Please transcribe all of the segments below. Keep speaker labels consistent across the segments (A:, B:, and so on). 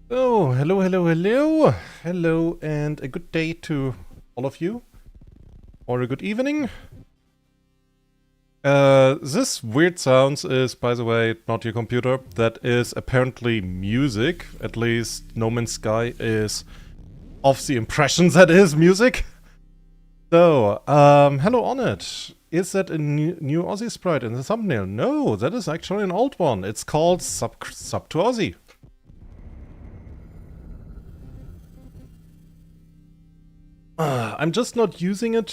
A: Oh, hello, hello, hello. Hello, and a good day to all of you. Or a good evening. This weird sounds is, by the way, not your computer. That is apparently music. At least No Man's Sky is of the impression that is music. So, hello on it. Is that a new Aussie sprite in the thumbnail? No, that is actually an old one. It's called Sub to Aussie. I'm just not using it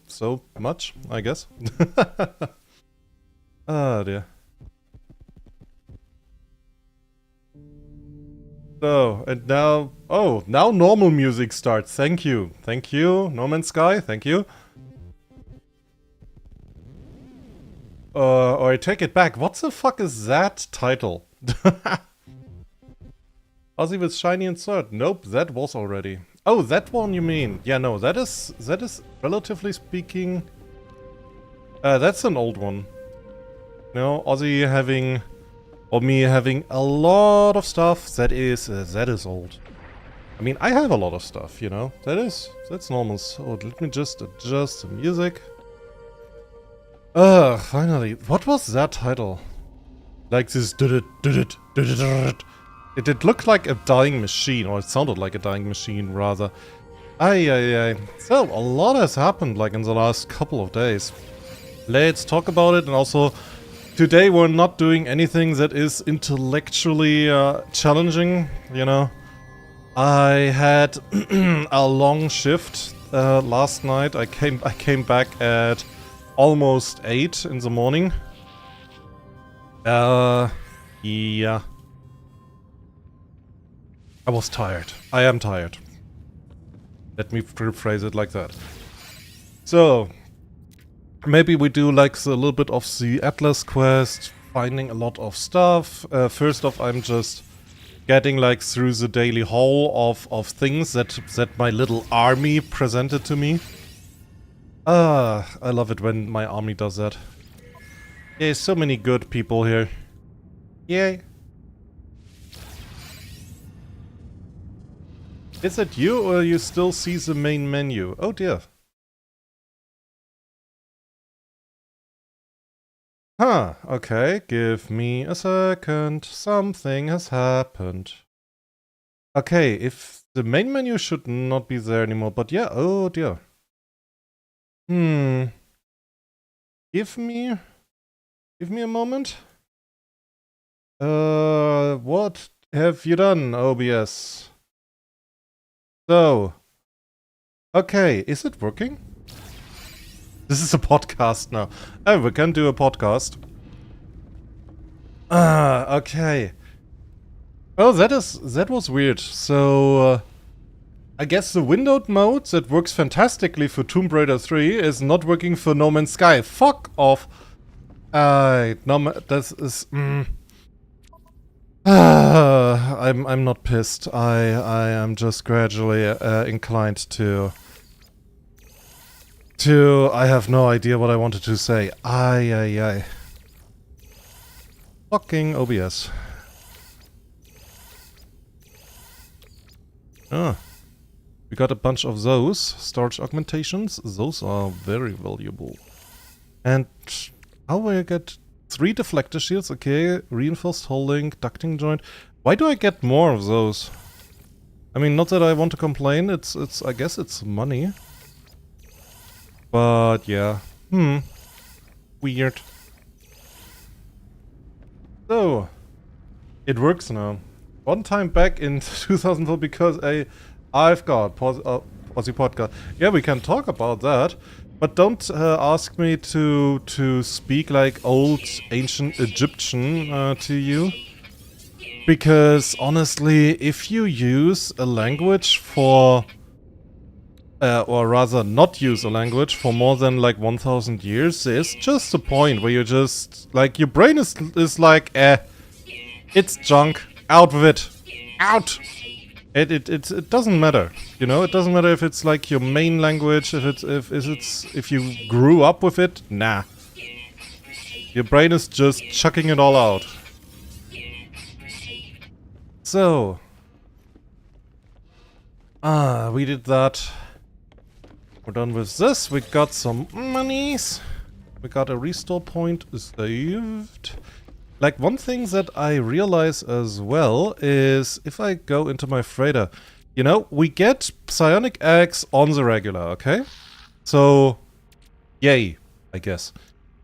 A: so much, I guess. Ah, dear. So, and now... Oh, now normal music starts. Thank you. Thank you, No Man's Sky. Thank you. Or I take it back. What the fuck is that title? Aussie with shiny and sword. Nope, that was already. Oh, that one you mean. Yeah, no, that is relatively speaking... that's an old one. No, Aussie having... Or me having a lot of stuff that is old. I mean, I have a lot of stuff, you know. That's normal. So let me just adjust the music. Finally. What was that title? Like this it did look like a dying machine, or it sounded like a dying machine, rather. Ay. So, a lot has happened, like, in the last couple of days. Let's talk about it, and also... Today we're not doing anything that is intellectually challenging, you know. I had a long shift last night. I came back at almost 8 in the morning. Yeah. I was tired. I am tired. Let me rephrase it like that. So... Maybe we do like a little bit of the Atlas quest, finding a lot of stuff. First off, I'm just getting like through the daily haul of things that my little army presented to me. I love it when my army does that. Yay, so many good people here. Yay. Is it you, or you still see the main menu? Oh dear. Huh, okay, give me a second. Something has happened. Okay, if the main menu should not be there anymore, but yeah, oh dear. Give me a moment. What have you done, OBS? So, okay, is it working? This is a podcast now. Oh, we can do a podcast. Okay. Oh, that was weird. So, I guess the windowed mode that works fantastically for Tomb Raider 3 is not working for No Man's Sky. Fuck off. No, this is... I'm not pissed. I am just gradually inclined to... I have no idea what I wanted to say. Ay. Fucking OBS. We got a bunch of those storage augmentations. Those are very valuable. And how will I get 3 deflector shields? Okay, reinforced holding, ducting joint. Why do I get more of those? I mean, not that I want to complain. It's I guess it's money. But yeah. Weird. So, it works now. One time back in 2004 because I've got Aussie podcast. Yeah, we can talk about that, but don't ask me to speak like old ancient Egyptian to you, because honestly, if you use a language for or rather not use a language for more than like 1000 years, there's just a point where you just, like, your brain is like, it's junk, out with it, out! It doesn't matter, you know, it doesn't matter if it's like your main language, if you grew up with it, nah. Your brain is just chucking it all out. So, We did that. We're done with this. We got some monies. We got a restore point saved. Like, one thing that I realize as well is if I go into my freighter, you know, we get psionic eggs on the regular, okay? So, yay, I guess.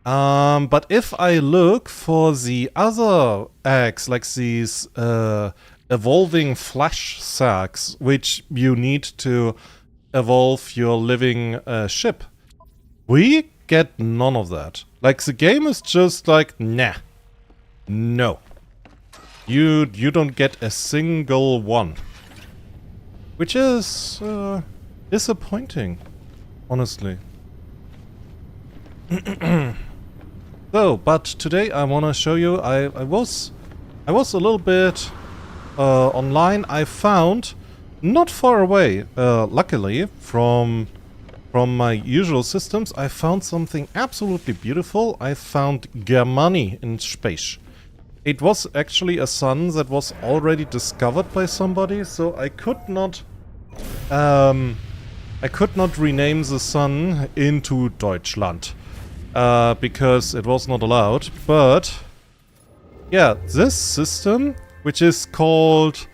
A: But if I look for the other eggs, like these evolving flesh sacks, which you need to evolve your living ship, we get none of that. Like, the game is just like, nah. No. You don't get a single one. Which is disappointing, honestly. So, but today I want to show you, I was a little bit online. I found, not far away, luckily, from my usual systems, I found something absolutely beautiful. I found Germany in space. It was actually a sun that was already discovered by somebody, so I could not rename the sun into Deutschland, because it was not allowed. But yeah, this system, which is called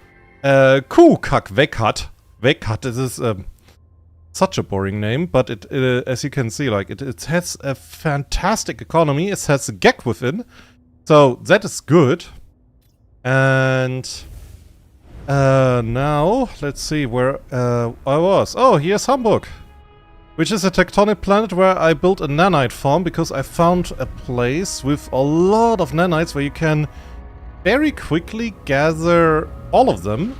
A: Kuhkack-Weghat. Weghat, this is such a boring name, but it as you can see, like it has a fantastic economy. It has a gag within. So that is good. And now let's see where I was. Oh, here's Hamburg, which is a tectonic planet where I built a nanite farm because I found a place with a lot of nanites where you can very quickly gather all of them.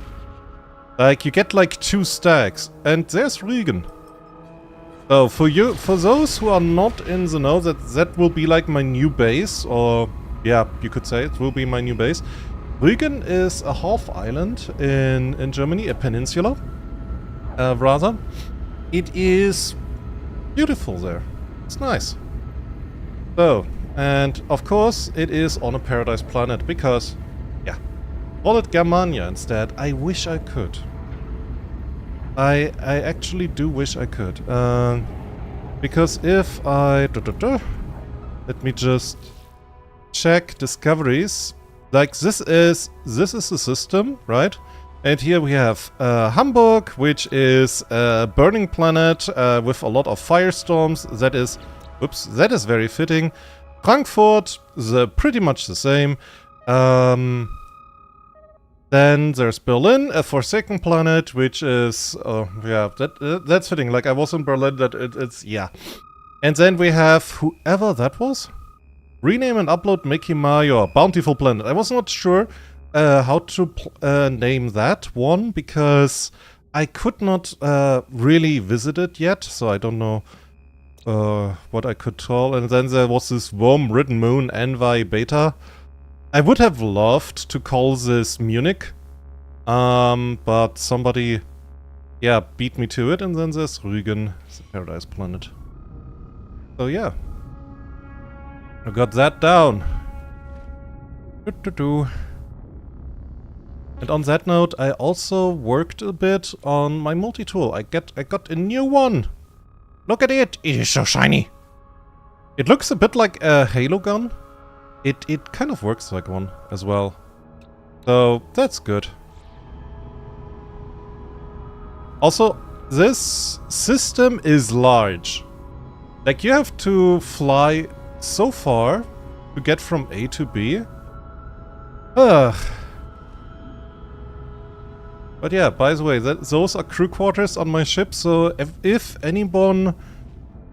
A: Like, you get like 2 stacks. And there's Rügen. So for those who are not in the know, that will be like my new base, or yeah, you could say it will be my new base. Rügen is a half island in Germany, a peninsula, rather. It is beautiful there. It's nice. So, and of course it is on a paradise planet because, yeah, call it Germania instead. I wish I could. I actually do wish I could. Because if I... let me just check discoveries. Like, this is the system, right? And here we have Hamburg, which is a burning planet with a lot of firestorms. That is, oops, that is very fitting. Frankfurt, pretty much the same. Then there's Berlin, a forsaken planet, which is, yeah, that's fitting. Like, I was in Berlin, it's, yeah. And then we have whoever that was. Rename and upload Mickey Major, Bountiful Planet. I was not sure how to name that one, because I could not really visit it yet, so I don't know what I could call. And then there was this worm-ridden moon, Envy Beta. I would have loved to call this Munich, but somebody, yeah, beat me to it. And then there's Rügen, the paradise planet. So yeah, I got that down. And on that note, I also worked a bit on my multi-tool. I got a new one. Look at it. It is so shiny. It looks a bit like a Halo gun. It kind of works like one as well. So that's good. Also, this system is large. Like, you have to fly so far to get from A to B. Ugh. But yeah, by the way, those are crew quarters on my ship, so if anyone,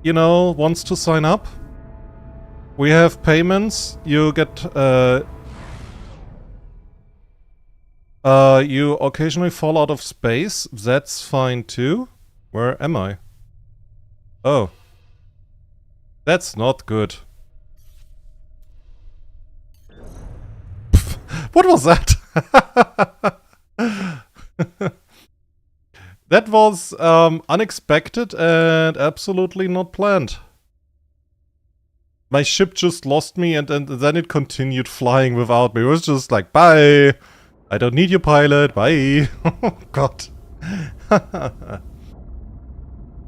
A: you know, wants to sign up, we have payments. You get, you occasionally fall out of space. That's fine too. Where am I? Oh. That's not good. What was that? That was unexpected and absolutely not planned. My ship just lost me and then it continued flying without me. It was just like, bye! I don't need you, pilot, bye! Oh god.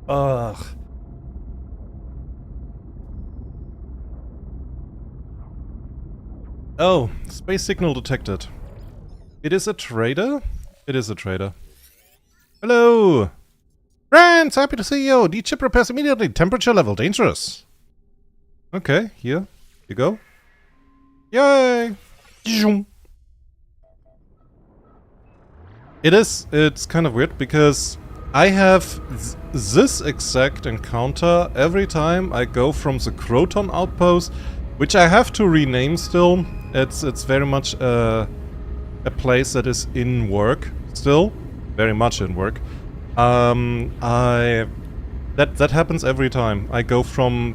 A: Ugh. Oh, space signal detected. It is a trader? It is a trader. Hello! Friends, happy to see you! Need ship repairs immediately. Temperature level dangerous. Okay, here you go. Yay! It's kind of weird because I have this exact encounter every time I go from the Croton outpost, which I have to rename still. It's very much a place that is in work still, very much in work. That happens every time I go from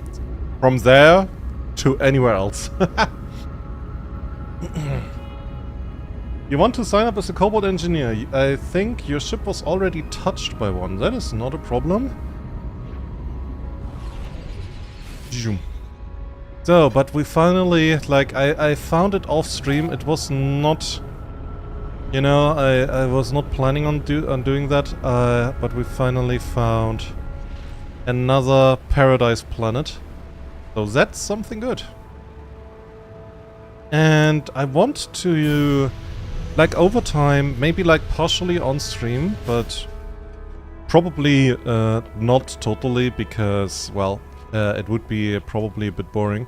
A: there to anywhere else. You want to sign up as a cobalt engineer? I think your ship was already touched by one. That is not a problem. So, but we finally, like, I found it off stream. It was not, you know, I was not planning on doing that. But we finally found another paradise planet. So that's something good. And I want to, like, over time, maybe like partially on stream, but probably not totally because, well, it would be probably a bit boring.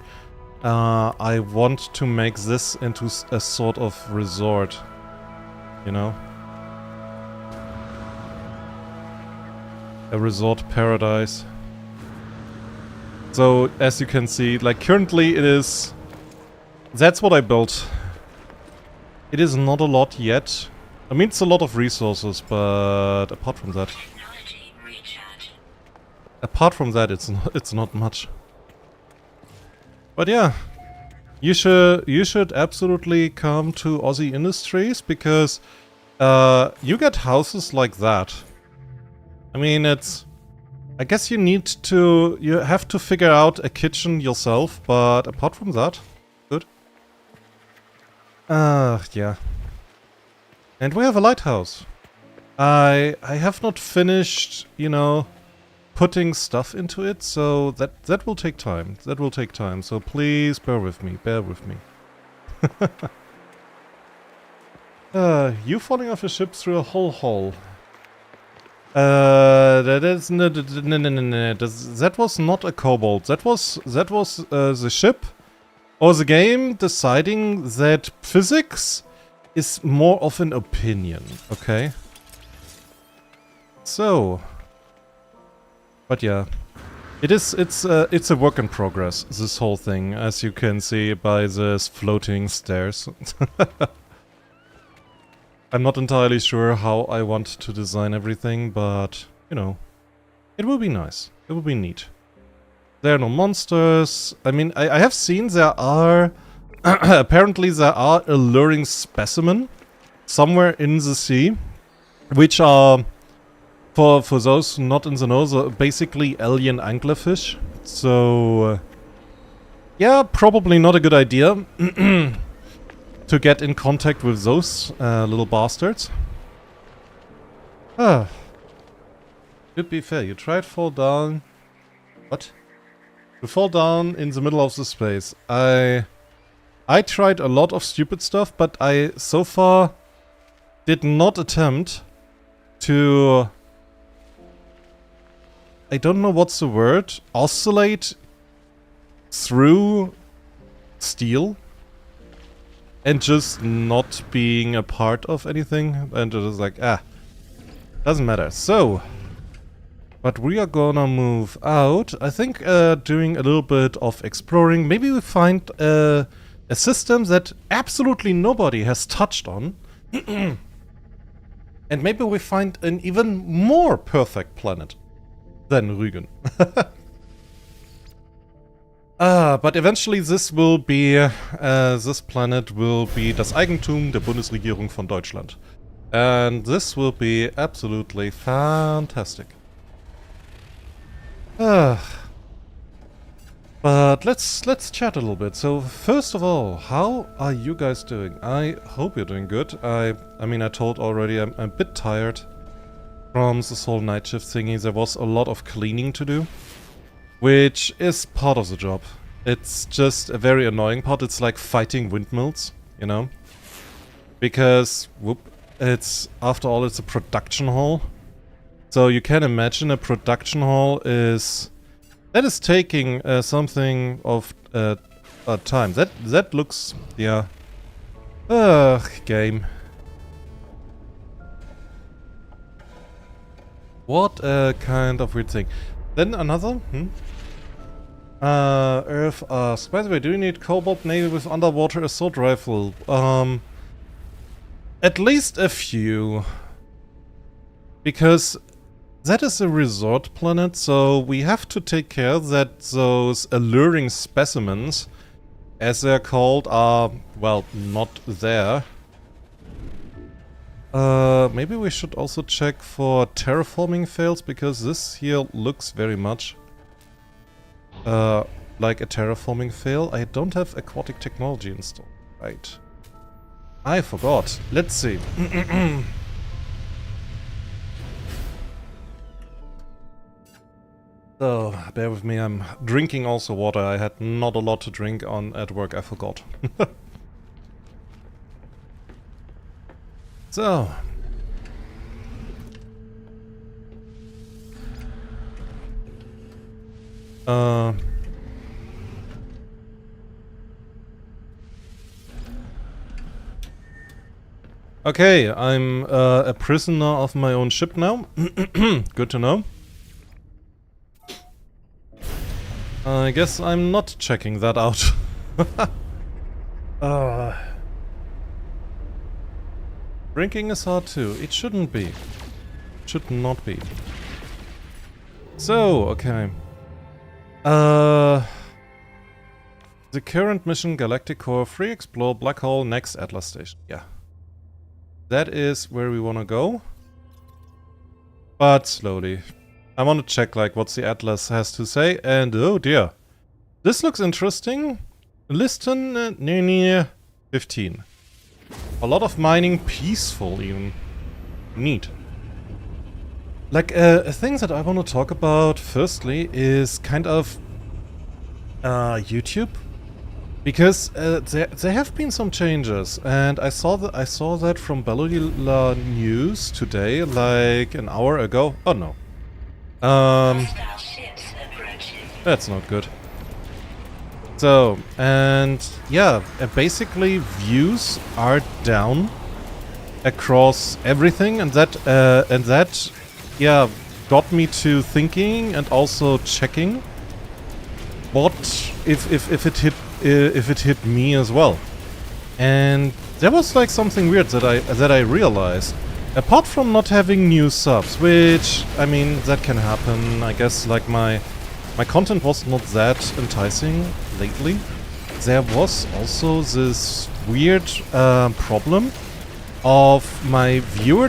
A: I want to make this into a sort of resort, you know? A resort paradise. So, as you can see, like, currently it is... That's what I built. It is not a lot yet. I mean, it's a lot of resources, but apart from that... Apart from that, it's not much. But yeah, you should absolutely come to Aussie Industries because you get houses like that. I mean, it's... I guess you have to figure out a kitchen yourself, but apart from that, good. Yeah. And we have a lighthouse. I have not finished, you know, putting stuff into it, so that will take time. That will take time, so please bear with me, bear with me. You falling off a ship through a whole hole. That is no. That was not a kobold. That was the ship or the game deciding that physics is more of an opinion. Okay. So, but yeah, it's a work in progress. This whole thing, as you can see by this floating stairs. I'm not entirely sure how I want to design everything, but, you know, it will be nice. It will be neat. There are no monsters. I mean, I have seen there are... apparently there are alluring specimen somewhere in the sea, which are, for those not in the know, so basically alien anglerfish. So, yeah, probably not a good idea. To get in contact with those little bastards. Ah. To be fair, you tried fall down... What? To fall down in the middle of the space. I tried a lot of stupid stuff, but I so far did not attempt to... I don't know what's the word. Oscillate through steel. And just not being a part of anything. And just like, doesn't matter. So, but we are gonna move out. I think doing a little bit of exploring. Maybe we find a system that absolutely nobody has touched on. And maybe we find an even more perfect planet than Rügen. But eventually this will be, this planet will be das Eigentum der Bundesregierung von Deutschland. And this will be absolutely fantastic. But let's chat a little bit. So first of all, how are you guys doing? I hope you're doing good. I mean, I told already I'm a bit tired. from this whole night shift thingy, there was a lot of cleaning to do, which is part of the job. It's just a very annoying part. It's like fighting windmills, you know? Because, whoop, it's, after all, it's a production hall. So you can imagine a production hall is... That is taking something of time. That looks... yeah. Ugh, game. What a kind of weird thing. Then another? Earth asks, by the way, do you need Cobalt Navy with underwater assault rifle? At least a few. Because that is a resort planet, so we have to take care that those alluring specimens, as they're called, are, well, not there. Maybe we should also check for terraforming fails, because this here looks very much like a terraforming fail. I don't have aquatic technology installed. Right. I forgot. Let's see. So, bear with me, I'm drinking also water. I had not a lot to drink on at work, I forgot. So. Okay, I'm a prisoner of my own ship now. Good to know. I guess I'm not checking that out. Drinking is hard too. It shouldn't be. Should not be. So, okay. The current mission, Galactic Core, free explore, black hole, next Atlas station. Yeah. That is where we want to go. But slowly. I want to check, like, what the Atlas has to say, and oh dear. This looks interesting. Liston near 15. A lot of mining, peaceful even. Neat. Like, a thing that I want to talk about, firstly, is kind of YouTube. Because there have been some changes, and I saw that from Bellula News today, like an hour ago. Oh no. That's not good. So, and yeah, basically views are down across everything, and that yeah, got me to thinking and also checking what if it hit me as well. And there was like something weird that I realized. Apart from not having new subs, which, I mean, that can happen. I guess, like, my content was not that enticing lately. There was also this weird problem of my view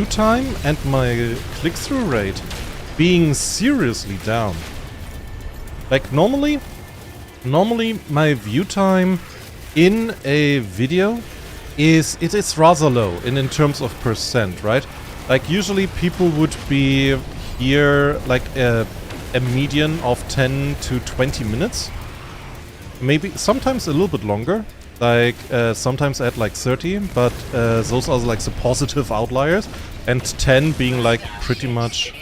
A: time and my click-through rate being seriously down. Like, normally my view time in a video it's rather low in terms of percent, right? Like, usually people would be here like a median of 10 to 20 minutes. Maybe sometimes a little bit longer. Like, sometimes at like 30, but those are like the positive outliers. And 10 being like pretty much...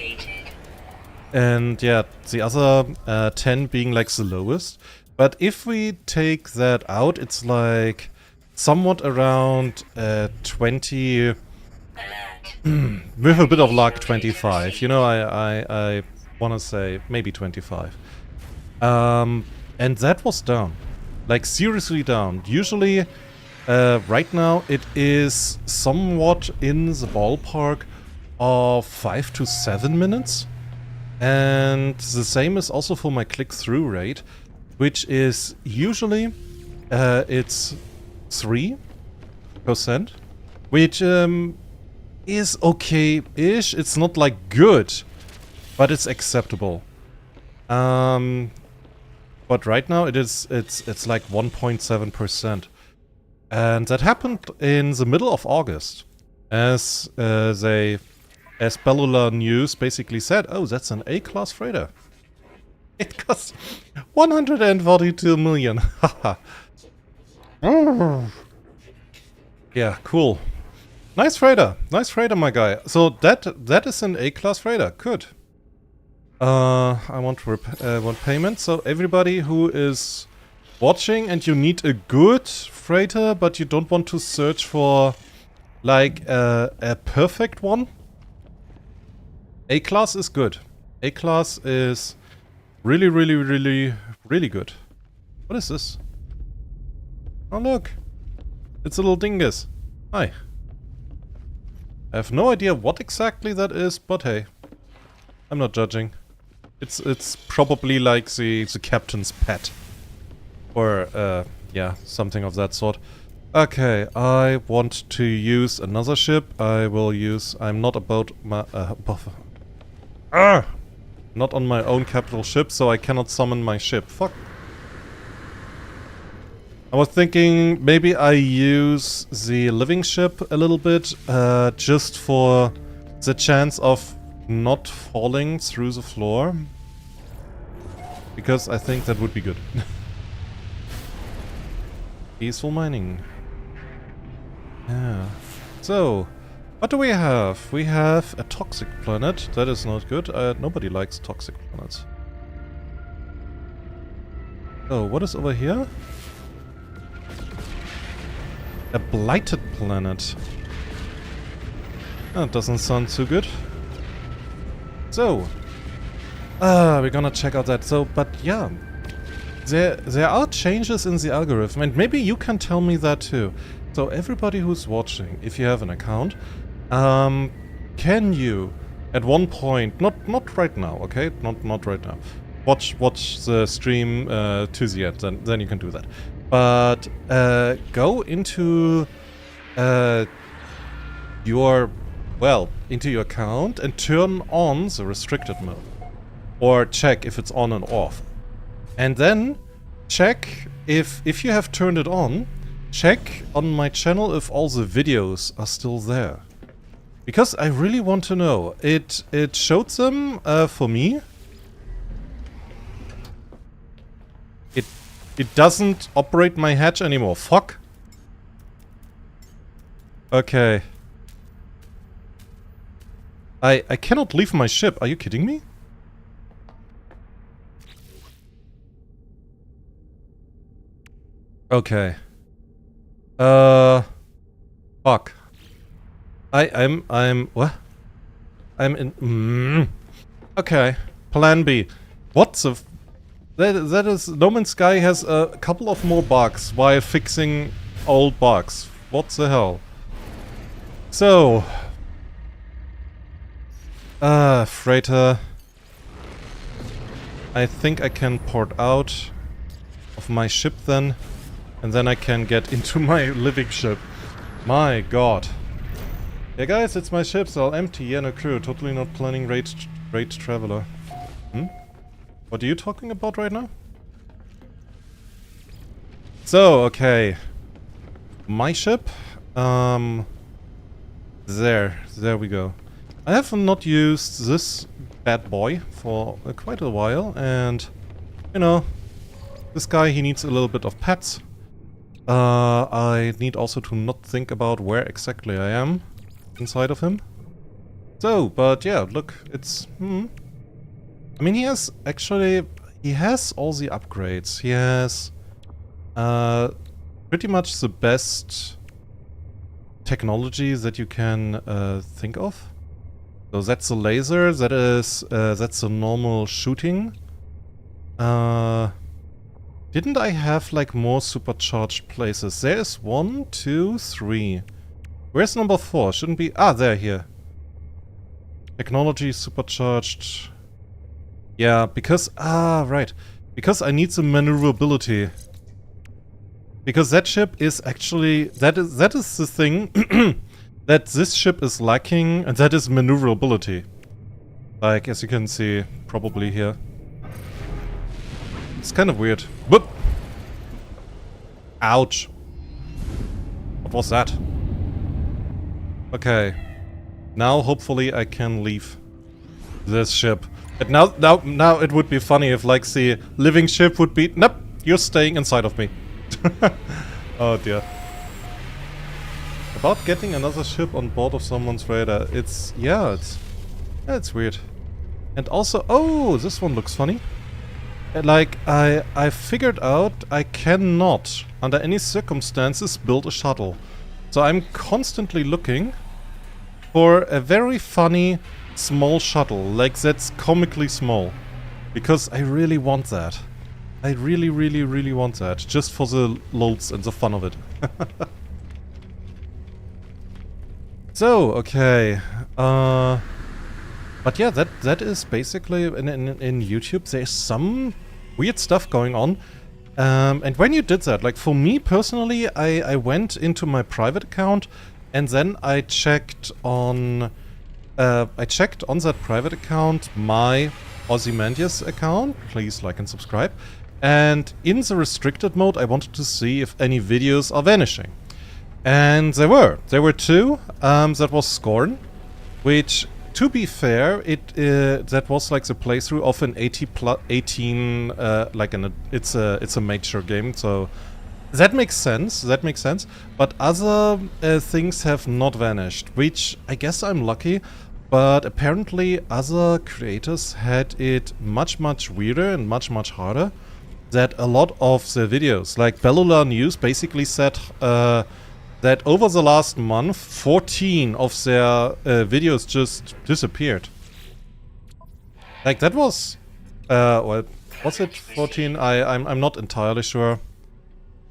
A: And yeah, the other 10 being like the lowest. But if we take that out, it's like... somewhat around 20, with a bit of luck, 25. You know, I want to say maybe 25. And that was down. Like, seriously down. Usually, right now, it is somewhat in the ballpark of 5 to 7 minutes. And the same is also for my click-through rate, which is usually, it's 3%, which is okay-ish. It's not like good, but it's acceptable. But right now it's like 1.7%, and that happened in the middle of August, as as Bellular News basically said, oh, that's an A-class freighter. It costs 142 million. Haha. Yeah, cool. Nice freighter, my guy. So that is an A-class freighter. Good. I want payment. So everybody who is watching and you need a good freighter, but you don't want to search for like a perfect one. A-class is good. A-class is really, really, really, really good. What is this? Oh look, it's a little dingus. Hi. I have no idea what exactly that is, but hey, I'm not judging. It's probably like the captain's pet. Or, yeah, something of that sort. Okay, I want to use another ship. I will use... I'm not about my... Not on my own capital ship, so I cannot summon my ship. Fuck. I was thinking maybe I use the living ship a little bit, just for the chance of not falling through the floor. Because I think that would be good. Peaceful mining. Yeah. So, what do we have? We have a toxic planet. That is not good. Nobody likes toxic planets. Oh, what is over here? A blighted planet. That doesn't sound too good. So, we're gonna check out that. So, but yeah, there are changes in the algorithm, and maybe you can tell me that too. So everybody who's watching, if you have an account, can you, at one point, not right now, okay, not right now, watch the stream to the end, then you can do that. But go into into your account and turn on the restricted mode. Or check if it's on and off. And then check if you have turned it on, check on my channel if all the videos are still there. Because I really want to know. It showed them for me. It doesn't operate my hatch anymore. Fuck. Okay. I cannot leave my ship. Are you kidding me? Okay. Fuck. I'm what? I'm in. Okay. Plan B. What the? That is. No Man's Sky has a couple of more bugs while fixing old bugs. What the hell? So. Freighter. I think I can port out of my ship then. And then I can get into my living ship. My god. Yeah guys, it's my ship, so I'll empty. Yeah, no crew. Totally not planning raid traveler. What are you talking about right now? So, okay. My ship. There we go. I have not used this bad boy for quite a while, and you know, this guy, he needs a little bit of pets. I need also to not think about where exactly I am inside of him. So, but yeah, look, it's... I mean, he has all the upgrades. He has pretty much the best technology that you can think of. So that's the laser, that's the normal shooting. Didn't I have like more supercharged places? There's 1, 2, 3. Where's number 4? Shouldn't be... Ah, there, here. Technology supercharged. Yeah, because... Ah, right. Because I need some maneuverability. Because that ship is actually... That is the thing that this ship is lacking, and that is maneuverability. Like, as you can see, probably here. It's kind of weird. Whoop! Ouch. What was that? Okay. Now, hopefully, I can leave this ship. And now it would be funny if, like, the living ship would be... Nope, you're staying inside of me. Oh, dear. About getting another ship on board of someone's radar. It's... Yeah, it's weird. And also... Oh, this one looks funny. Like, I figured out I cannot, under any circumstances, build a shuttle. So I'm constantly looking for a very funny small shuttle, like that's comically small. Because I really want that. I really, really, really want that. Just for the lols and the fun of it. So, okay. But yeah, that is basically in YouTube. There's some weird stuff going on. And when you did that, like for me personally, I went into my private account and then I checked on that private account my Ozymandias account. Please like and subscribe. And in the restricted mode, I wanted to see if any videos are vanishing. And there were two. That was Scorn, which, to be fair, that was like the playthrough of an 18 like it's a mature game, so that makes sense. But other things have not vanished, which I guess I'm lucky. But apparently other creators had it much weirder and much harder. That a lot of the videos, like Bellular News, basically said that over the last month, 14 of their videos just disappeared. Like that was, well, was it 14? I'm not entirely sure.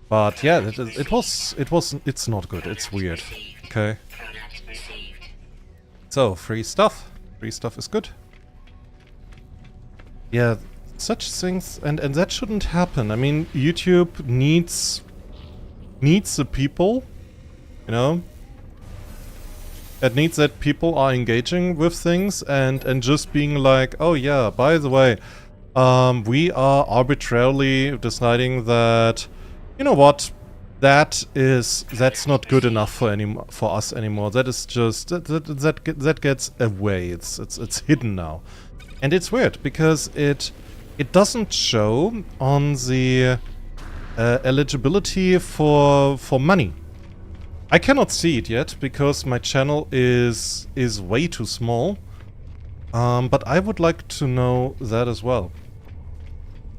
A: But yeah, it's not good. It's weird. Okay. So free stuff. Free stuff is good. Yeah, such things, and that shouldn't happen. I mean, YouTube needs the people. You know, it needs that people are engaging with things and just being like, oh yeah, by the way, we are arbitrarily deciding that, you know what, that's not good enough for us anymore. That is just that gets away. It's hidden now, and it's weird because it doesn't show on the eligibility for money. I cannot see it yet because my channel is way too small, but I would like to know that as well.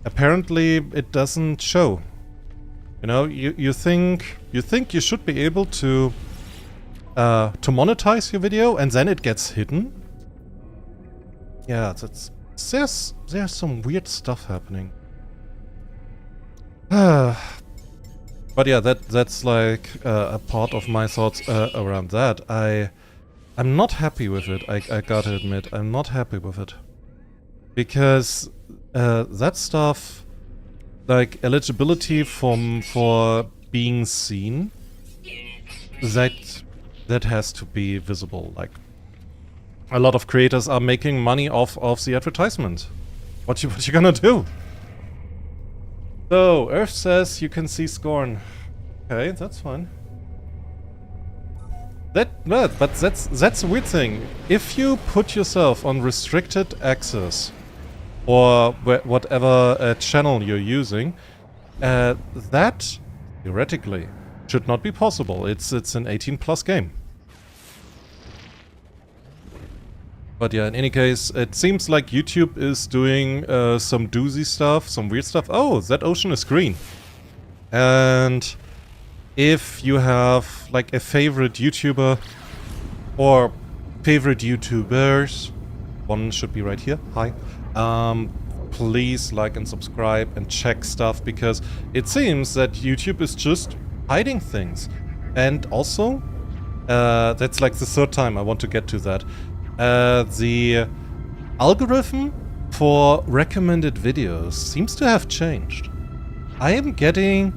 A: Apparently, it doesn't show. You know, you think you should be able to monetize your video and then it gets hidden. Yeah, there's some weird stuff happening. But yeah, that's like a part of my thoughts around that. I'm not happy with it. I gotta admit, I'm not happy with it because that stuff, like eligibility for being seen, that has to be visible. Like a lot of creators are making money off the advertisement. What you gonna do? So, Earth says you can see Scorn. Okay, that's fine. But that's a weird thing. If you put yourself on restricted access, or whatever channel you're using, that theoretically should not be possible. It's an 18+ game. But yeah, in any case, it seems like YouTube is doing some doozy stuff, some weird stuff. Oh, that ocean is green. And if you have like a favorite YouTuber or favorite YouTubers, one should be right here, hi, please like and subscribe and check stuff, because it seems that YouTube is just hiding things. And also, that's like the third time I want to get to that. The algorithm for recommended videos seems to have changed. I am getting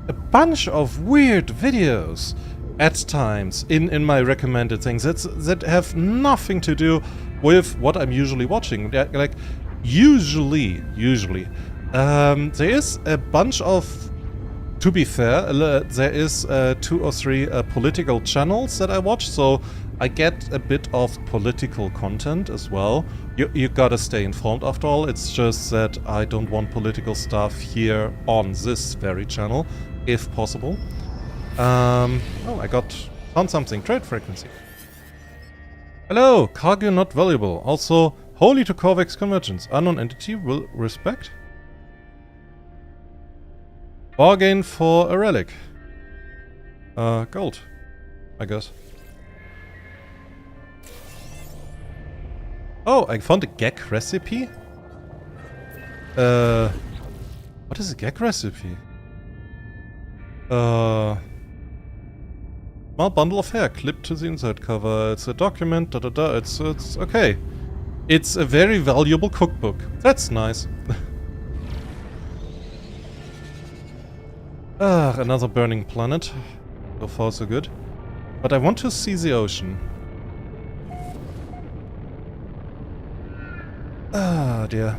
A: a bunch of weird videos at times in my recommended things that have nothing to do with what I'm usually watching. Like, usually, there is a bunch of, to be fair, there is 2 or 3 political channels that I watch, so I get a bit of political content as well. You gotta stay informed after all. It's just that I don't want political stuff here on this very channel, if possible. Oh, found something. Trade frequency. Hello, cargo not valuable. Also, holy to Corvex convergence. Unknown entity will respect. Bargain for a relic. Gold, I guess. Oh, I found a gag recipe? What is a gag recipe? Small bundle of hair clipped to the inside cover. It's a document, it's okay. It's a very valuable cookbook. That's nice. Another burning planet. So far so good. But I want to see the ocean. Ah, dear.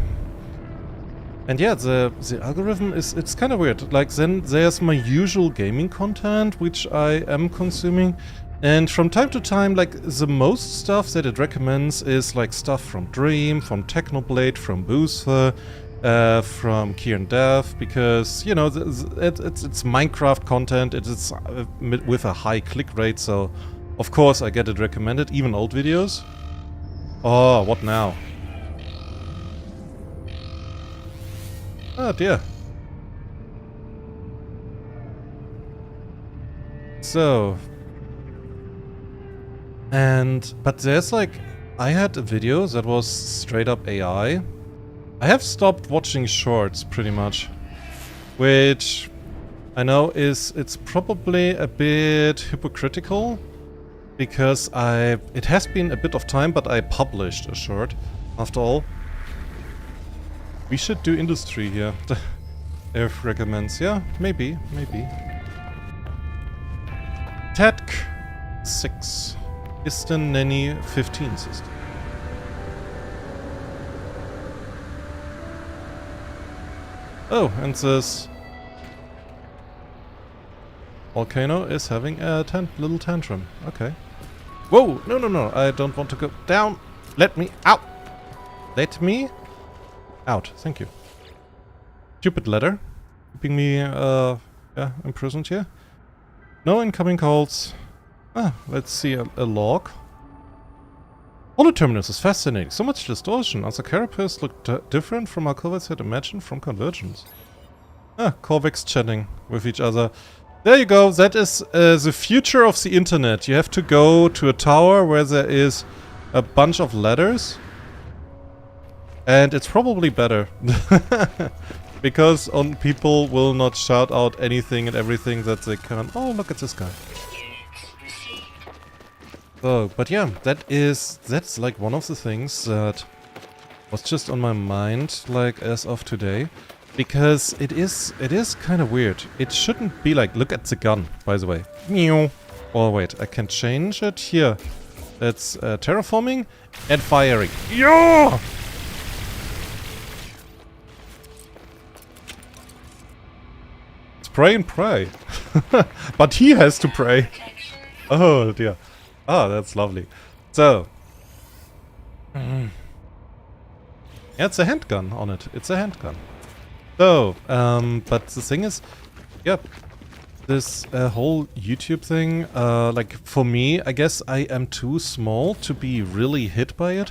A: And yeah, the algorithm it's kind of weird. Like, then there's my usual gaming content, which I am consuming. And from time to time, like, the most stuff that it recommends is like stuff from Dream, from Technoblade, from Boosther, from Kieran Dev, because, you know, it's Minecraft content, it's with a high click rate, so of course I get it recommended, even old videos. Oh, what now? Oh dear. So... but there's like... I had a video that was straight up AI. I have stopped watching shorts, pretty much. Which... I know it's probably a bit hypocritical. Because it has been a bit of time, but I published a short, after all. We should do industry here. If recommends, yeah, maybe. TATC 6. Eastern Nanny 15 system. Oh, and this volcano is having a little tantrum. Okay. Whoa! No, I don't want to go down. Let me out. Let me out. Thank you. Stupid ladder. Keeping me, yeah, imprisoned here. No incoming calls. Ah, let's see a log. Holoterminus is fascinating. So much distortion. Other carapaces look different from how Corvex had imagined from Convergence. Ah, Corvex chatting with each other. There you go. That is the future of the internet. You have to go to a tower where there is a bunch of ladders. And it's probably better. Because people will not shout out anything and everything that they can. Oh, look at this guy. So, but yeah, that's like one of the things that was just on my mind, like, as of today. Because it is kind of weird. It shouldn't be like, look at the gun, by the way. Meow. Oh wait, I can change it here. That's terraforming and firing. Yeah! Pray and pray. But he has to pray. Oh dear. Ah, that's lovely. So. Yeah, it's a handgun on it. It's a handgun. So, but the thing is, yeah, this whole YouTube thing, like, for me, I guess I am too small to be really hit by it.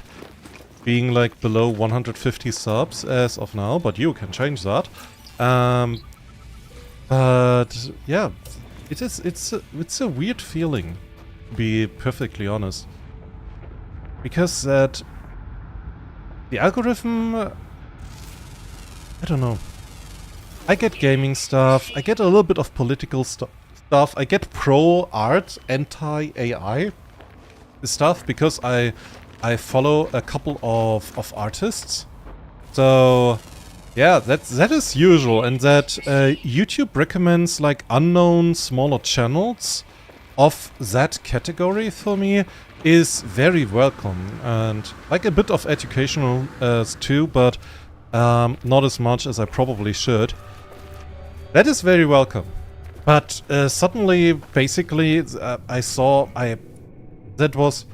A: Being, like, below 150 subs as of now, but you can change that. But yeah, it's a weird feeling, to be perfectly honest, because that the algorithm, I don't know. I get gaming stuff, I get a little bit of political stuff, I get pro art, anti AI stuff because I follow a couple of artists, so. Yeah, that is usual, and that YouTube recommends like unknown smaller channels of that category for me is very welcome, and like a bit of educational too, but not as much as I probably should. That is very welcome. But suddenly, basically, I that was...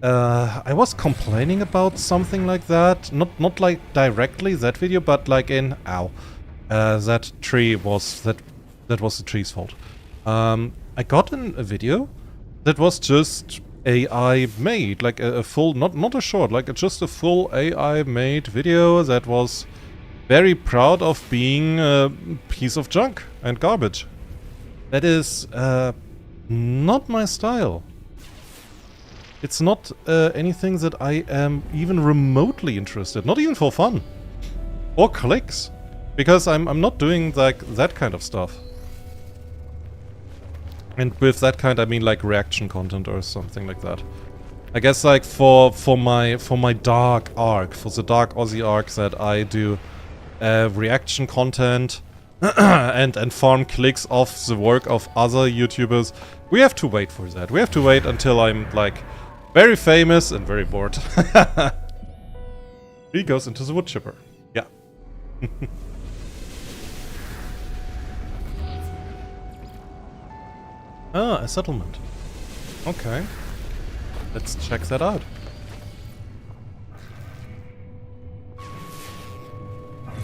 A: I was complaining about something like that. Not like directly that video, but like in... Ow. That tree was... That was the tree's fault. I got in a video that was just AI made. Like a full... Not a short, like just a full AI made video that was very proud of being a piece of junk and garbage. That is not my style. It's not anything that I am even remotely interested. Not even for fun. Or clicks. Because I'm not doing like that kind of stuff. And with that kind I mean like reaction content or something like that. I guess like for my dark arc, for the dark Aussie arc that I do reaction content and farm clicks off the work of other YouTubers, we have to wait for that. We have to wait until I'm like very famous and very bored. He goes into the wood chipper. Yeah. Ah, a settlement. Okay. Let's check that out.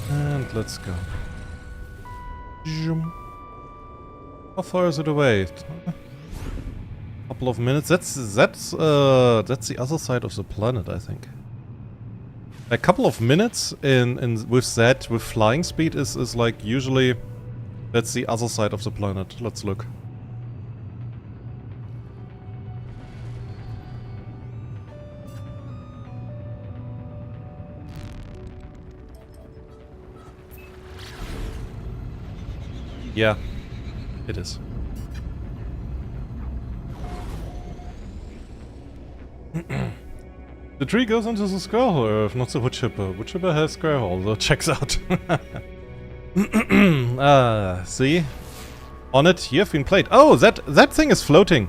A: And let's go. How far is it away? Couple of minutes. That's the other side of the planet, I think. A couple of minutes with flying speed is like usually that's the other side of the planet. Let's look. Yeah, it is. The tree goes into the square hole, not the wood chipper. Wood chipper has square hole, so checks out. See? On it, you have been played. Oh, that thing is floating.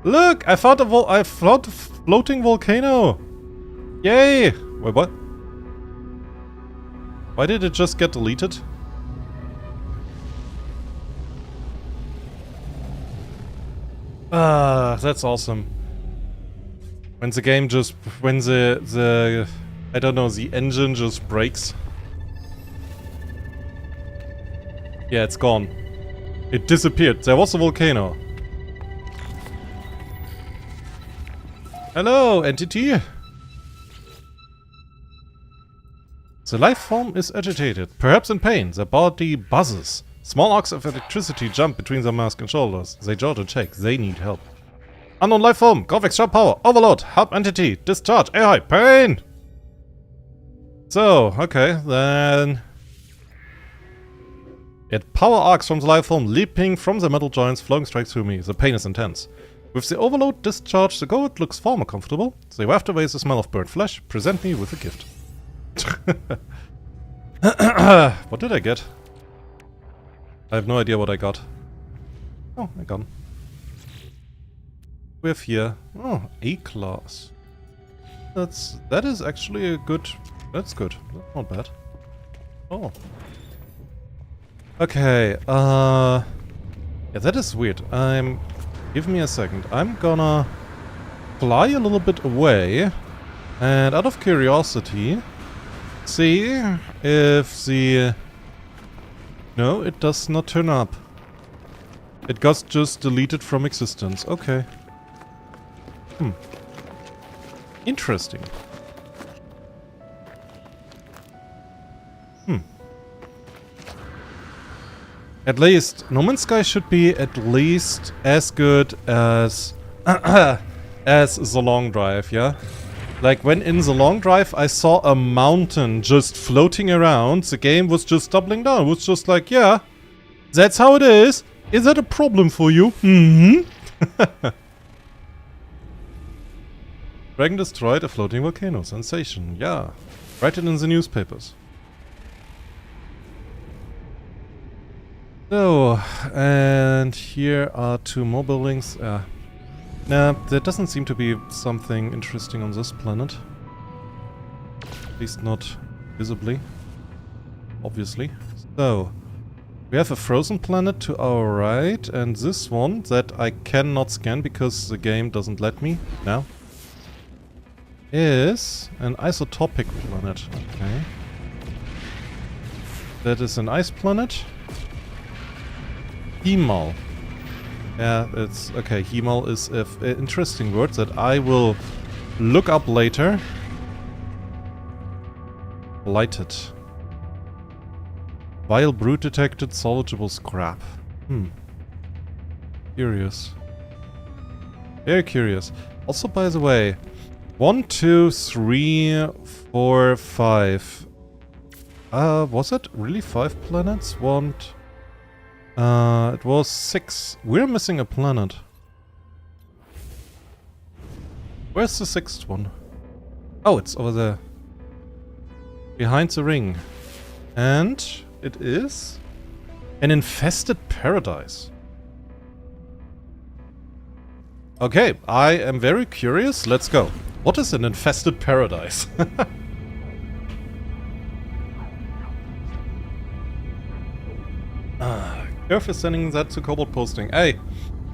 A: Look, I found a floating volcano. Yay! Wait, what? Why did it just get deleted? Ah, that's awesome. When the game just... When the... I don't know, the engine just breaks. Yeah, it's gone. It disappeared. There was a volcano. Hello, entity! The life form is agitated, perhaps in pain. The body buzzes. Small arcs of electricity jump between their mask and shoulders. They jaw and shake. They need help. Unknown life form. Corvex sharp power. Overload. Help entity. Discharge. AI. Pain! So, okay, then... It power arcs from the life form, leaping from the metal joints, flowing straight through me. The pain is intense. With the overload discharge, the goat looks far more comfortable. They waft away the smell of burnt flesh. Present me with a gift. What did I get? I have no idea what I got. Oh, I got. We have here. Oh, A-class. That is actually a good. That's good. That's not bad. Oh. Okay. Yeah, that is weird. Give me a second. I'm gonna fly a little bit away, and out of curiosity, see if the... No, it does not turn up. It got just deleted from existence. Okay. Interesting. At least, No Man's Sky should be at least as good as as The Long Drive, yeah? Like, when in The Long Drive I saw a mountain just floating around, the game was just doubling down. It was just like, yeah, that's how it is. Is that a problem for you? Mm-hmm. Dragon destroyed a floating volcano. Sensation. Yeah. Write it in the newspapers. So, and here are two more buildings. Nah, there doesn't seem to be something interesting on this planet. At least not visibly. Obviously. So, We have a frozen planet to our right, and this one that I cannot scan because the game doesn't let me now is an isotopic planet. Okay. That is an ice planet. Hemal. Yeah, it's... okay, Hemal is an interesting word that I will look up later. Blighted. Vile brute detected, salvageable scrap. Curious. Very curious. Also, by the way, 1, 2, 3, 4, 5. Was it really 5 planets? It was 6. We're missing a planet. Where's the 6th one? Oh, it's over there. Behind the ring. And it is an infested paradise. Okay, I am very curious. Let's go. What is an infested paradise? Curve is sending that to Cobalt Posting. Hey,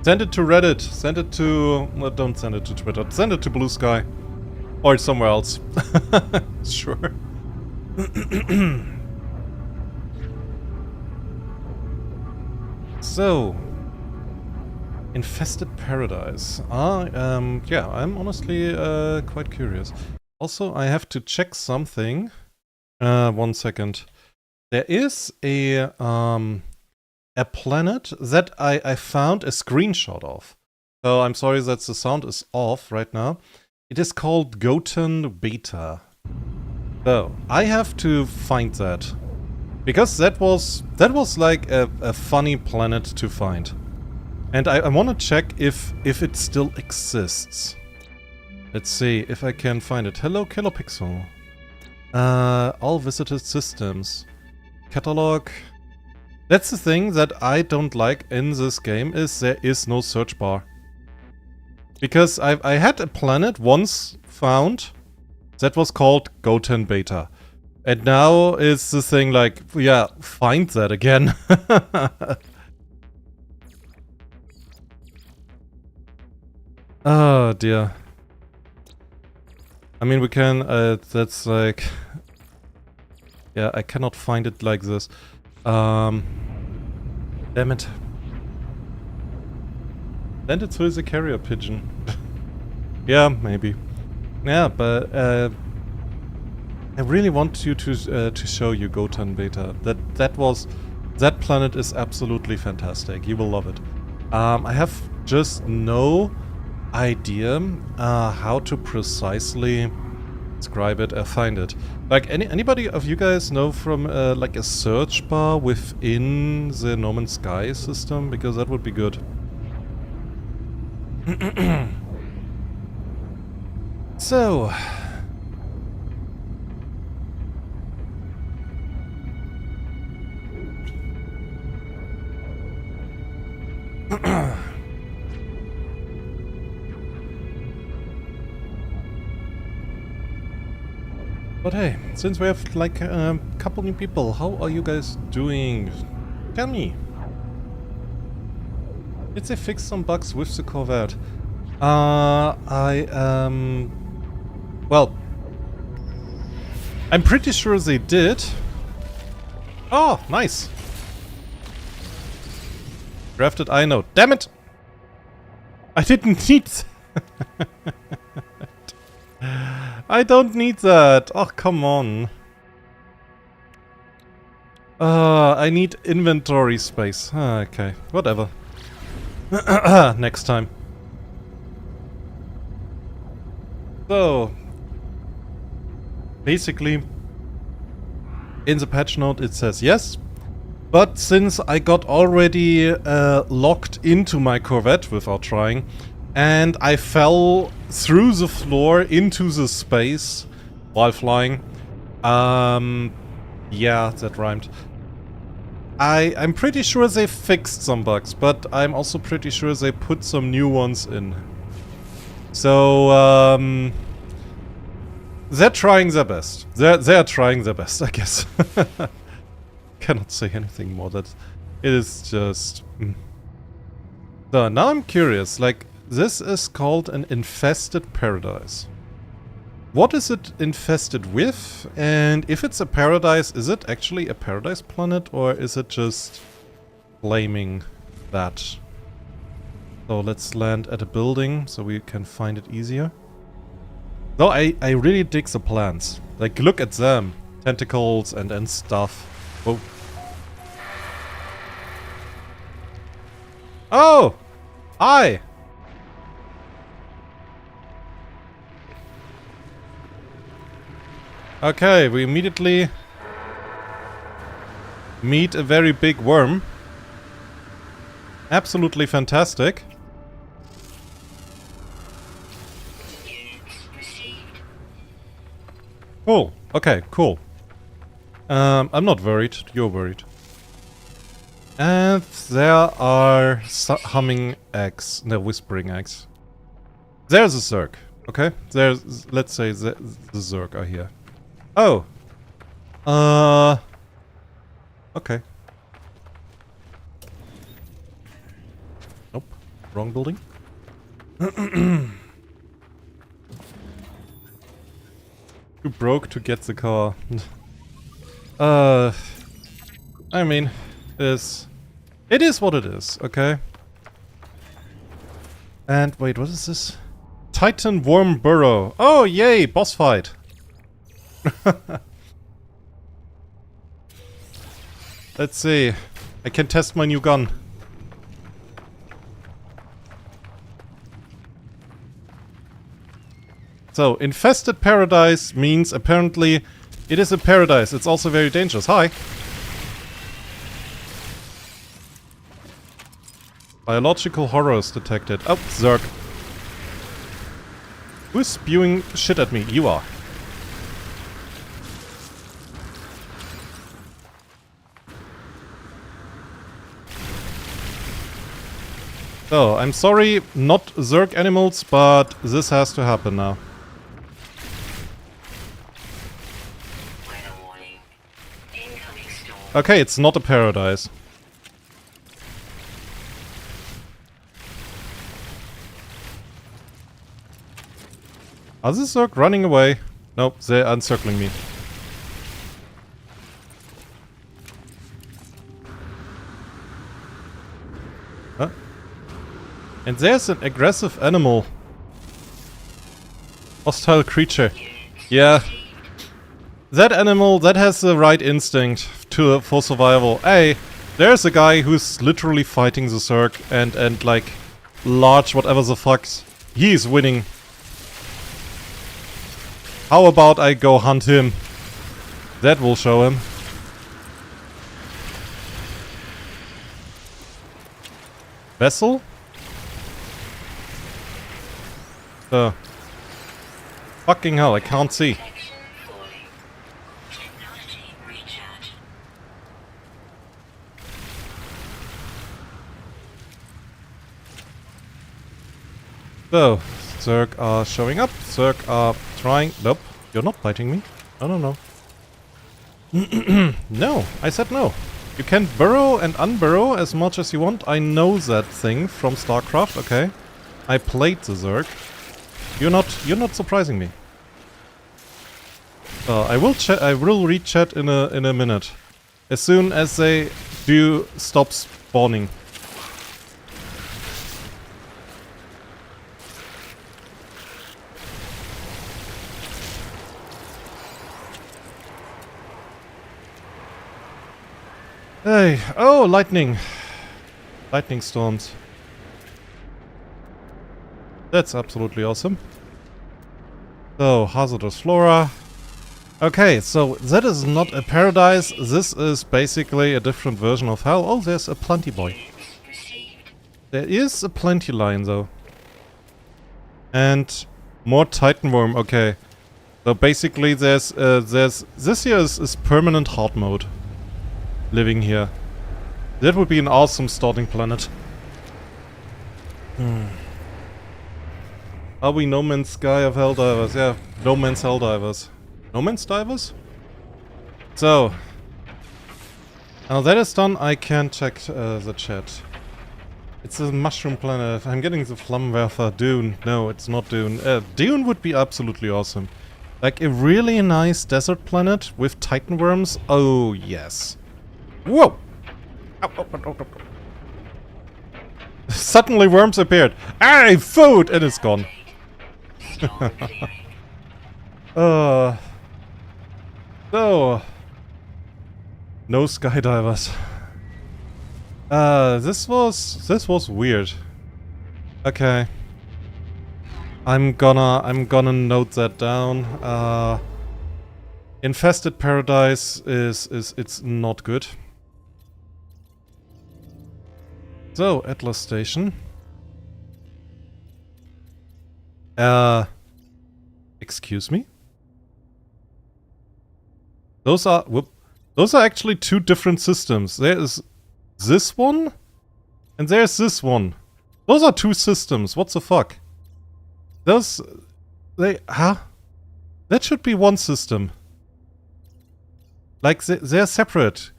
A: send it to Reddit. Send it to... well, don't send it to Twitter. Send it to Blue Sky. Or somewhere else. Sure. So... infested paradise. Yeah, I'm honestly quite curious. Also, I have to check something. 1 second. There is a planet that I found a screenshot of. So I'm sorry that the sound is off right now. It is called Goten Beta. So I have to find that. Because that was like a funny planet to find. And I want to check if it still exists. Let's see if I can find it. Hello, Kilopixel. All visited systems. Catalog. That's the thing that I don't like in this game, is there is no search bar. Because I had a planet once found that was called Goten Beta. And now it's the thing like, yeah, find that again. Oh dear. I mean, we can, that's like... yeah, I cannot find it like this. Damn it. Send it through the carrier pigeon. Yeah, maybe. Yeah, but I really want you to show you Goten Beta. That planet is absolutely fantastic. You will love it. I have just no idea how to precisely describe it or find it. Like, anybody of you guys know from like a search bar within the No Man's Sky system? Because that would be good. So... But hey, since we have like a couple new people, how are you guys doing? Tell me. Did they fix some bugs with the Corvette? Well, I'm pretty sure they did. Oh, nice. Drafted I know. Damn it! I didn't need I don't need that. Oh, come on. I need inventory space. Okay, whatever. Next time. So, basically, in the patch note it says yes, but since I got already locked into my Corvette without trying, and I fell through the floor into the space while flying. Yeah, that rhymed. I'm pretty sure they fixed some bugs, but I'm also pretty sure they put some new ones in. So, they're trying their best. They're trying their best, I guess. Cannot say anything more. It is just... So, now I'm curious, like, this is called an infested paradise. What is it infested with? And if it's a paradise, is it actually a paradise planet, or is it just claiming that? So let's land at a building so we can find it easier. Though I really dig the plants. Like, look at them. Tentacles and stuff. Oh. Oh! Hi! Okay, we immediately meet a very big worm. Absolutely fantastic. Cool. Okay, cool. I'm not worried. You're worried. And there are humming eggs. No, whispering eggs. There's a Zerg. Okay? There's... Let's say the Zerg are here. Oh. Okay. Nope. Wrong building. Too broke to get the car. I mean, it is what it is, okay? And wait, what is this? Titan Worm Burrow. Oh, yay, boss fight. Let's see. I can test my new gun. So, infested paradise means apparently it is a paradise. It's also very dangerous. Hi. Biological horrors detected. Oh, Zerg. Who's spewing shit at me? You are. So, I'm sorry, not Zerg animals, but this has to happen now. Okay, it's not a paradise. Are the Zerg running away? Nope, they're encircling me. Huh? And there's an aggressive animal. Hostile creature. Yeah. That animal, that has the right instinct for survival. Hey, there's a guy who's literally fighting the Zerg and like large whatever the fuck. He's winning. How about I go hunt him? That will show him. Vessel? Fucking hell, I can't see. So, Zerg are showing up. Zerg are trying... Nope, you're not biting me. No, no, no. No, I said no. You can burrow and unburrow as much as you want. I know that thing from StarCraft, okay? I played the Zerg. You're not surprising me. I will read chat in a minute. As soon as they do stop spawning. Hey, oh, lightning. Lightning storms. That's absolutely awesome. So, hazardous flora. Okay, so that is not a paradise. This is basically a different version of hell. Oh, there's a plenty boy. There is a plenty line though. And more Titan worm, okay. So basically there's this here is permanent hard mode. Living here. That would be an awesome starting planet. Are we No Man's Sky of Helldivers? Yeah, No Man's Helldivers. No Man's Divers? So. Now that is done, I can check the chat. It's a mushroom planet. I'm getting the Flammenwerfer. Dune. No, it's not Dune. Dune would be absolutely awesome. Like a really nice desert planet with titan worms. Oh, yes. Whoa! Ow, ow, ow, ow, ow. Suddenly worms appeared. Hey, food! And it's gone. So. No skydivers. This was weird. Okay. I'm gonna note that down. Infested paradise it's not good. So, Atlas Station. Excuse me? Those are actually two different systems. There is this one, and there's this one. Those are two systems. What the fuck? That should be one system. Like, they're separate.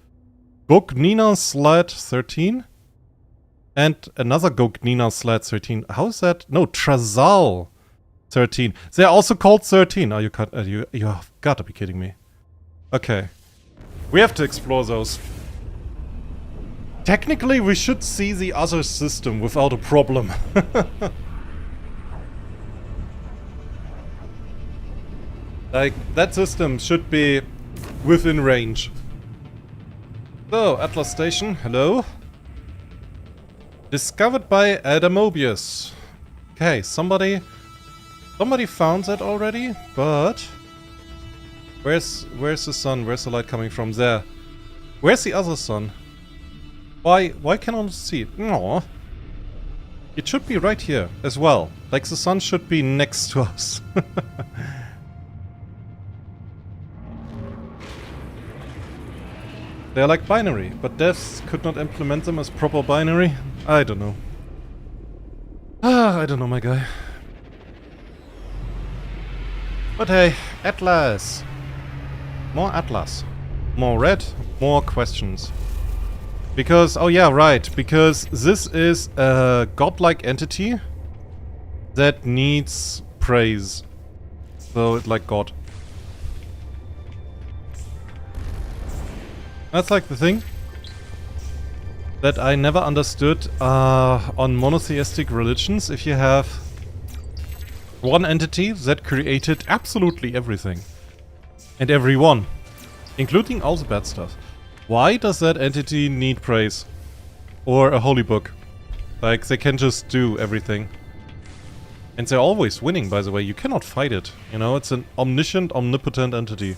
A: Gognina Sled 13 and another Gognina Sled 13. How is that? No, Trazal 13. They're also called 13. You have got to be kidding me. Okay. We have to explore those. Technically, we should see the other system without a problem. Like, that system should be within range. So, Atlas Station, hello. Discovered by Adamobius. Okay, somebody found that already, but where's the sun? Where's the light coming from? There. Where's the other sun? Why can I not see it? No. It should be right here as well. Like the sun should be next to us. They're like binary, but devs could not implement them as proper binary. I don't know. I don't know, my guy. But hey, Atlas. More Atlas. More red, more questions. Because, oh yeah, right, because this is a godlike entity that needs praise. So it's like God. That's like the thing that I never understood on monotheistic religions. If you have one entity that created absolutely everything and everyone, including all the bad stuff, why does that entity need praise? Or a holy book? Like, they can just do everything. And they're always winning, by the way. You cannot fight it. You know, it's an omniscient, omnipotent entity.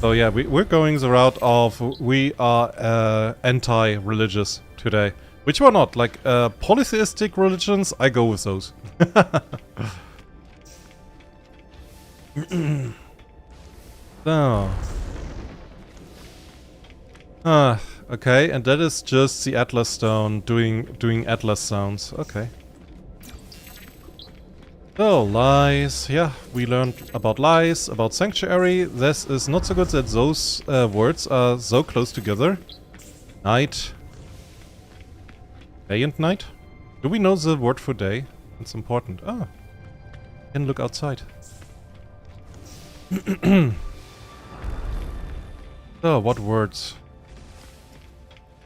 A: So yeah, we're going the route of we are anti-religious today. Which we're not. Like, polytheistic religions, I go with those. So. Okay, and that is just the Atlas Stone doing Atlas sounds. Okay. So, lies. Yeah, we learned about lies, about sanctuary. This is not so good that those words are so close together. Night. Day and night? Do we know the word for day? It's important. Ah. Can look outside. So, what words?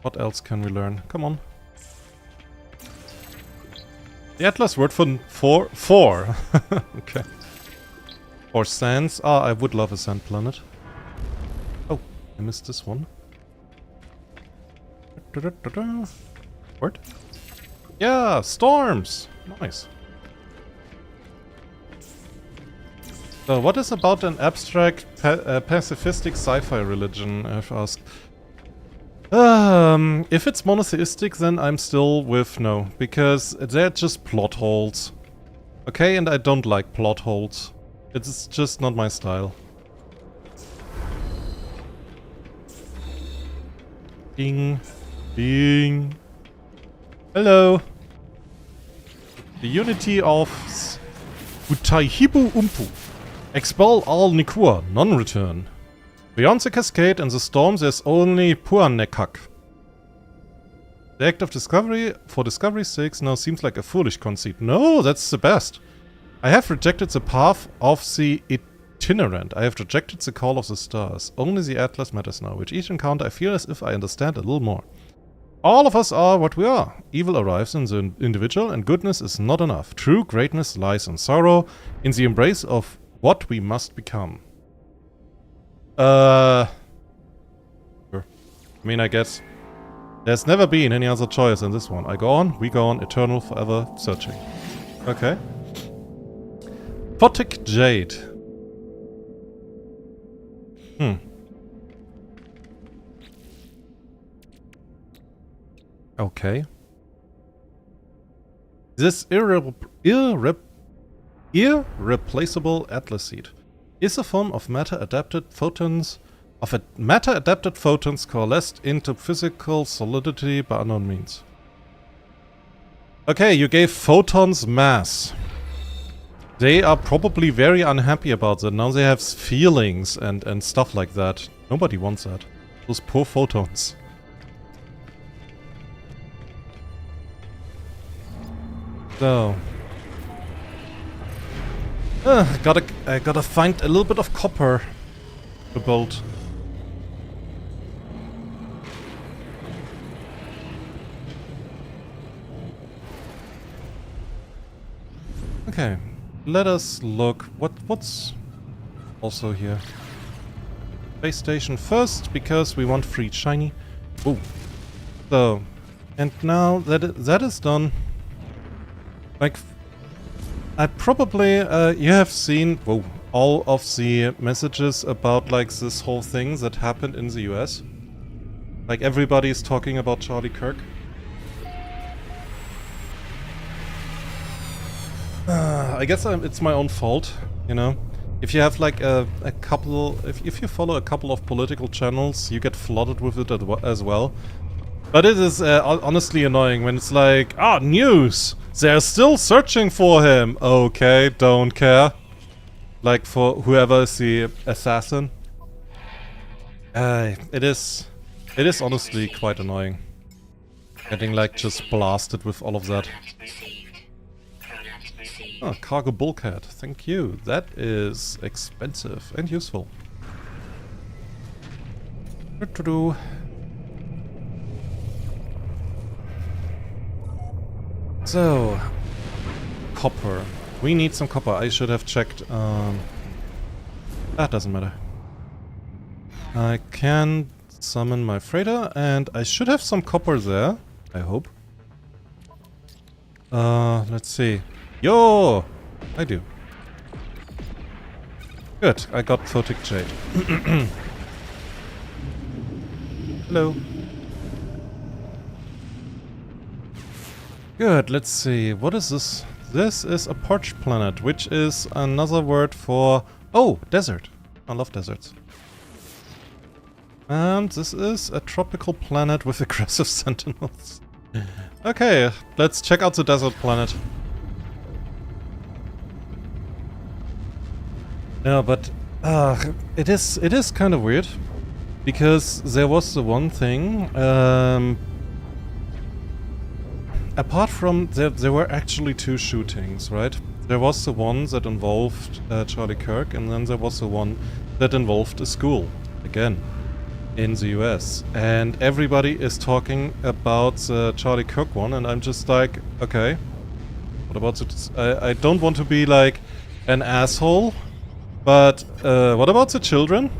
A: What else can we learn? Come on. The Atlas word for four. Okay. Or sands. Ah, I would love a sand planet. Oh, I missed this one. Word? Yeah, storms! Nice. So, what is about an abstract, pacifistic sci-fi religion, I've asked. If it's monotheistic, then I'm still with no, because they're just plot holes. Okay, and I don't like plot holes. It's just not my style. Ding. Ding. Hello. The unity of Utaihibu Umpu. Expel all Nikur, non-return. Beyond the cascade and the storm, there's only Puanekak. The act of discovery, for discovery's sake, now seems like a foolish conceit. No, that's the best. I have rejected the path of the itinerant. I have rejected the call of the stars. Only the atlas matters now. With each encounter, I feel as if I understand a little more. All of us are what we are. Evil arrives in the individual, and goodness is not enough. True greatness lies in sorrow, in the embrace of what we must become. Sure. I mean, I guess there's never been any other choice in this one. I go on, we go on, eternal, forever, searching. Okay. Photic Jade. Okay. This irreplaceable atlas seed is a form of matter-adapted photons coalesced into physical solidity by unknown means. Okay, you gave photons mass. They are probably very unhappy about that. Now they have feelings and stuff like that. Nobody wants that. Those poor photons. So. I gotta find a little bit of copper to build. Okay, let us look. What's also here? Space station first, because we want free shiny. Ooh. So, and now that is done. Like, I probably you have seen all of the messages about like this whole thing that happened in the US. Like everybody's talking about Charlie Kirk. I guess it's my own fault, you know. If you have like a couple, if you follow a couple of political channels, you get flooded with it as well. But it is honestly annoying when it's like, news! They're still searching for him! Okay, don't care. Like for whoever is the assassin. It is honestly quite annoying. Getting like just blasted with all of that. Oh, cargo bulkhead. Thank you. That is expensive and useful. So, copper. We need some copper. I should have checked. That doesn't matter. I can summon my freighter, and I should have some copper there. I hope. Let's see. Yo! I do. Good, I got Photic Jade. Hello. Good, let's see. What is this? This is a parched planet, which is another word for... Oh, desert. I love deserts. And this is a tropical planet with aggressive sentinels. Okay, let's check out the desert planet. Yeah, but it is kind of weird, because there was the one thing. Apart from there were actually two shootings, right? There was the one that involved Charlie Kirk, and then there was the one that involved a school again in the US. And everybody is talking about the Charlie Kirk one, and I'm just like, okay, what about it? I don't want to be like an asshole. But what about the children?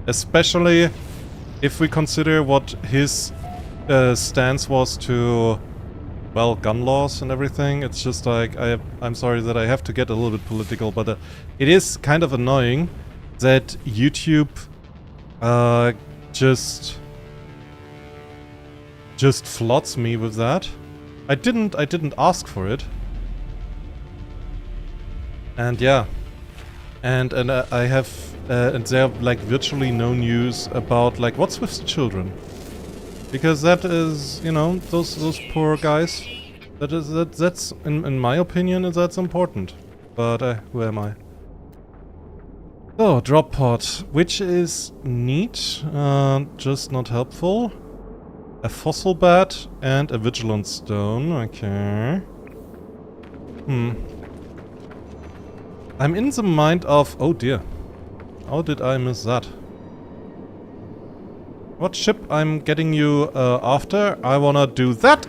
A: Especially if we consider what his stance was to, well, gun laws and everything. It's just like, I'm sorry that I have to get a little bit political, but it is kind of annoying that YouTube just floods me with that. I didn't ask for it. And yeah. And I have, and there are like virtually no news about like what's with the children, because that is, you know, those poor guys. That's in my opinion that's important. But who am I? So, drop pod, which is neat, just not helpful. A fossil bed and a vigilance stone, okay. I'm in the mind of... Oh dear. How did I miss that? What ship I'm getting you after? I wanna do that!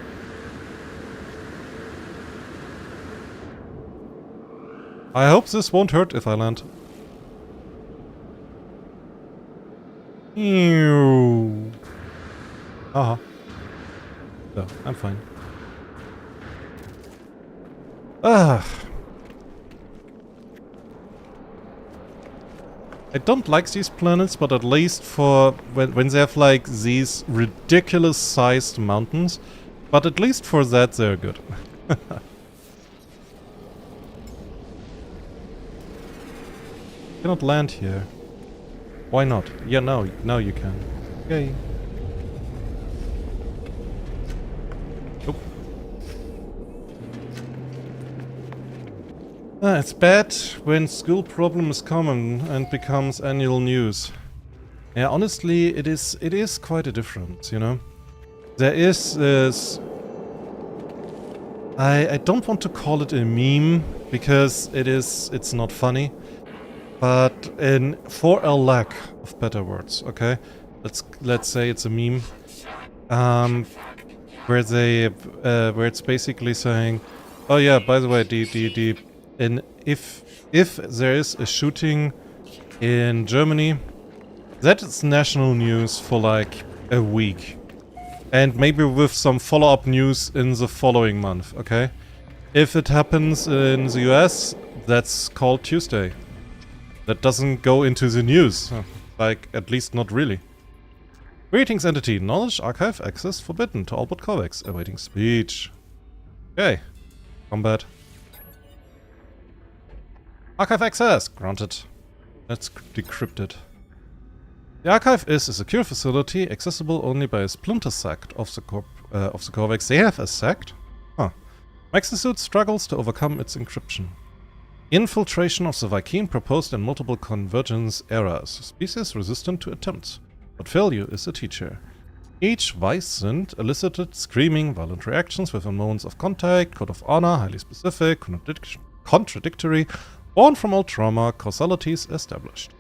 A: I hope this won't hurt if I land. Ew. Aha. So, I'm fine. Ah. I don't like these planets, but at least for when they have like these ridiculous sized mountains, but at least for that they're good. Cannot land here. Why not? Yeah, now you can. Yay. Oh. It's bad when school problem is common and becomes annual news. Yeah, honestly, it is quite a difference, you know? There is this... I don't want to call it a meme, because it's not funny. But for a lack of better words, okay? Let's say it's a meme. Where it's basically saying, oh yeah, by the way, if there is a shooting in Germany, that is national news for like a week. And maybe with some follow-up news in the following month, okay? If it happens in the US, that's called Tuesday. That doesn't go into the news. Like, at least not really. Greetings, entity. Knowledge archive access forbidden to all but Corvex. Awaiting speech. Okay. Combat. Archive access granted. Let's decrypt it. The archive is a secure facility accessible only by a splinter sect of the Corvex. They have a sect? Huh. Maxisuit struggles to overcome its encryption. Infiltration of the Vy'keen proposed in multiple convergence eras. Species resistant to attempts. But failure is a teacher. Each Vy'synth elicited screaming, violent reactions within moments of contact, code of honor, highly specific, contradictory, born from old trauma, causalities established.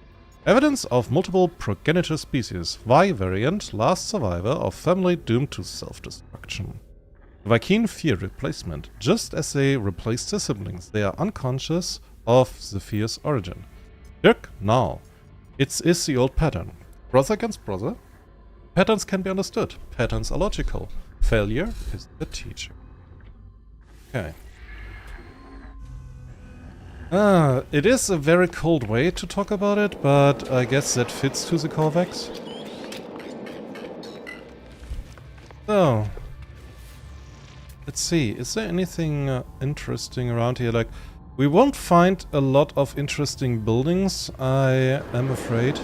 A: Evidence of multiple progenitor species. Y variant, last survivor of family doomed to self-destruction. The Vy'keen fear replacement. Just as they replace their siblings, they are unconscious of the fear's origin. Dirk, now. It is the old pattern. Brother against brother. Patterns can be understood. Patterns are logical. Failure is the teacher. Okay. It is a very cold way to talk about it, but I guess that fits to the Corvex. So... let's see, is there anything interesting around here? Like, we won't find a lot of interesting buildings, I am afraid.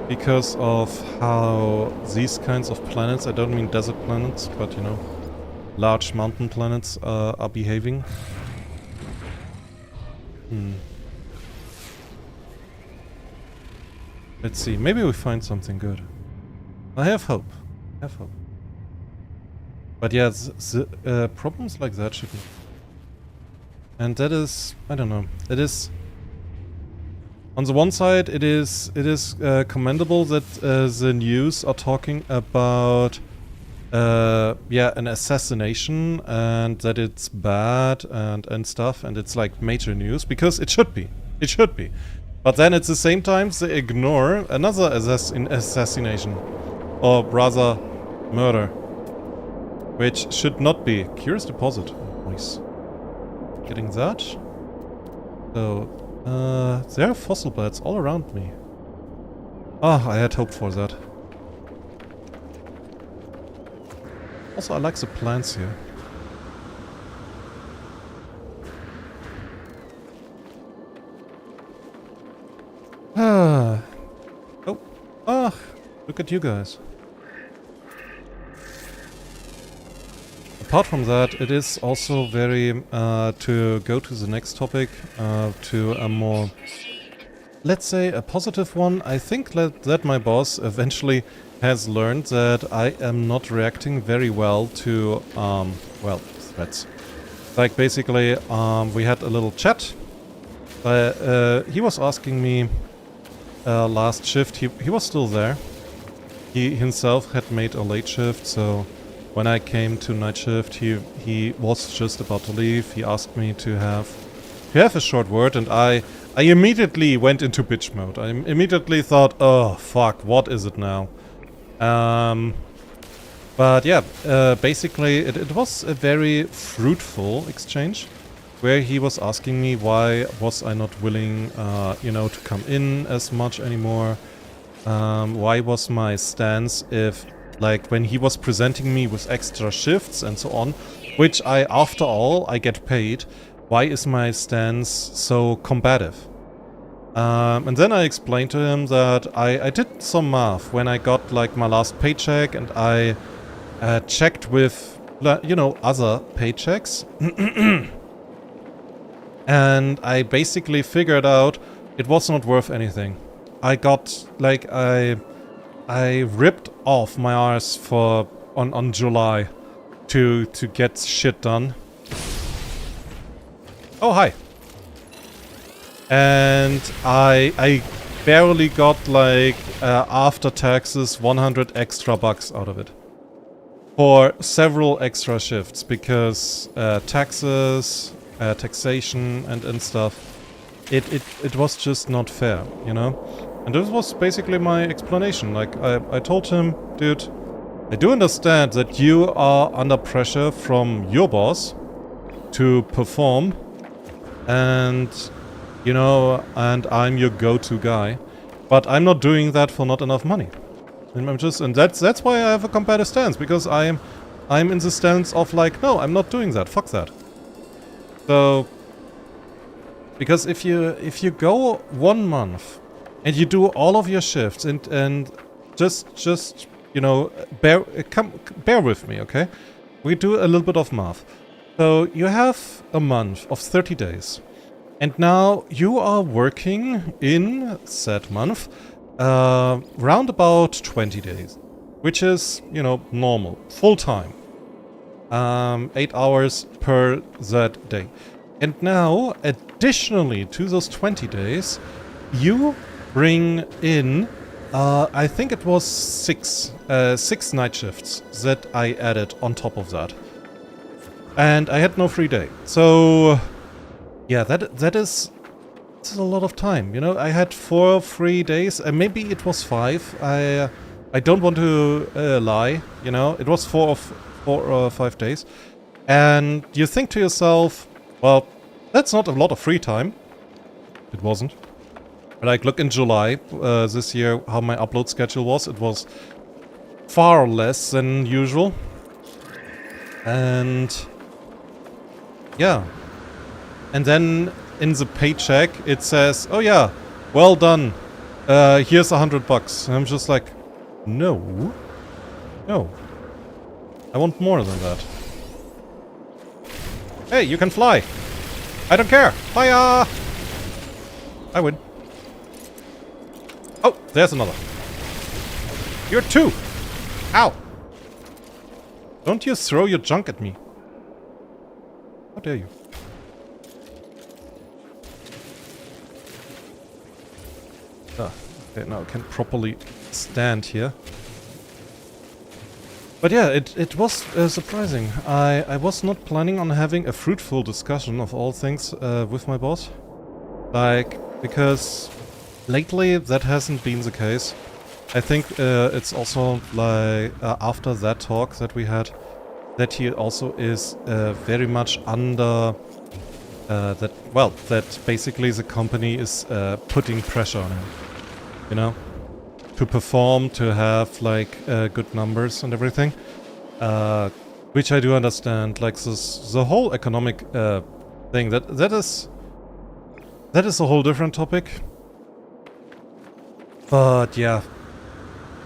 A: Because of how these kinds of planets, I don't mean desert planets, but you know, large mountain planets are behaving. Let's see, maybe we find something good. I have hope. I have hope. But yeah, problems like that should be... And that is... I don't know. It is... On the one side, it is commendable that the news are talking about... yeah, an assassination, and that it's bad and stuff, and it's like major news, because it should be. It should be. But then at the same time, they ignore another assassination. Or rather, murder. Which should not be. Curious deposit. Nice. Getting that. So, there are fossil beds all around me. Ah, I had hoped for that. Also, I like the plants here. Ah. Oh. Ah. Look at you guys. Apart from that, it is also very, to go to the next topic, to a more let's say, a positive one. I think that my boss eventually has learned that I am not reacting very well to, well, threats. Like, basically, we had a little chat. He was asking me last shift. He was still there. He himself had made a late shift, so when I came to night shift, he was just about to leave. He asked me to have a short word, and I immediately went into bitch mode. I immediately thought, oh fuck, what is it now? But yeah, basically it was a very fruitful exchange, where he was asking me why was I not willing, you know, to come in as much anymore. Why was my stance if, like, when he was presenting me with extra shifts and so on, which after all, I get paid, why is my stance so combative? And then I explained to him that I did some math when I got, like, my last paycheck, and I checked with, you know, other paychecks. And I basically figured out it was not worth anything. I got, like, I ripped off my arse on July to get shit done. Oh, hi. And I barely got, like, after taxes, 100 extra bucks out of it. For several extra shifts, because taxes, taxation and stuff, it was just not fair, you know? And this was basically my explanation. Like, I told him, dude, I do understand that you are under pressure from your boss to perform, and, you know, and I'm your go-to guy, but I'm not doing that for not enough money. And that's why I have a combative stance, because I'm in the stance of, like, no, I'm not doing that, fuck that. So, because if you go 1 month and you do all of your shifts and just you know, bear with me, okay? We do a little bit of math. So you have a month of 30 days, and now you are working in said month round about 20 days, which is, you know, normal, full time, 8 hours per that day. And now, additionally to those 20 days, you bring in, I think it was six night shifts that I added on top of that. And I had no free day. So, yeah, that is a lot of time, you know? I had 4 free days, and maybe it was 5. I don't want to lie, you know? It was 4 or 5 days. And you think to yourself, well, that's not a lot of free time. It wasn't. Like, look in July this year how my upload schedule was. It was far less than usual. And yeah. And then in the paycheck it says, oh yeah, well done. Here's 100 bucks. And I'm just like, no. No. I want more than that. Hey, you can fly. I don't care. Hiya! I win. Oh, there's another. You're 2. Ow. Don't you throw your junk at me. How dare you? Okay, now I can properly stand here. But yeah, it was surprising. I was not planning on having a fruitful discussion of all things with my boss. Like, because lately that hasn't been the case. I think it's also like after that talk that we had, that he also is very much under that basically the company is putting pressure on him, you know, to perform, to have like good numbers and everything, which I do understand. Like the whole economic thing, that is a whole different topic. But yeah,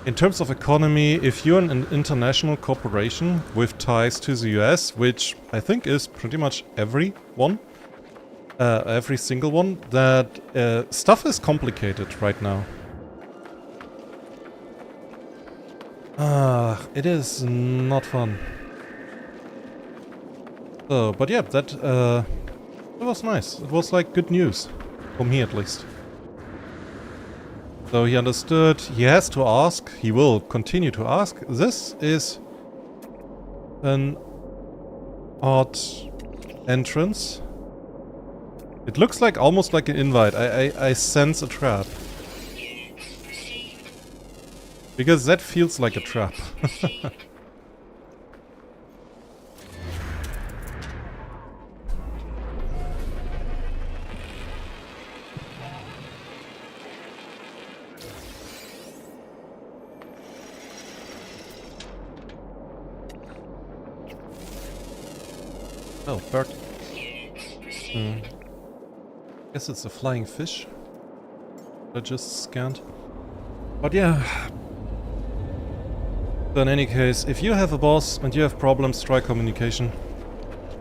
A: in terms of economy, if you're an international corporation with ties to the US, which I think is pretty much everyone, every single one, that stuff is complicated right now. It is not fun. So, but yeah, that it was nice. It was like good news. For me at least. So he understood, he has to ask, he will continue to ask. This is an odd entrance. It looks like almost like an invite. I sense a trap. Because that feels like a trap. Oh, bird. Guess it's a flying fish. I just scanned. But yeah. So in any case, if you have a boss and you have problems, try communication.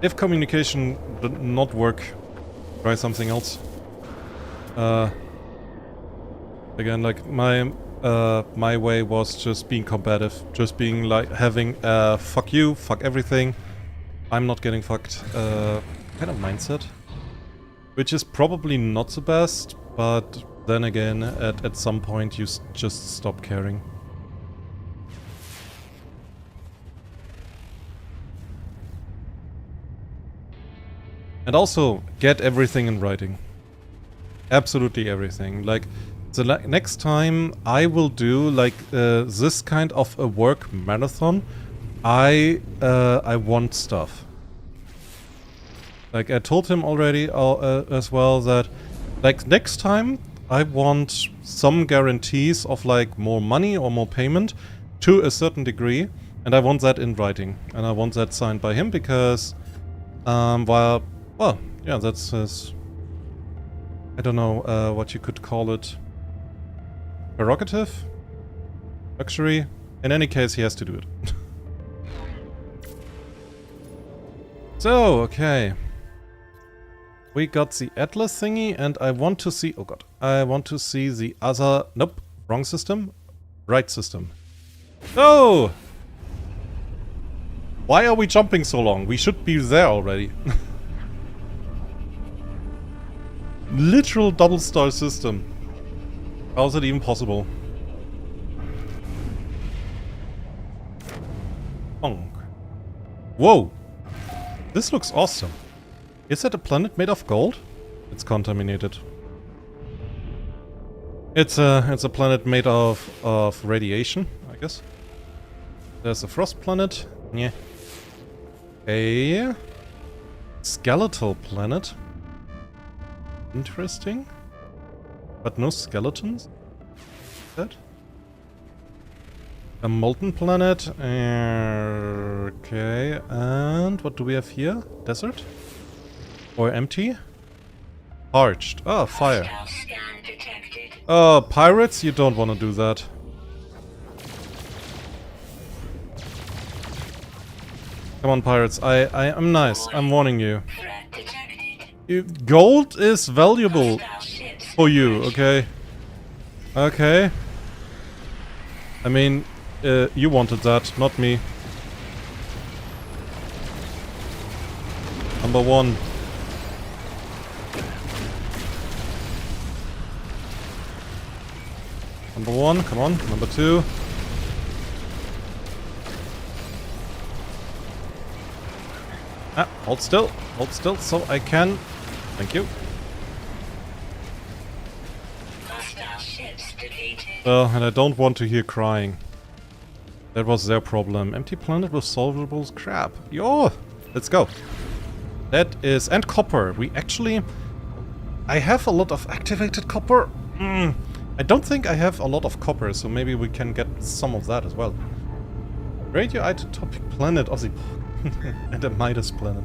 A: If communication did not work, try something else. Again, like my way was just being combative, just being like having fuck you, fuck everything. I'm not getting fucked kind of mindset. Which is probably not the best, but then again, at some point you just stop caring. And also, get everything in writing. Absolutely everything. Like, the next time I will do like this kind of a work marathon, I want stuff. Like I told him already as well that like next time I want some guarantees of like more money or more payment to a certain degree, and I want that in writing, and I want that signed by him because well yeah, that's his, I don't know what you could call it, prerogative, luxury. In any case, he has to do it. So, okay. We got the Atlas thingy, and I want to see... Oh god. I want to see the other... Nope. Wrong system. Right system. No! Why are we jumping so long? We should be there already. Literal double star system. How is it even possible? Bonk. Whoa! This looks awesome. Is that a planet made of gold? It's contaminated. It's a planet made of radiation, I guess. There's a frost planet. Yeah. A skeletal planet. Interesting. But no skeletons? That? A molten planet. Okay. And what do we have here? Desert? Or empty? Parched. Oh, fire. Oh, pirates? You don't want to do that. Come on, pirates. I'm nice. I'm warning you. Gold is valuable for you, okay? Okay. I mean, you wanted that, not me. Number one. Number one, come on. Number two. Ah, hold still, so I can. Thank you. And I don't want to hear crying. That was their problem. Empty planet with solvable scrap. Yo, let's go. That is, and copper. We actually, I have a lot of activated copper. I don't think I have a lot of copper, so maybe we can get some of that as well. Radioisotopic planet, Ozymandias. And a Midas planet.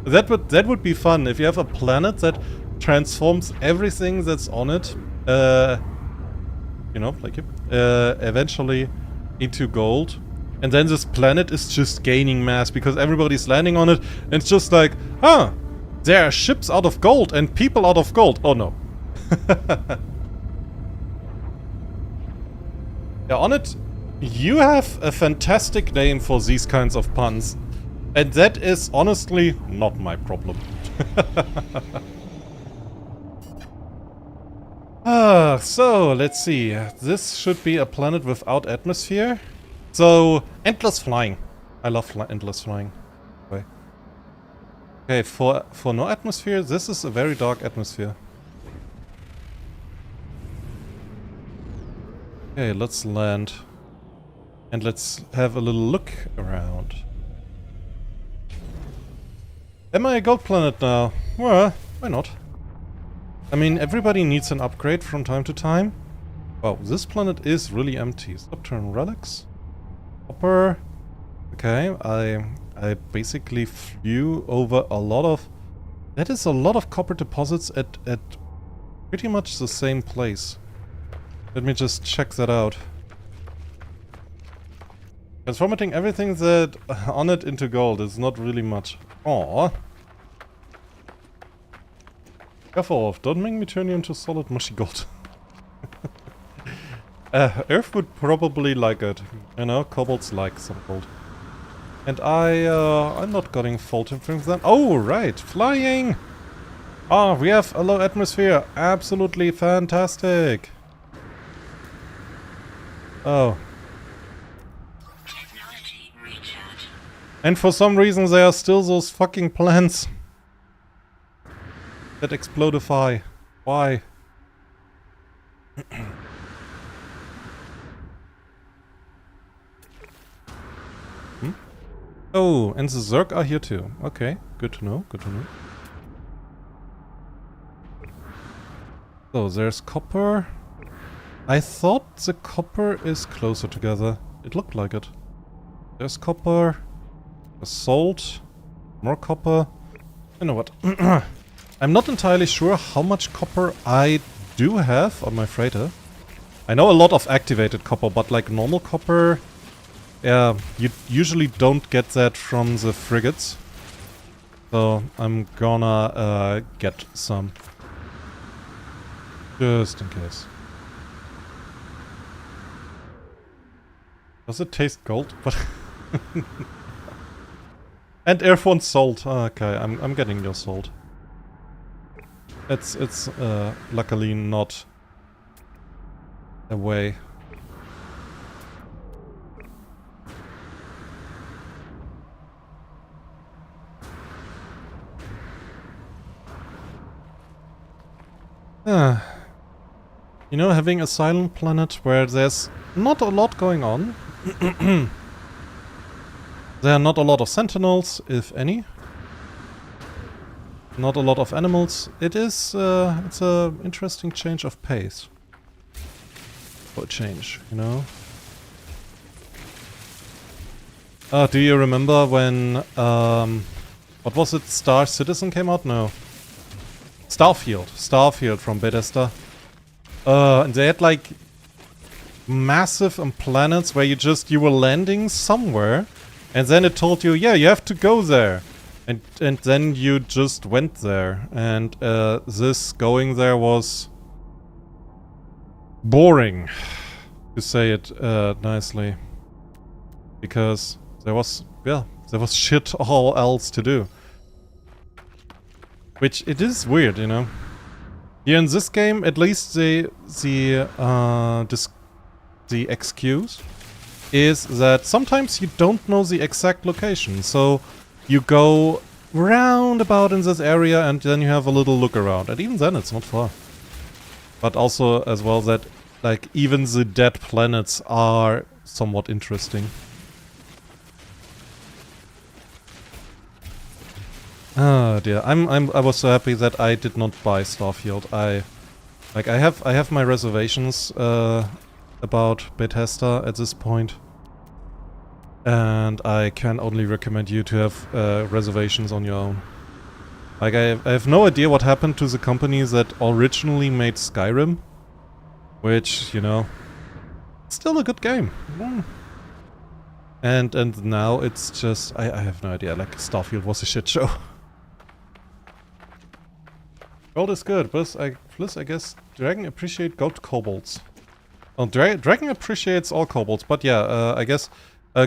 A: That would be fun if you have a planet that transforms everything that's on it, you know, like eventually into gold, and then this planet is just gaining mass because everybody's landing on it, and it's just like, huh, There are ships out of gold and people out of gold. Oh no. Yeah, on it, you have a fantastic name for these kinds of puns. And that is honestly not my problem. So, let's see. This should be a planet without atmosphere. So, endless flying. I love endless flying. Okay, for no atmosphere, this is a very dark atmosphere. Okay, let's land. And let's have a little look around. Am I a gold planet now? Well, why not? I mean, everybody needs an upgrade from time to time. Wow, this planet is really empty. Subterranean relics. Copper. Okay, I basically flew over a lot of... That is a lot of copper deposits at pretty much the same place. Let me just check that out. Transforming everything that on it into gold is not really much. Aww. Careful, don't make me turn you into solid mushy gold. Earth would probably like it. You know, kobolds like some gold. And I'm not getting faulted from them. Oh, right, flying! Ah, we have a low atmosphere. Absolutely fantastic. Oh. And for some reason there are still those fucking plants that explodify. Why? Oh, and the Zerg are here too. Okay, good to know, good to know. So, there's copper. I thought the copper is closer together. It looked like it. There's copper. There's salt. More copper. You know what? I'm not entirely sure how much copper I do have on my freighter. I know a lot of activated copper, but like normal copper... Yeah, you usually don't get that from the frigates. So I'm gonna get some. Just in case. Does it taste gold? But and Earth wants salt. Oh, okay, I'm getting your salt. It's luckily not away. You know, having a silent planet where there's not a lot going on. There are not a lot of sentinels, if any. Not a lot of animals. It's a interesting change of pace. For a change, you know. Do you remember when what was it? Star Citizen came out? No. Starfield from Bethesda. And they had like massive planets where you were landing somewhere, and then it told you, yeah, you have to go there, and then you just went there, and this going there was boring, to say it nicely, because there was shit all else to do. Which, it is weird, you know. Here in this game, at least the excuse is that sometimes you don't know the exact location. So you go roundabout in this area and then you have a little look around. And even then it's not far. But also as well that like even the dead planets are somewhat interesting. Oh dear, I was so happy that I did not buy Starfield. I have my reservations about Bethesda at this point, and I can only recommend you to have reservations on your own. Like I have no idea what happened to the company that originally made Skyrim, which, you know, still a good game. And now it's just I have no idea. Like Starfield was a shit show. Gold is good, plus I guess Dragon appreciate gold kobolds. Oh, Dragon appreciates all kobolds, but yeah, I guess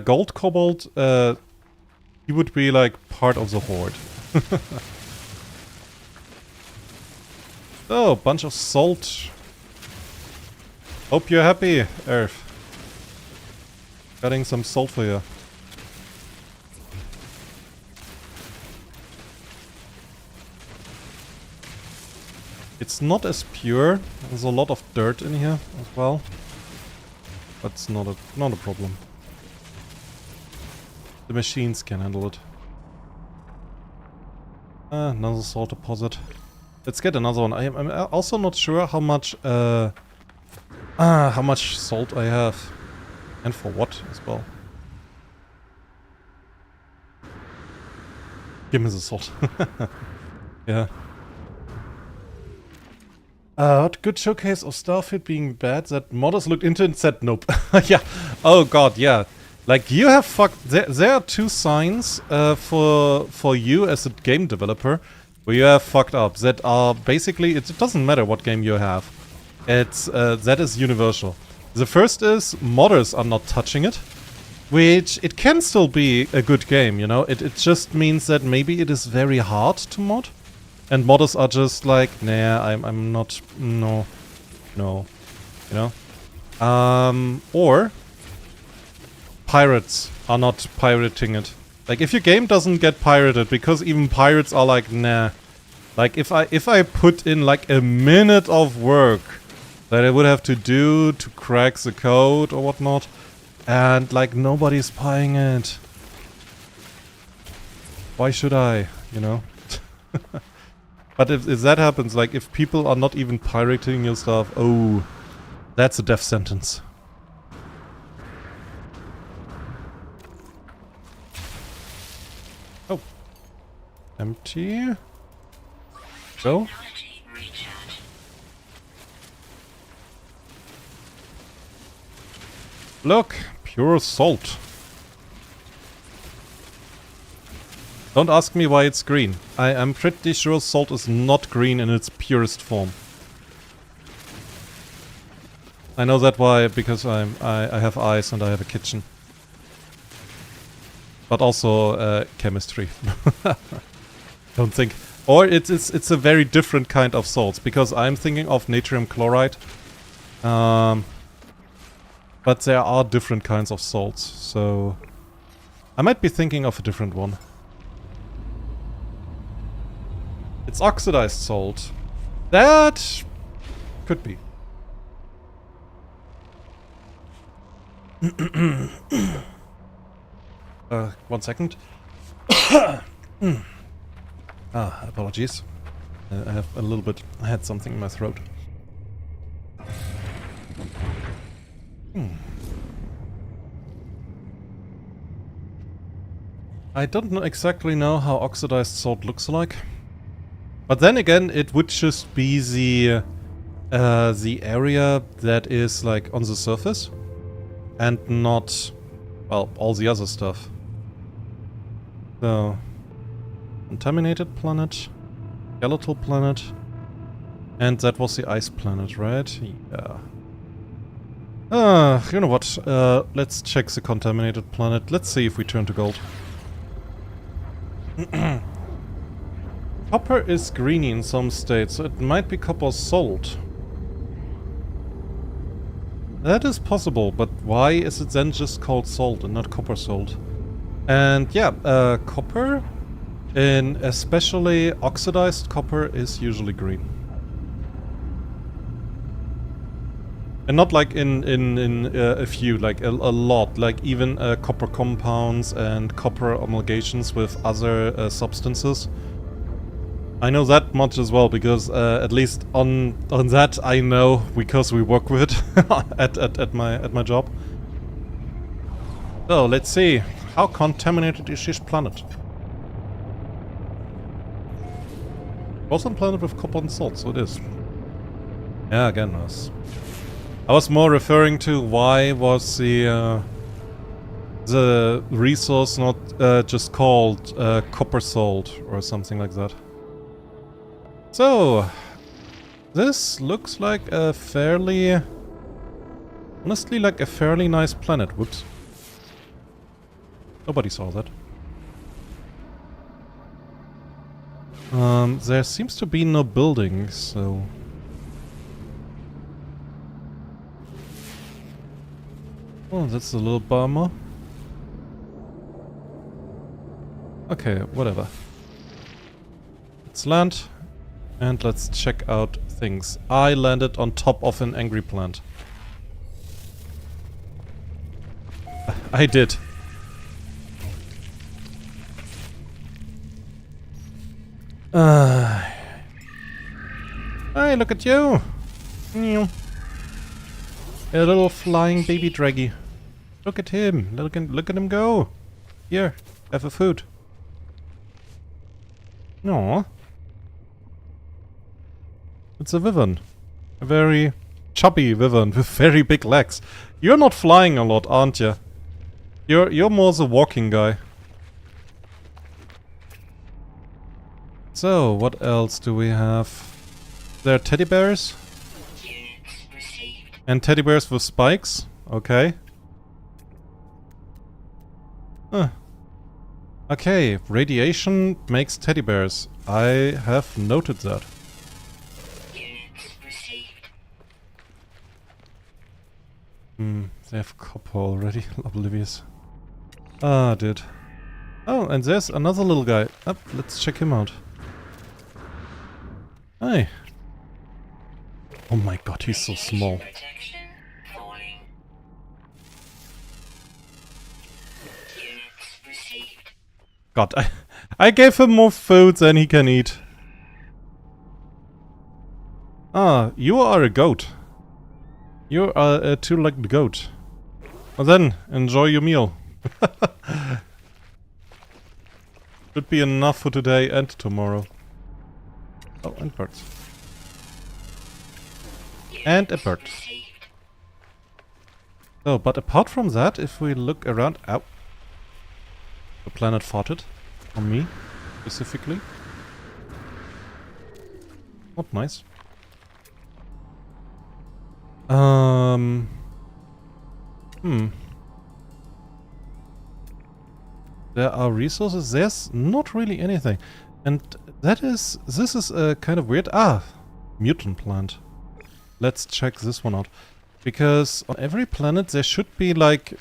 A: gold kobold, he would be like part of the horde. Oh, bunch of salt. Hope you're happy, Earth. Getting some salt for you. It's not as pure. There's a lot of dirt in here as well. But it's not a problem. The machines can handle it. Another salt deposit. Let's get another one. I'm also not sure how much salt I have. And for what as well. Give me the salt. Yeah. What good showcase of Starfield being bad that modders looked into and said nope. Yeah. Oh god, yeah. Like you have fucked. There are two signs for you as a game developer where you have fucked up that are basically, it doesn't matter what game you have. It's that is universal. The first is modders are not touching it, which it can still be a good game, you know. It just means that maybe it is very hard to mod. And modders are just like, nah, I'm not, no, you know? Or pirates are not pirating it. Like, if your game doesn't get pirated, because even pirates are like, nah. Like, if I put in like a minute of work that I would have to do to crack the code or whatnot, and like nobody's buying it, why should I, you know? But if that happens, like if people are not even pirating your stuff, oh, that's a death sentence. Oh. Empty. Go. Look, pure salt. Don't ask me why it's green. I am pretty sure salt is not green in its purest form. I know that why, because I have eyes and I have a kitchen. But also chemistry. Don't think. Or it's a very different kind of salts, because I'm thinking of natrium chloride. But there are different kinds of salts, so I might be thinking of a different one. It's oxidized salt. That could be. 1 second. Apologies. I have a little bit. I had something in my throat. I don't exactly know how oxidized salt looks like. But then again, it would just be the area that is like on the surface, and not, well, all the other stuff. So, contaminated planet, skeletal planet, and that was the ice planet, right? Yeah. You know what? Let's check the contaminated planet. Let's see if we turn to gold. Copper is greeny in some states, so it might be copper salt. That is possible, but why is it then just called salt and not copper salt? And yeah, copper, and especially oxidized copper, is usually green. And not like in a few, like a lot, like even copper compounds and copper amalgamations with other substances. I know that much as well, because at least on that I know, because we work with it at my job. So let's see, how contaminated is this planet? Awesome planet with copper and salt, so it is. Yeah, again, I was more referring to why was the resource not just called copper salt or something like that. So, this looks like a fairly... honestly, like a fairly nice planet. Whoops. Nobody saw that. There seems to be no buildings, so... oh, that's a little bummer. Okay, whatever. Let's land, and let's check out things. I landed on top of an angry plant. I did. Hey, look at you! A little flying baby draggy. Look at him! Look at him go! Here, have a food. Aww. It's a wyvern. A very chubby wyvern with very big legs. You're not flying a lot, aren't you? You're more the walking guy. So, what else do we have? There are teddy bears. And teddy bears with spikes. Okay. Huh. Okay, radiation makes teddy bears. I have noted that. They have copper already. Oblivious. Ah, dude. Oh, and there's another little guy. Up, let's check him out. Hi. Oh my god, he's so small. God, I gave him more food than he can eat. Ah, you are a goat. You are a two-legged goat. Well then, enjoy your meal. Should be enough for today and tomorrow. Oh, and birds. And a bird. Oh, but apart from that, if we look around... ow. The planet farted. On me, specifically. Not nice. There are resources. There's not really anything. And this is kind of weird. Ah, mutant plant. Let's check this one out. Because on every planet there should be like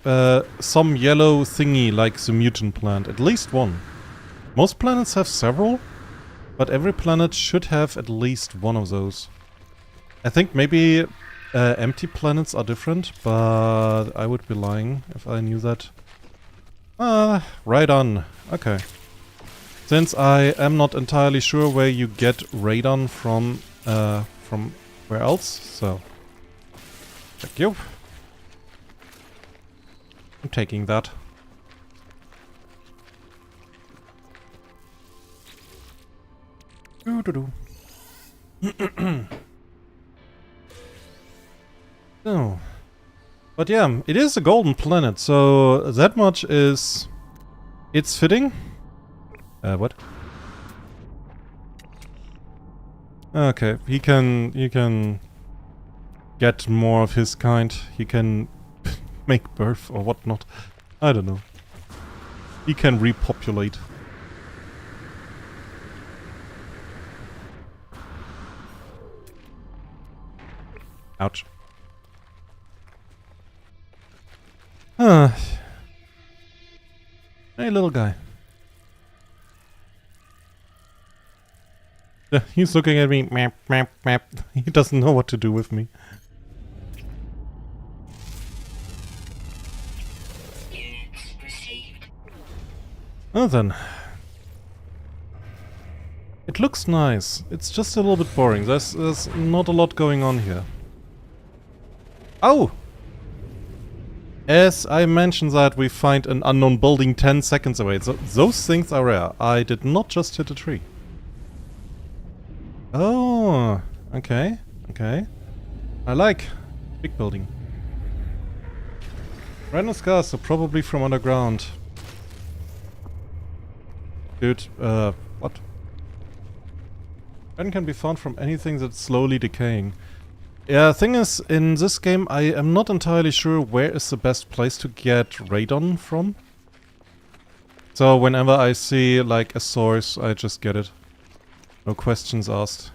A: some yellow thingy like the mutant plant. At least one. Most planets have several, but every planet should have at least one of those. I think maybe empty planets are different, but I would be lying if I knew that. Right on. Okay. Since I am not entirely sure where you get radon from where else, so... Thank you. I'm taking that. Doo-doo-doo. So... But yeah, it is a golden planet, so that much is... it's fitting. What? Okay, he can get more of his kind. He can make birth or whatnot. I don't know. He can repopulate. Ouch. Hey, little guy. He's looking at me. Map, map, map. He doesn't know what to do with me. Oh, then. It looks nice. It's just a little bit boring. There's not a lot going on here. Oh! As I mentioned that we find an unknown building 10 seconds away. So those things are rare. I did not just hit a tree. Oh, okay, okay. I like big building. Random scars, so probably from underground. Dude, what? Iron can be found from anything that's slowly decaying. Yeah, thing is, in this game, I am not entirely sure where is the best place to get radon from. So whenever I see, like, a source, I just get it. No questions asked.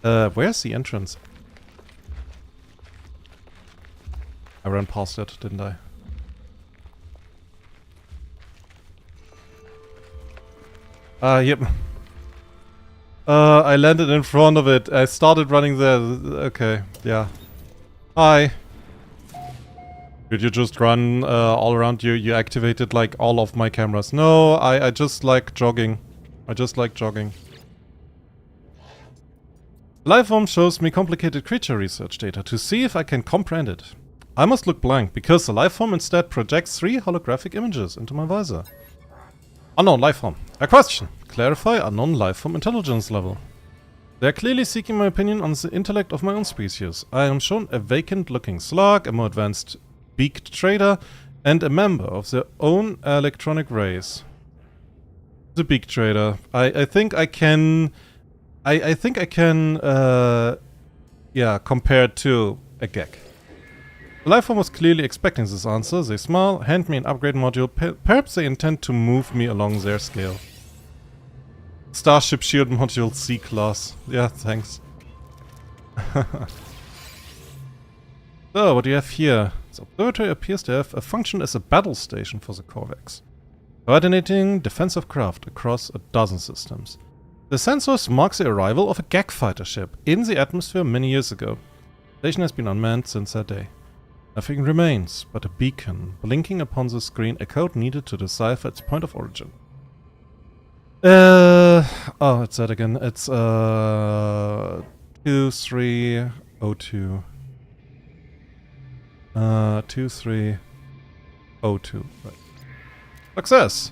A: Where's the entrance? I ran past it, didn't I? Yep. I landed in front of it. I started running there. Okay, yeah. Hi. Did you just run all around you? You activated like all of my cameras. No, I just like jogging. I just like jogging. Lifeform shows me complicated creature research data to see if I can comprehend it. I must look blank because the lifeform instead projects 3 holographic images into my visor. Unknown lifeform. A question. Clarify unknown lifeform intelligence level. They are clearly seeking my opinion on the intellect of my own species. I am shown a vacant-looking slug, a more advanced beaked trader, and a member of their own electronic race. The beaked trader. I think I can... I think I can, yeah, compare it to a gag. The lifeform was clearly expecting this answer. They smile, hand me an upgrade module. Perhaps they intend to move me along their scale. Starship Shield Module C-Class. Yeah, thanks. So, what do you have here? The observatory appears to have a function as a battle station for the Corvex, coordinating defensive craft across a dozen systems. The sensors mark the arrival of a gag fighter ship in the atmosphere many years ago. The station has been unmanned since that day. Nothing remains but a beacon blinking upon the screen, a code needed to decipher its point of origin. Oh, it's that again. It's 2302. 2302. Right. Success!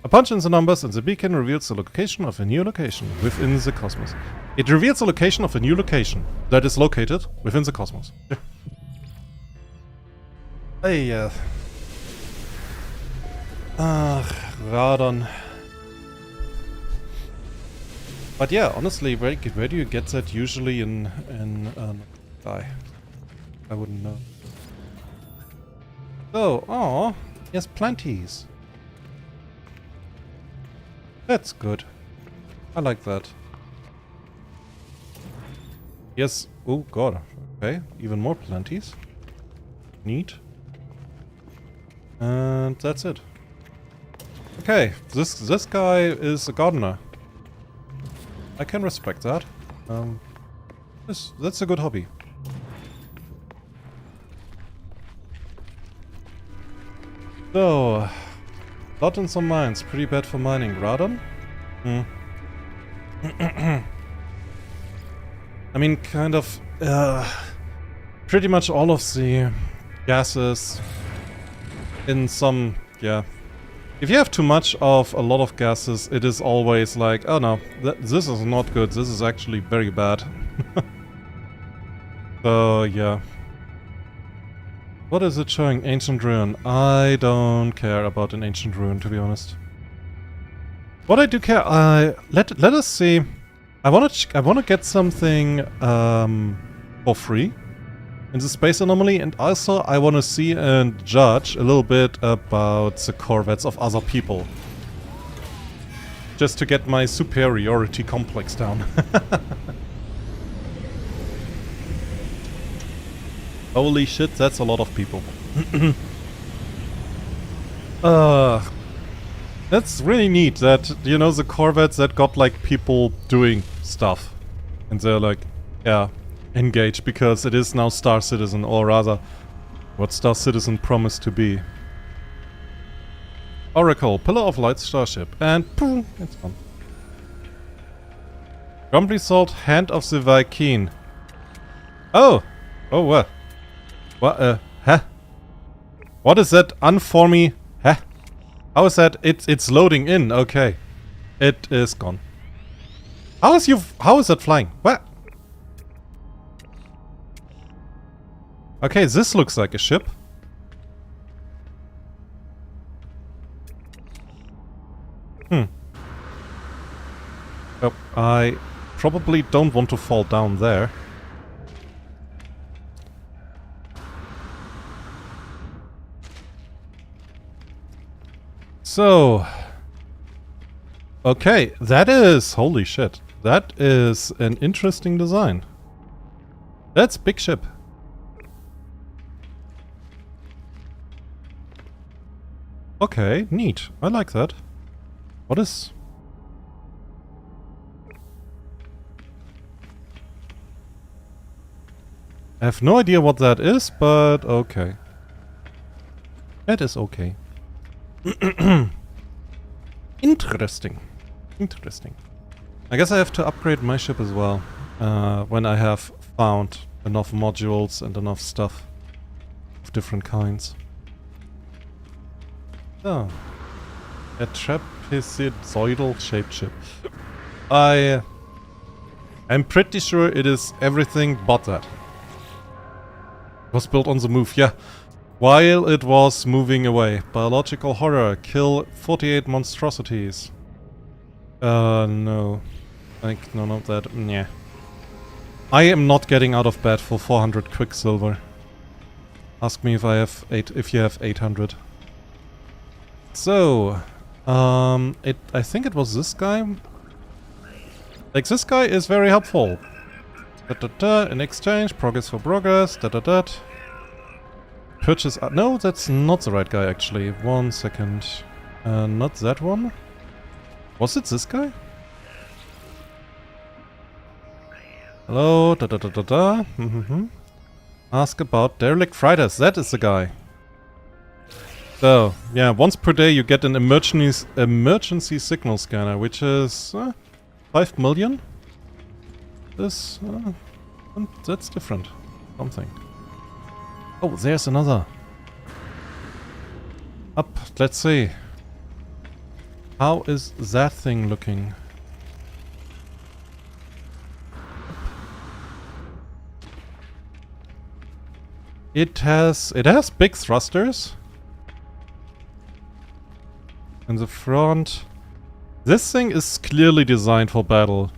A: A punch in the numbers and the beacon reveals the location of a new location within the cosmos. It reveals the location of a new location that is located within the cosmos. Hey, Radon. But yeah, honestly, where do you get that usually in I wouldn't know. So, oh, yes, plenties. That's good. I like that. Yes. Oh god. Okay. Even more plenties. Neat. And that's it. Okay. This guy is a gardener. I can respect that. That's a good hobby. So, blood in some mines, pretty bad for mining. Radon? I mean, kind of, pretty much all of the gases in some, yeah. If you have too much of a lot of gases, it is always like, oh no, this is not good, this is actually very bad. So, yeah. What is it showing? Ancient ruin. I don't care about an ancient ruin, to be honest. What I do care, let us see. I wanna get something for free in the space anomaly, and also I wanna see and judge a little bit about the corvettes of other people, just to get my superiority complex down. Holy shit, that's a lot of people. That's really neat that, you know, the corvettes that got like people doing stuff. And they're like, yeah, engaged, because it is now Star Citizen, or rather, what Star Citizen promised to be. Oracle, Pillar of Light starship, and boom, it's gone. Grumbly Salt, Hand of the Viking. Oh! Oh, what? What, huh? What is that unformy? Huh? How is that? It's loading in, okay. It is gone. How is that flying? What? Okay, this looks like a ship. Oh, I probably don't want to fall down there. So... Okay, that is... Holy shit. That is an interesting design. That's big ship. Okay, neat. I like that. What is... I have no idea what that is, but okay. That is okay. Interesting. Interesting. I guess I have to upgrade my ship as well. When I have found enough modules and enough stuff of different kinds. Oh. A trapezoidal shaped ship. I'm pretty sure it is everything but that. It was built on the move, yeah. While it was moving away. Biological horror. Kill 48 monstrosities. No. Like, none of that. Yeah. I am not getting out of bed for 400 quicksilver. Ask me if I have if you have 800. So, I think it was this guy. Like, this guy is very helpful. In exchange, progress for progress. Purchase. No, that's not the right guy actually. 1 second. Not that one. Was it this guy? Hello. Ask about derelict freighters. That is the guy. So, yeah, once per day you get an emergency signal scanner, which is 5 million. This, that's different. Something. Oh, there's another. Up, let's see. How is that thing looking? It has big thrusters. In the front. This thing is clearly designed for battle.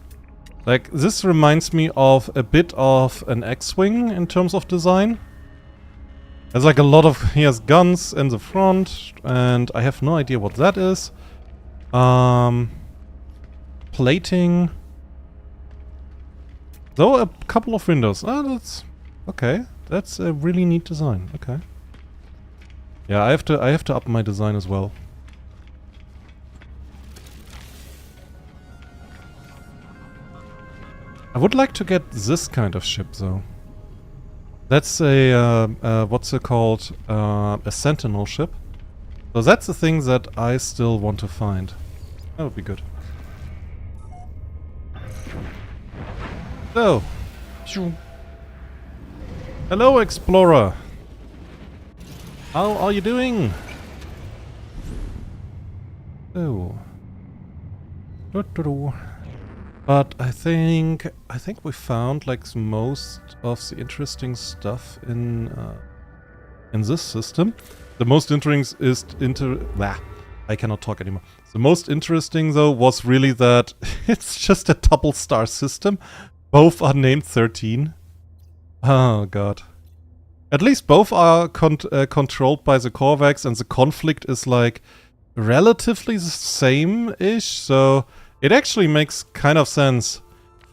A: Like, this reminds me of a bit of an X-Wing in terms of design. There's like a lot of... He has guns in the front, and I have no idea what that is. Plating. Though a couple of windows. Ah, that's... Okay. That's a really neat design. Okay. Yeah, I have to up my design as well. I would like to get this kind of ship, though. That's a, what's it called? A sentinel ship. So that's the thing that I still want to find. That would be good. So. Hello, explorer. How are you doing? Oh. But I think we found like most of the interesting stuff in this system. The most interesting is I cannot talk anymore. The most interesting though was really that it's just a double star system. Both are named 13. Oh god. At least both are controlled by the Corvax, and the conflict is like relatively the same-ish, so it actually makes kind of sense.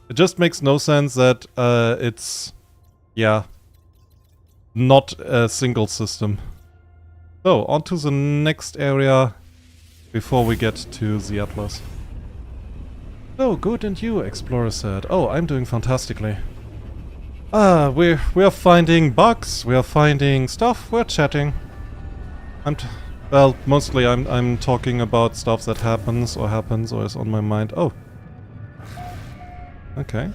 A: It just makes no sense that it's, yeah, not a single system. So, on to the next area before we get to the Atlas. Oh, good, and you, Explorer said. Oh, I'm doing fantastically. We are finding bugs, we are finding stuff, we're chatting. Well, mostly I'm talking about stuff that happens or is on my mind. Oh. Okay.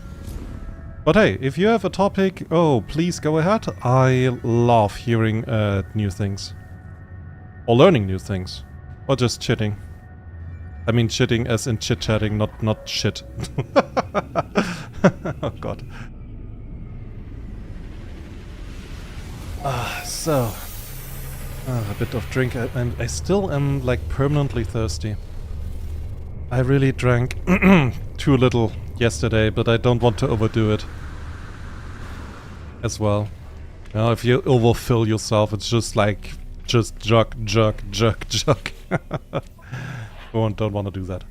A: But hey, if you have a topic, oh, please go ahead. I love hearing new things. Or learning new things. Or just chitting. I mean chitting as in chit-chatting, not shit. Oh god. So... a bit of drink, and I still am like permanently thirsty. I really drank too little yesterday, but I don't want to overdo it as well. You know, if you overfill yourself, it's just like, just jug. Don't want to do that.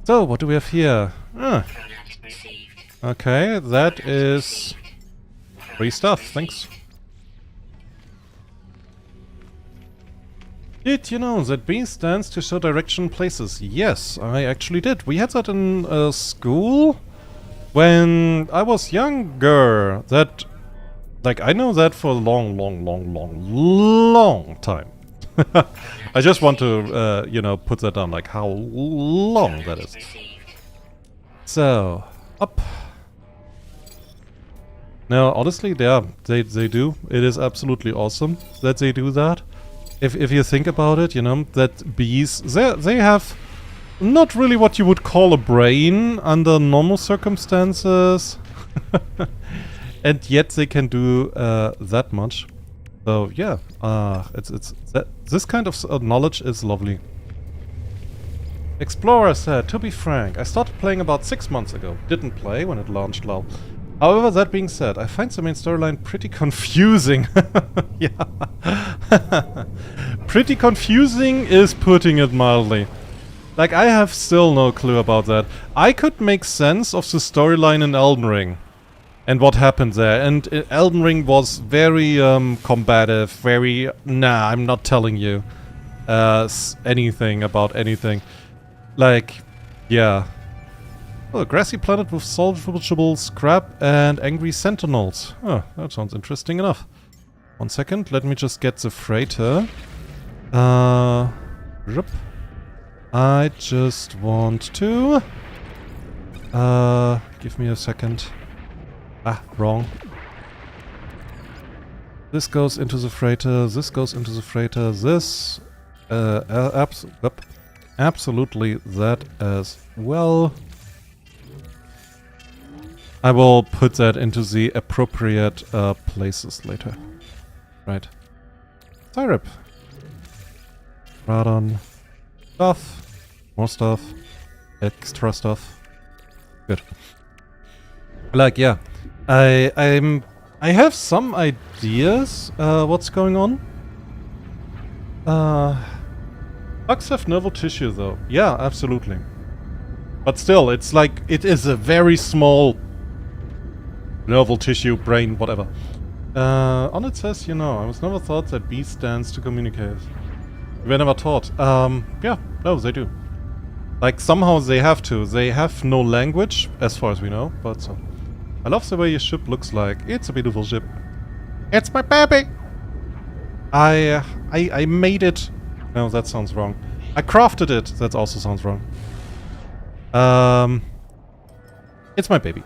A: So, what do we have here? Okay, that is free stuff, thanks. Did you know that B stands to show direction places? Yes, I actually did. We had that in school when I was younger. That, like, I know that for a long time. I just want to, you know, put that down, like how long that is. So, up. Now, honestly, yeah, they do. It is absolutely awesome that they do that. If you think about it, you know, that bees, they have not really what you would call a brain under normal circumstances. And yet they can do that much. So yeah, this kind of knowledge is lovely. Explorer said, to be frank, I started playing about 6 months ago. Didn't play when it launched, lol. However, that being said, I find the main storyline pretty confusing. Yeah. Pretty confusing is putting it mildly. Like, I have still no clue about that. I could make sense of the storyline in Elden Ring and what happened there. And Elden Ring was very combative, very, nah, I'm not telling you anything about anything. Like, yeah. Oh, a grassy planet with salvageable scrap and angry sentinels. Oh, that sounds interesting enough. 1 second, let me just get the freighter. I just want to... give me a second. Ah, wrong. This goes into the freighter, this goes into the freighter, this... absolutely that as well. I will put that into the appropriate places later. Right. Syrup. Radon. Stuff. More stuff. Extra stuff. Good. Like, yeah. I have some ideas what's going on. Bugs have nerval tissue though. Yeah, absolutely. But still, it's like, it is a very small nerval tissue, brain, whatever. On it says, you know, I was never thought that B stands to communicate. We were never taught. Yeah, no, they do. Like, somehow they have to. They have no language, as far as we know, but so. I love the way your ship looks like. It's a beautiful ship. It's my baby! I made it. No, that sounds wrong. I crafted it. That also sounds wrong. It's my baby.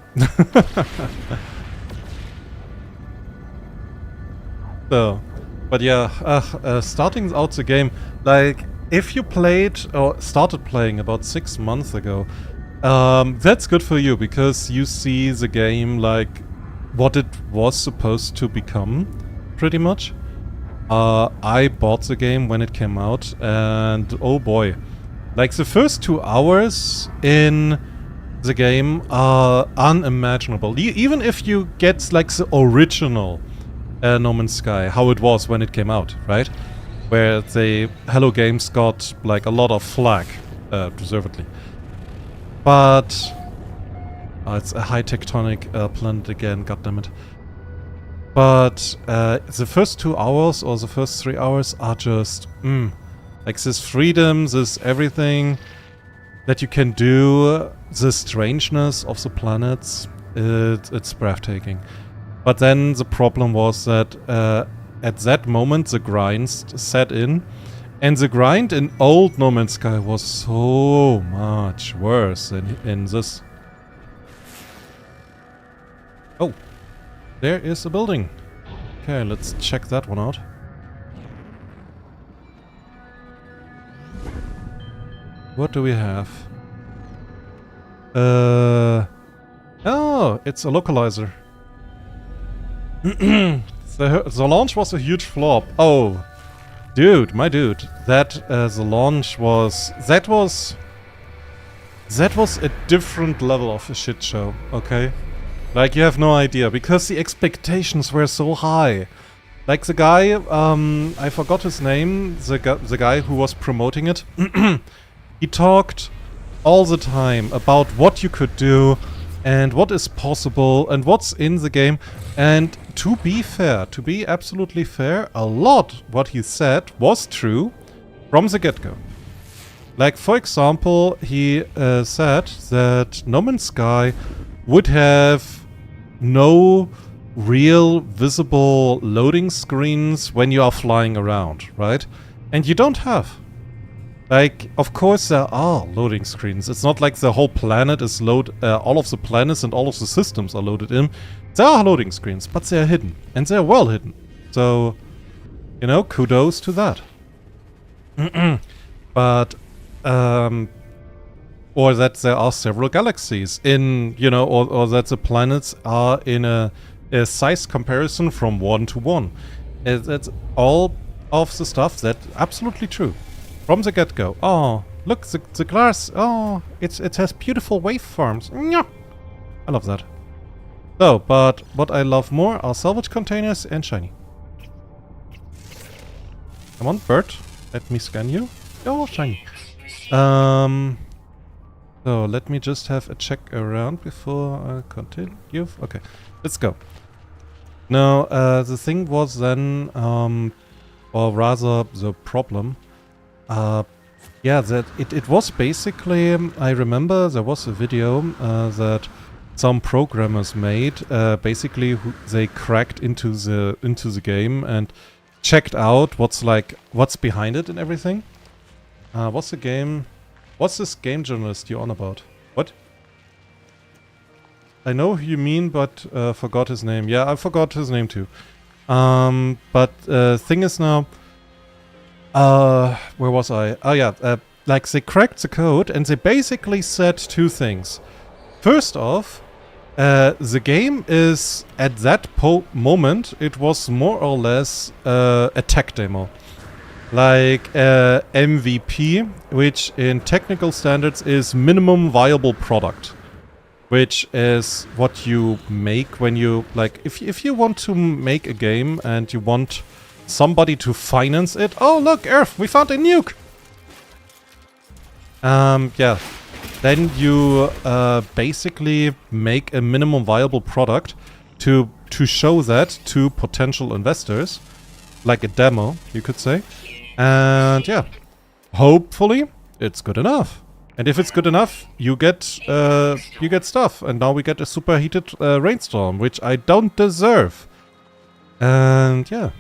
A: So, but yeah, starting out the game, like, if you played or started playing about 6 months ago, that's good for you because you see the game like what it was supposed to become, pretty much. I bought the game when it came out, and oh boy, like the first 2 hours in the game are unimaginable. Even if you get like the original No Man's Sky, how it was when it came out, right? Where the Hello Games got like a lot of flack, deservedly. But it's a high tectonic planet again, goddammit. But the first 2 hours or the first 3 hours are just like this freedom, this everything that you can do, the strangeness of the planets. It's breathtaking. But then the problem was that at that moment the grind set in, and the grind in old No Man's Sky was so much worse than in this. Oh, there is a building. Okay, let's check that one out. What do we have? Oh, it's a localizer. The launch was a huge flop. Oh, dude, my dude, that the launch was... that was a different level of a shit show, okay? Like, you have no idea, because the expectations were so high. Like, the guy, I forgot his name, the guy who was promoting it, he talked all the time about what you could do, and what is possible, and what's in the game, and to be fair, to be absolutely fair, a lot what he said was true from the get-go. Like, for example, he said that No Man's Sky would have no real visible loading screens when you are flying around, right? And you don't have. Like, of course there are loading screens. It's not like the whole planet is all of the planets and all of the systems are loaded in. There are loading screens, but they're hidden. And they're well hidden. So, you know, kudos to that. But, or that there are several galaxies in, you know, or that the planets are in a size comparison from 1 to 1. That's all of the stuff that's absolutely true. From the get-go. Oh, look, the glass. Oh, it has beautiful waveforms. Nyah. I love that. So, but what I love more are salvage containers and shiny. Come on, bird. Let me scan you. Oh, shiny. So, let me just have a check around before I continue. Okay, let's go. Now, the thing was then, or rather the problem, yeah, that it was basically, I remember there was a video that some programmers made, basically they cracked into the game and checked out what's behind it and everything. What's this game journalist you're on about? What? I know who you mean, but forgot his name. Yeah, I forgot his name too. But thing is now, where was I? Oh yeah, like they cracked the code and they basically said two things. First off, the game is, at that moment, it was more or less a tech demo. Like MVP, which in technical standards is minimum viable product. Which is what you make when you, like, if you want to make a game and you want somebody to finance it. Oh look, Earth, we found a nuke! Yeah. Then you basically make a minimum viable product to show that to potential investors. Like a demo, you could say. And yeah, hopefully it's good enough. And if it's good enough, you get stuff. And now we get a superheated rainstorm, which I don't deserve. And yeah,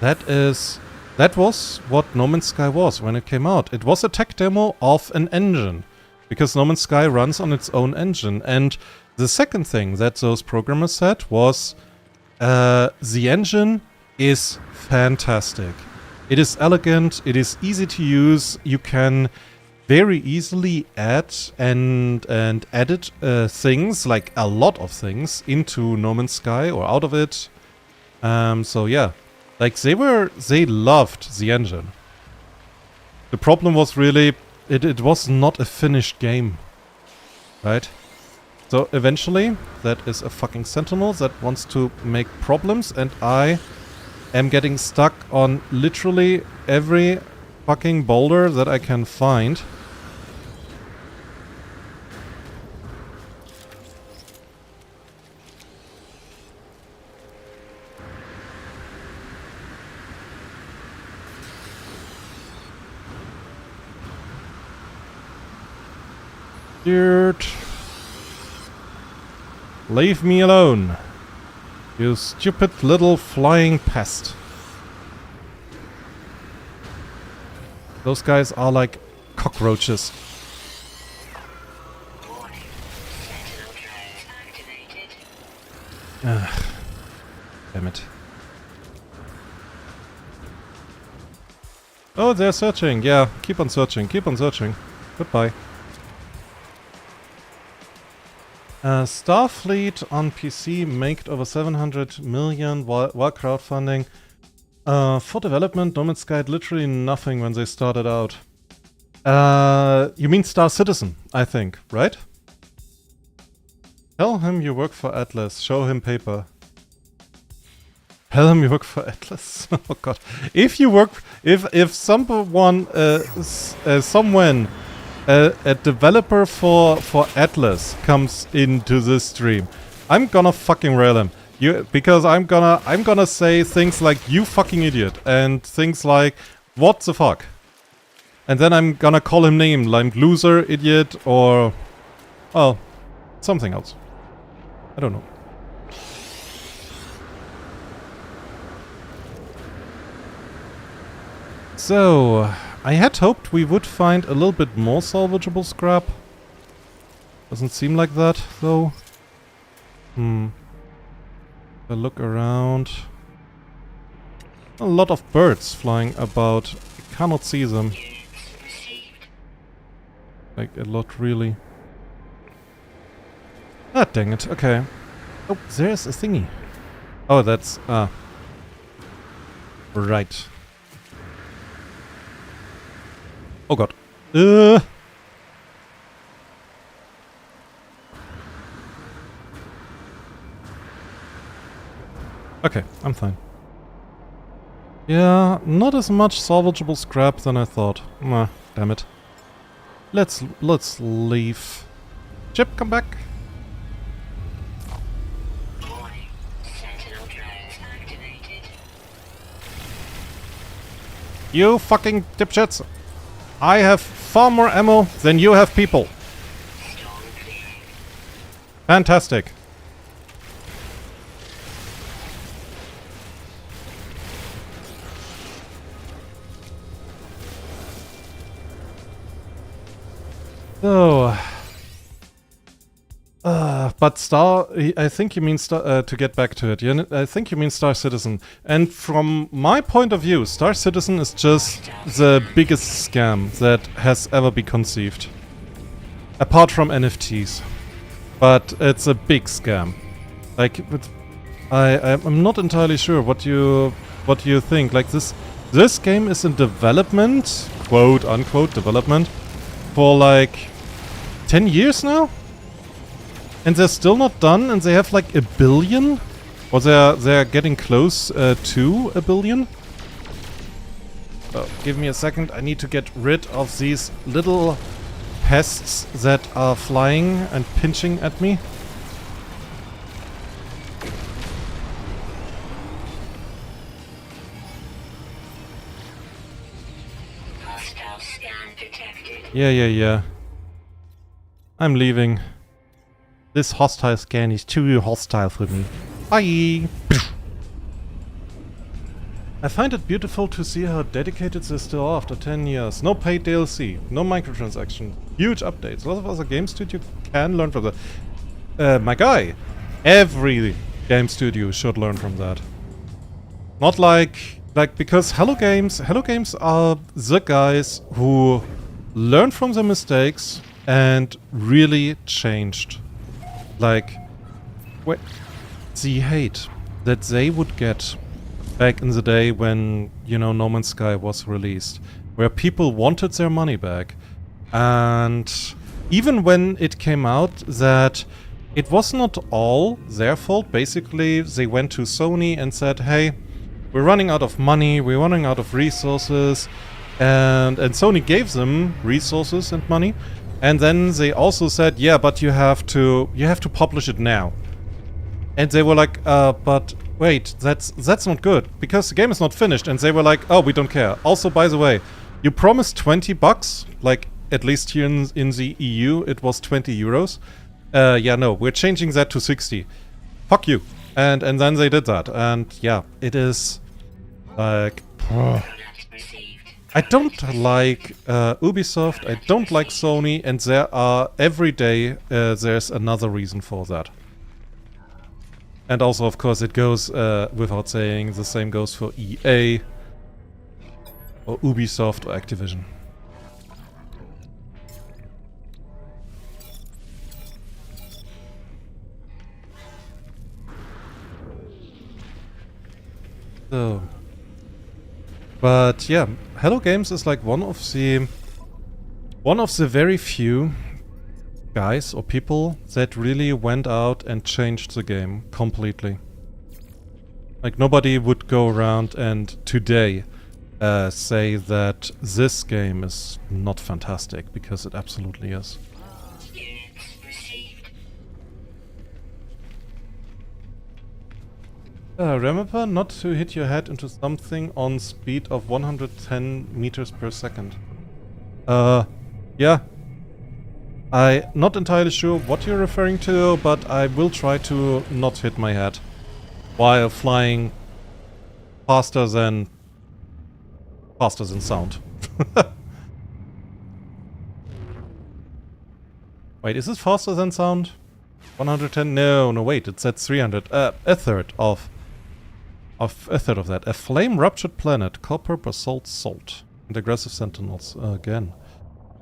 A: that was what No Man's Sky was when it came out. It was a tech demo of an engine, because No Man's Sky runs on its own engine. And the second thing that those programmers said was, the engine is fantastic. It is elegant, it is easy to use, you can very easily add and edit things, like a lot of things, into No Man's Sky or out of it. So yeah, like they loved the engine. The problem was really, it was not a finished game, right? So eventually, that is a fucking sentinel that wants to make problems, and I am getting stuck on literally every fucking boulder that I can find. Dude. Leave me alone. You stupid little flying pest. Those guys are like cockroaches. Ugh. Damn it. Oh, they're searching. Yeah, keep on searching. Keep on searching. Goodbye. Starfleet on PC made over 700 million while crowdfunding. For development, No Man's Sky had literally nothing when they started out. You mean Star Citizen, I think, right? Tell him you work for Atlas. Show him paper. Tell him you work for Atlas. Oh god. If you work, if someone, someone, a developer for Atlas comes into this stream, I'm gonna fucking rail him. Because I'm gonna say things like you fucking idiot and things like what the fuck. And then I'm gonna call him name like loser, idiot, or well, something else. I don't know. So, I had hoped we would find a little bit more salvageable scrap. Doesn't seem like that, though. A look around. A lot of birds flying about. I cannot see them. Like, a lot, really. Ah, dang it. Okay. Oh, there's a thingy. Oh, that's... right. Oh god. Okay, I'm fine. Yeah, not as much salvageable scrap than I thought. Nah, damn it. Let's leave. Chip, come back. You fucking dipshits. I have far more ammo than you have people. Fantastic. So, but Star, I think you mean Star, to get back to it, I think you mean Star Citizen. And from my point of view, Star Citizen is just the biggest scam that has ever been conceived. Apart from NFTs. But it's a big scam. Like, I'm not entirely sure what you think. Like, this game is in development, quote unquote development, for like 10 years now? And they're still not done, and they have like 1 billion? Or they're getting close to 1 billion? Oh, give me a second, I need to get rid of these little pests that are flying and pinching at me. Yeah. I'm leaving. This hostile scan is too hostile for me. Bye! I find it beautiful to see how dedicated they still are after 10 years. No paid DLC, no microtransaction, huge updates. A lot of other game studio can learn from that. My guy, every game studio should learn from that. Not like because Hello Games are the guys who learned from their mistakes and really changed. Like, the hate that they would get back in the day when, you know, No Man's Sky was released, where people wanted their money back. And even when it came out that it was not all their fault, basically they went to Sony and said, hey, we're running out of money, we're running out of resources, and Sony gave them resources and money, and then they also said, yeah, but you have to publish it now. And they were like, but wait, that's not good, because the game is not finished. And they were like, oh, we don't care. Also, by the way, you promised $20, like, at least here in the EU, it was 20 euros. Yeah, no, we're changing that to 60. Fuck you. And then they did that, and yeah, it is, like... I don't like Ubisoft, I don't like Sony, and there are, every day, there's another reason for that. And also, of course, it goes, without saying, the same goes for EA, or Ubisoft, or Activision. So... But yeah, Hello Games is like one of the one of the very few guys or people that really went out and changed the game completely. Like, nobody would go around and today say that this game is not fantastic, because it absolutely is. Remember not to hit your head into something on speed of 110 meters per second. Yeah. I'm not entirely sure what you're referring to, but I will try to not hit my head while flying faster than sound. Wait, is this faster than sound? 110? No, wait, it's at 300. A third of that. A flame-ruptured planet, copper, basalt, salt. And aggressive sentinels. Again.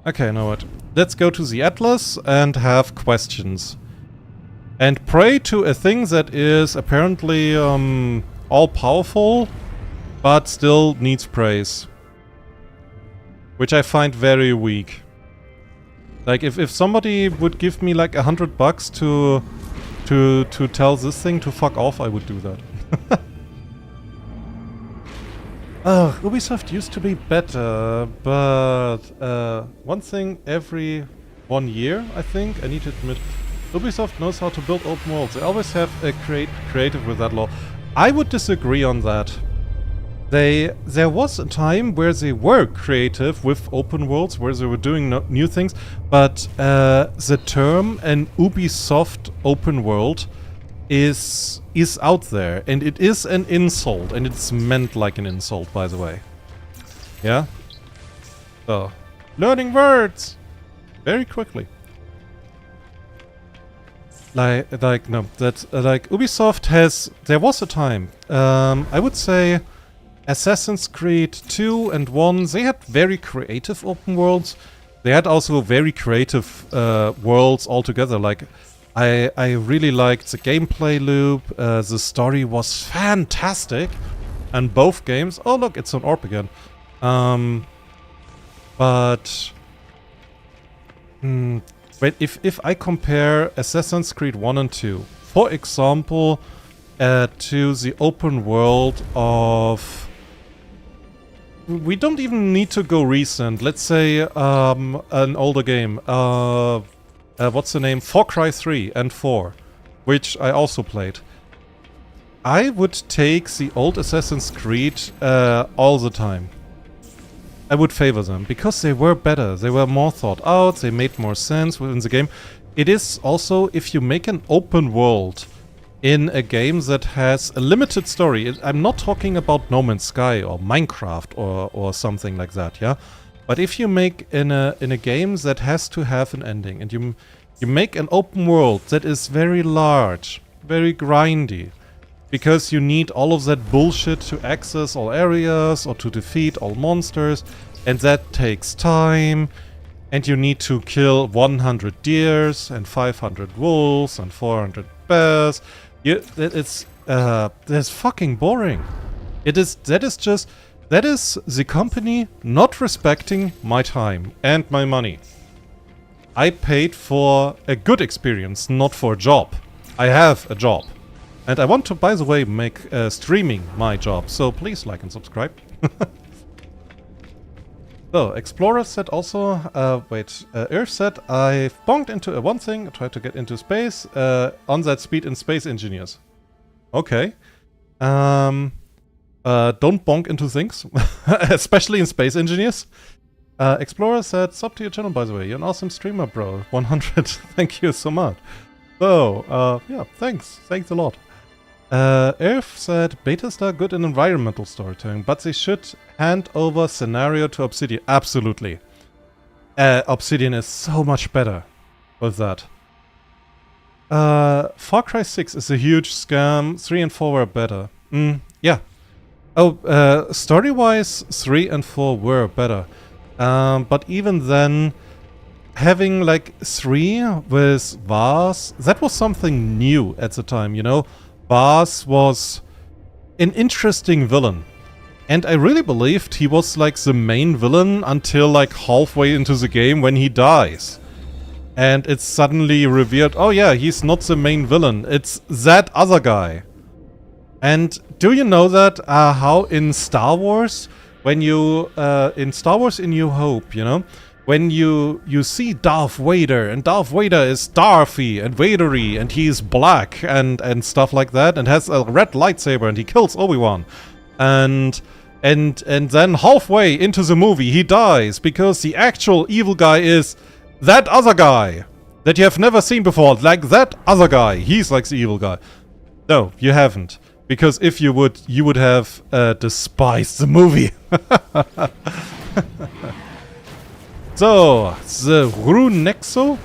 A: Okay, now what? Let's go to the Atlas and have questions. And pray to a thing that is apparently all-powerful, but still needs praise. Which I find very weak. Like, if somebody would give me like $100 to tell this thing to fuck off, I would do that. Ubisoft used to be better, but one thing every 1 year, I think, I need to admit, Ubisoft knows how to build open worlds. They always have a creative with that law. I would disagree on that. There was a time where they were creative with open worlds, where they were doing new things, but the term an Ubisoft open world is out there, and it is an insult, and it's meant like an insult, by the way. Yeah? So, learning words! Very quickly. Like no, that's like Ubisoft has. There was a time. I would say Assassin's Creed 2 and 1. They had very creative open worlds. They had also very creative worlds altogether. Like I really liked the gameplay loop. The story was fantastic, and both games. Oh look, it's an orb again. But. But if I compare Assassin's Creed 1 and 2, for example, to the open world of... We don't even need to go recent. Let's say an older game. What's the name? Far Cry 3 and 4, which I also played. I would take the old Assassin's Creed all the time. I would favor them, because they were better, they were more thought out, they made more sense within the game. It is also, if you make an open world in a game that has a limited story, I'm not talking about No Man's Sky or Minecraft or something like that, yeah? But if you make in a game that has to have an ending, and you make an open world that is very large, very grindy, because you need all of that bullshit to access all areas or to defeat all monsters, and that takes time, and you need to kill 100 deers and 500 wolves and 400 bears. That's fucking boring. That is the company not respecting my time and my money. I paid for a good experience, not for a job. I have a job. And I want to, by the way, make streaming my job, so please like and subscribe. So, Explorer said also, Earth said, I've bonked into one thing, tried to get into space, on that speed in Space Engineers. Okay. Don't bonk into things, especially in Space Engineers. Explorer said, sub to your channel, by the way, you're an awesome streamer, bro. 100, thank you so much. So, yeah, thanks a lot. Earth said, betas are good in environmental storytelling, but they should hand over scenario to Obsidian. Absolutely. Obsidian is so much better with that. Far Cry 6 is a huge scam. 3 and 4 were better. Yeah. Oh, story-wise, 3 and 4 were better. But even then, having like 3 with Vars, that was something new at the time, you know? Vars was an interesting villain. And I really believed he was like the main villain until like halfway into the game when he dies. And it's suddenly revealed, oh yeah, he's not the main villain, it's that other guy. And do you know that how in Star Wars, when you, in Star Wars In New Hope, you know, when you see Darth Vader, and Darth Vader is Darthy and Vadery, and he's black and stuff like that, and has a red lightsaber, and he kills Obi-Wan. And then halfway into the movie, he dies, because the actual evil guy is that other guy that you have never seen before. Like that other guy. He's like the evil guy. No, you haven't. Because if you would have despised the movie. So, the Rurenexo,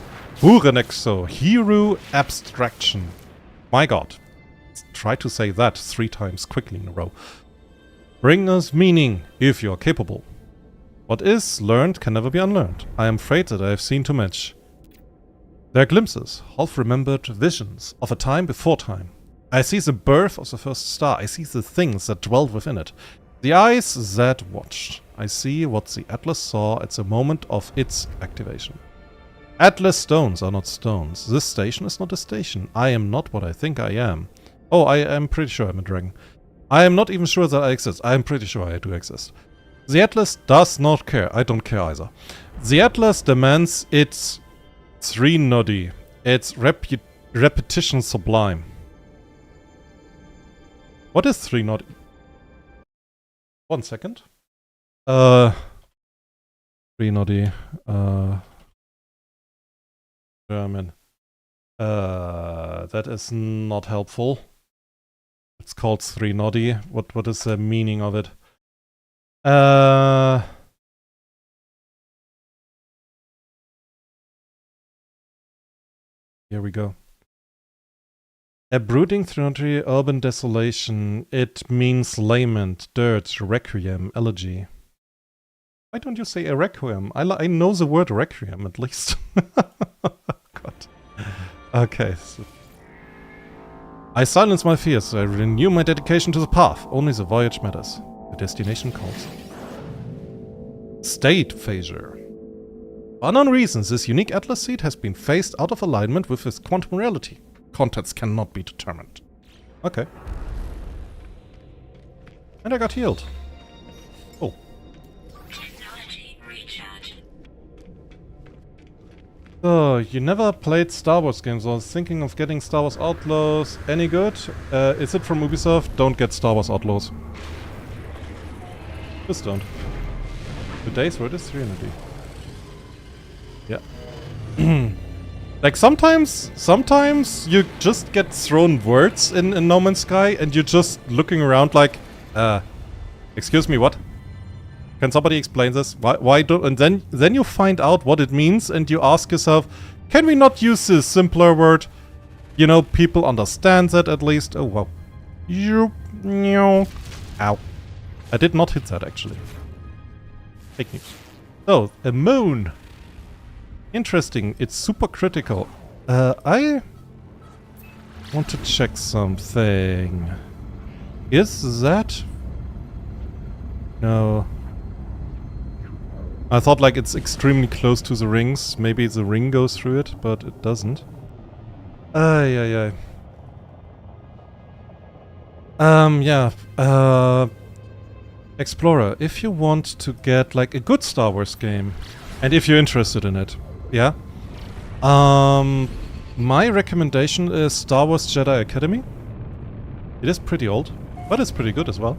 A: Hero Abstraction. My god. Try to say that 3 times quickly in a row. Bring us meaning, if you are capable. What is learned can never be unlearned. I am afraid that I have seen too much. There are glimpses, half-remembered visions of a time before time. I see the birth of the first star. I see the things that dwelled within it. The eyes that watched. I see what the Atlas saw at the moment of its activation. Atlas stones are not stones. This station is not a station. I am not what I think I am. Oh, I am pretty sure I'm a dragon. I am not even sure that I exist. I am pretty sure I do exist. The Atlas does not care. I don't care either. The Atlas demands its 3-noddy. Its repetition sublime. What is 3-noddy? 1 second. 3-noddy. German. That is not helpful. It's called 3-noddy. What is the meaning of it? Here we go. A brooding through urban desolation. It means lament, dirt, requiem, elegy. Why don't you say a requiem? I know the word requiem at least. God. Okay. So. I silence my fears. I renew my dedication to the path. Only the voyage matters. The destination calls. State phasure. For unknown reasons, this unique Atlas seed has been phased out of alignment with its quantum reality. Contents cannot be determined. Okay. And I got healed. Oh.
B: Technology recharge.
A: So, you never played Star Wars games. I was thinking of getting Star Wars Outlaws. Any good? Is it from Ubisoft? Don't get Star Wars Outlaws. Just don't. Today's word is 300. Yeah. Like sometimes you just get thrown words in No Man's Sky and you're just looking around like, excuse me, what? Can somebody explain this? Why don't? And then you find out what it means and you ask yourself, can we not use this simpler word? You know, people understand that at least. Oh wow. Ow. I did not hit that actually. Fake news. Oh, a moon. Interesting, it's super critical. I want to check something. Is that... No. I thought like it's extremely close to the rings. Maybe the ring goes through it, but it doesn't. Yeah. Explorer, if you want to get like a good Star Wars game, and if you're interested in it, yeah. My recommendation is Star Wars Jedi Academy. It is pretty old, but it's pretty good as well.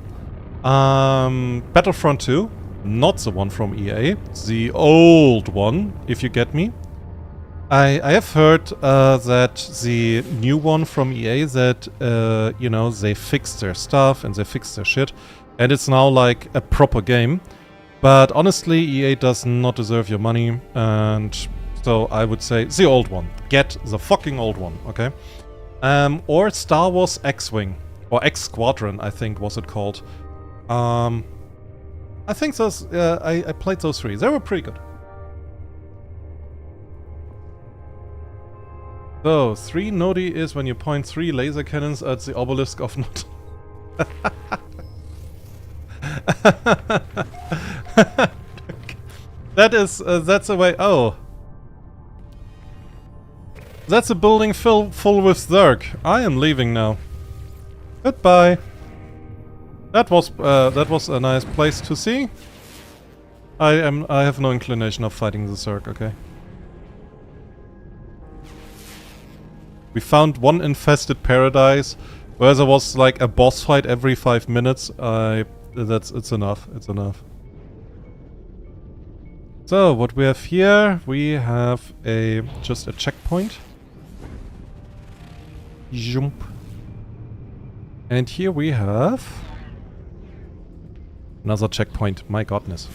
A: Battlefront 2, not the one from EA, the old one, if you get me. I have heard that the new one from EA that, you know, they fixed their stuff and they fixed their shit, and it's now like a proper game. But honestly, EA does not deserve your money, and so I would say the old one. Get the fucking old one, okay? Or Star Wars X-Wing, or X-Squadron, I think was it called. I think those, I played those 3. They were pretty good. So, 3-noddy is when you point 3 laser cannons at the obelisk of Not. That's a way. Oh. That's a building full with Zerg. I am leaving now. Goodbye. That was a nice place to see. I have no inclination of fighting the Zerg, okay. We found one infested paradise where there was like a boss fight every 5 minutes. It's enough. It's enough. So what we have here, we have just a checkpoint. Jump. And here we have another checkpoint. My goodness.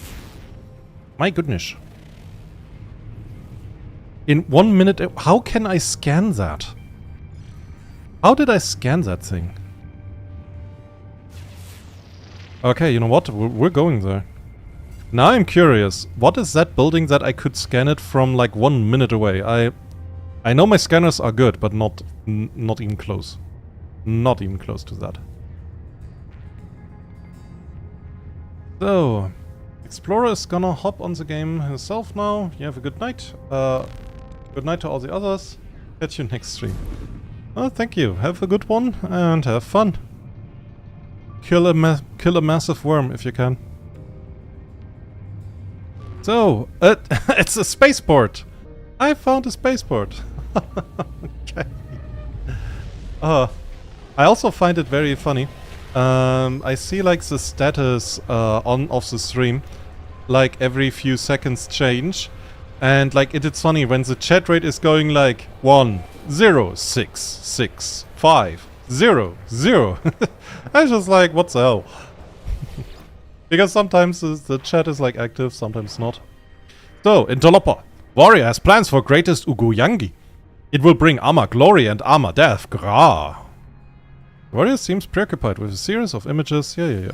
A: My goodness. In 1 minute, how can I scan that? How did I scan that thing? Okay, you know what? We're going there. Now I'm curious. What is that building that I could scan it from like 1 minute away? I know my scanners are good, but not even close. Not even close to that. So, Explorer is gonna hop on the game himself now. You have a good night. Good night to all the others. Catch you next stream. Oh, thank you. Have a good one and have fun. Kill a massive worm if you can. So, it's a spaceport. I found a spaceport. Okay. I also find it very funny. I see like the status of the stream, like every few seconds change, and like it's funny when the chat rate is going like 1 0 6 6 5 0 0. I was just like, what the hell? Because sometimes the chat is like active, sometimes not. So, Interloper. Warrior has plans for greatest Uguyangi. It will bring armor glory and armor death. Grah. Warrior seems preoccupied with a series of images. Yeah.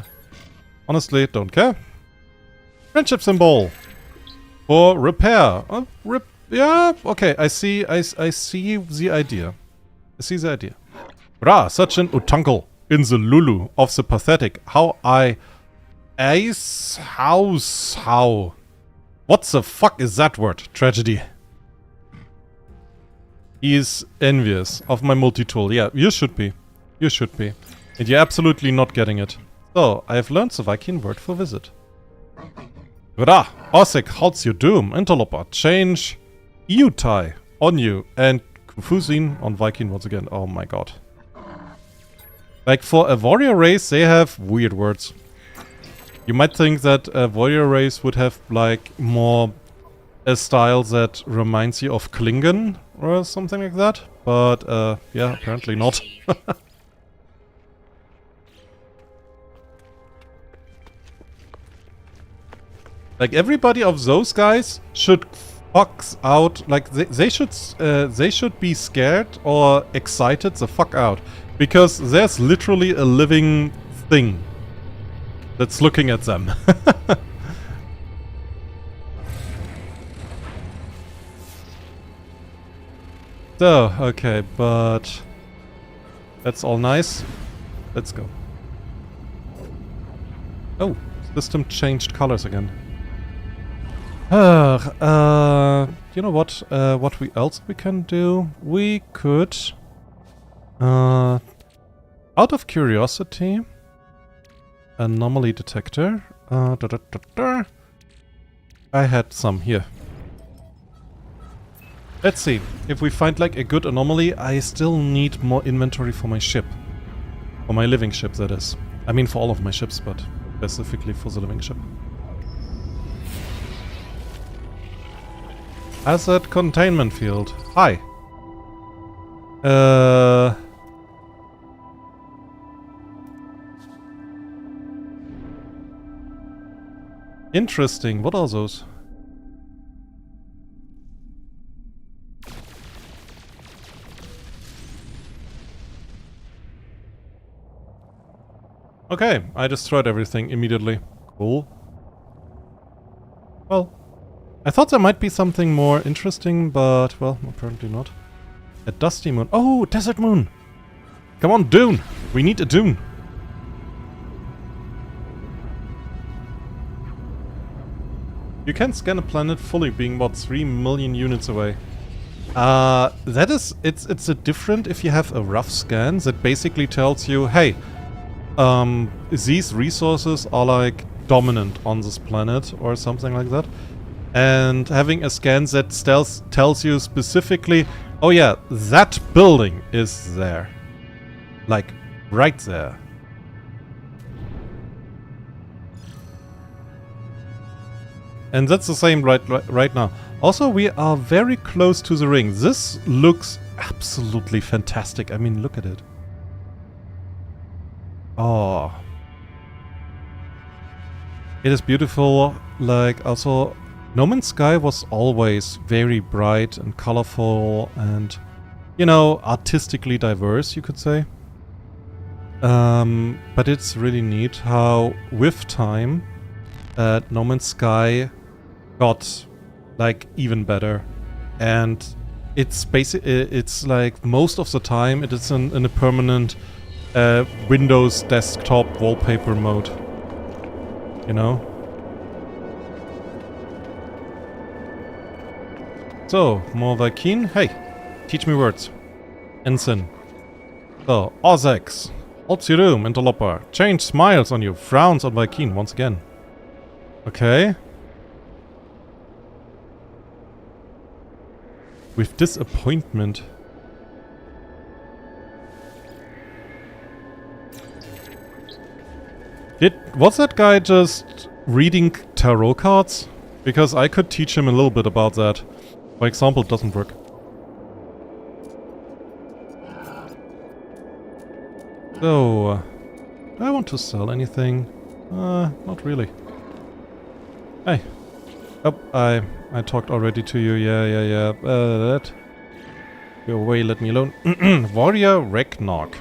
A: Honestly, don't care. Friendship symbol. For repair. Yeah, okay, I see the idea. I see the idea. Grah, such an utunkel in the Lulu of the pathetic. How. How? What the fuck is that word? Tragedy. He is envious of my multi-tool. Yeah, you should be. You should be. And you're absolutely not getting it. So, I have learned the Viking word for visit. Grah, Osik holds your doom. Interloper, change Iutai on you. And Kufuzin on Viking once again. Oh my god. Like, for a warrior race, they have weird words. You might think that a warrior race would have, like, more a style that reminds you of Klingon or something like that. But, yeah, apparently not. Like, everybody of those guys should fox out. Like, they should be scared or excited the fuck out. Because there's literally a living thing that's looking at them. So, okay, but that's all nice. Let's go. Oh, system changed colors again. You know what? What else we can do? We could, out of curiosity, anomaly detector. I had some here. Let's see. If we find like a good anomaly, I still need more inventory for my ship. For my living ship, that is. I mean for all of my ships, but specifically for the living ship. Hazard containment field. Hi. Interesting. What are those? Okay, I destroyed everything immediately. Cool. Well, I thought there might be something more interesting, but, well, apparently not. A dusty moon. Oh, desert moon! Come on, dune! We need a dune! You can scan a planet fully, being about 3 million units away. That is, it's a different if you have a rough scan that basically tells you, hey, these resources are like dominant on this planet or something like that. And having a scan that tells you specifically, oh yeah, that building is there. Like, right there. And that's the same right now. Also, we are very close to the ring. This looks absolutely fantastic. I mean, look at it. Oh. It is beautiful. Like, also, No Man's Sky was always very bright and colorful and, you know, artistically diverse, you could say. But it's really neat how, with time, No Man's Sky got like even better, and it's it's like most of the time it is in a permanent Windows desktop wallpaper mode, you know. So more Viking, hey, teach me words. Ensign. So Ozex, Opsirum, Interloper, change smiles on you, frowns on Viking once again. Okay. With disappointment. Was that guy just reading tarot cards? Because I could teach him a little bit about that. For example, it doesn't work. So, do I want to sell anything? Not really. Hey. Oh, I talked already to you. Yeah. That. Go away, let me alone. Warrior Reknok.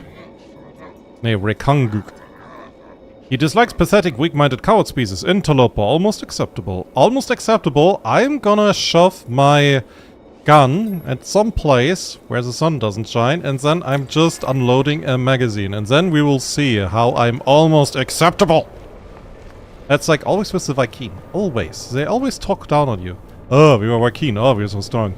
A: Nee, Rekanguk. He dislikes pathetic, weak-minded coward species. Interloper, almost acceptable. Almost acceptable. I'm gonna shove my gun at some place where the sun doesn't shine, and then I'm just unloading a magazine. And then we will see how I'm almost acceptable. That's like always with the Viking. Always. They always talk down on you. Oh, we are Viking. Oh, we are so strong.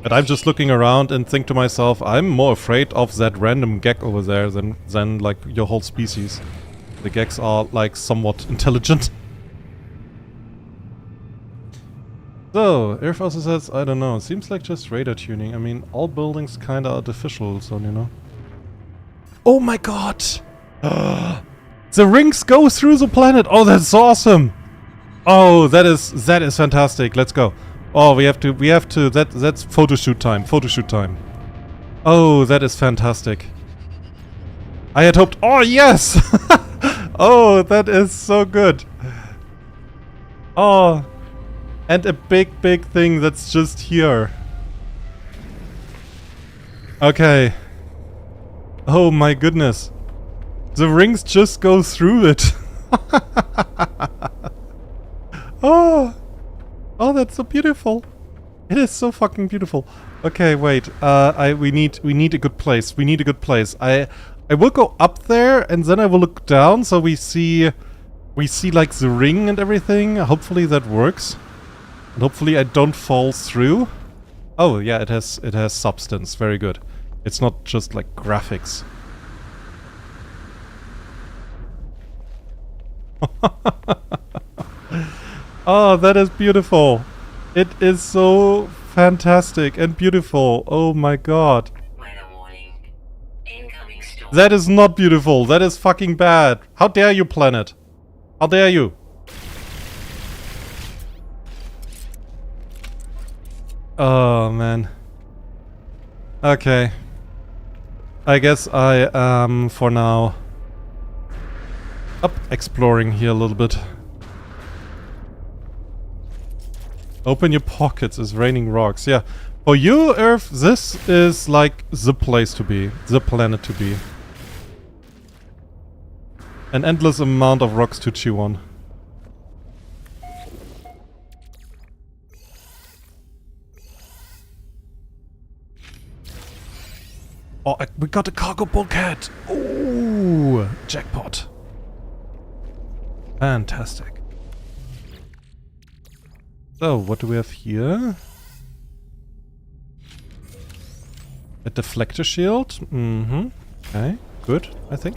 A: And I'm just looking around and think to myself, I'm more afraid of that random gag over there than like your whole species. The gags are like somewhat intelligent. So, Earth also says, I don't know, it seems like just radar tuning. I mean, all buildings kinda artificial, so you know. Oh my god! The rings go through the planet! Oh, that's awesome! Oh, that is fantastic. Let's go. Oh, we have to, that's photo shoot time. Oh, that is fantastic. I had hoped, oh yes! Oh, that is so good. Oh, and a big thing that's just here. Okay. Oh my goodness. The rings just go through it. Oh. Oh, that's so beautiful. It is so fucking beautiful. Okay, wait. We need a good place. We need a good place. I will go up there and then I will look down so we see like the ring and everything. Hopefully that works. And hopefully I don't fall through. Oh, yeah, it has substance. Very good. It's not just like graphics. Oh, that is beautiful. It is so fantastic and beautiful. Oh my god.
B: Weather warning. Incoming storm.
A: That is not beautiful. That is fucking bad. How dare you, planet? How dare you? Oh, man. Okay. I guess I am, for now, up exploring here a little bit. Open your pockets, it's raining rocks. Yeah. For you, Earth, this is like the place to be. The planet to be. An endless amount of rocks to chew on. Oh, we got a cargo bulkhead! Ooh, jackpot. Fantastic. So, what do we have here? A deflector shield. Mm-hmm. Okay, good, I think.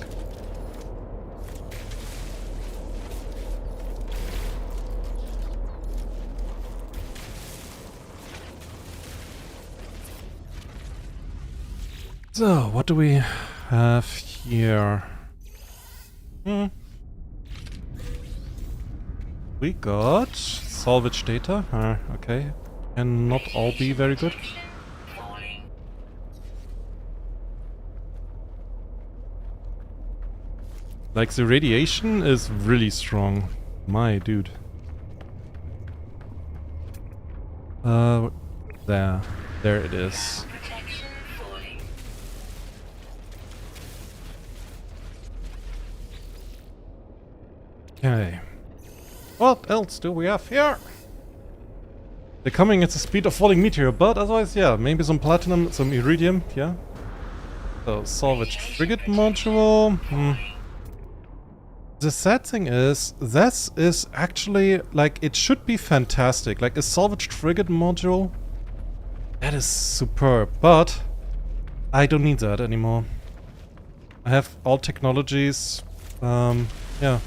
A: So, what do we have here? We got salvage data. Okay. Cannot all be very good.
B: Falling.
A: Like, the radiation is really strong. My dude. There. There it is.
B: Protection falling.
A: Okay. What else do we have here? They're coming at the speed of falling meteor, but otherwise, yeah, maybe some platinum, some iridium, yeah. So, salvaged frigate module. The sad thing is, this is actually, like, it should be fantastic. Like, a salvaged frigate module, that is superb, but I don't need that anymore. I have all technologies, yeah,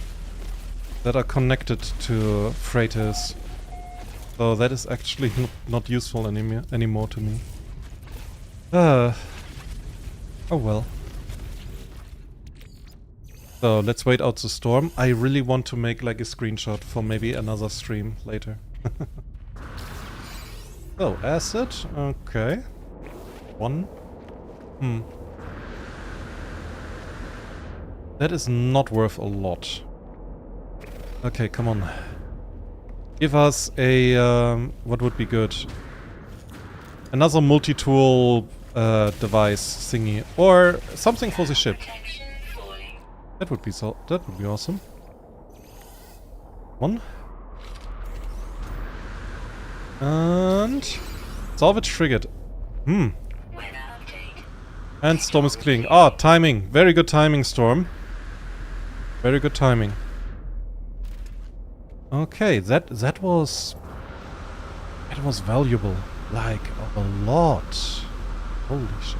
A: that are connected to freighters. So that is actually not useful anymore to me. Oh well. So let's wait out the storm. I really want to make like a screenshot for maybe another stream later. Oh, acid. Okay. One. That is not worth a lot. Okay, come on. Give us a, what would be good? Another multi-tool device thingy. Or something for the ship.
B: Protection falling.
A: That would be awesome. One. And salvage frigate.
B: Weather update.
A: And storm is clearing. Ah, timing. Very good timing, Storm. Very good timing. Okay, that was valuable. Like a lot. Holy shit.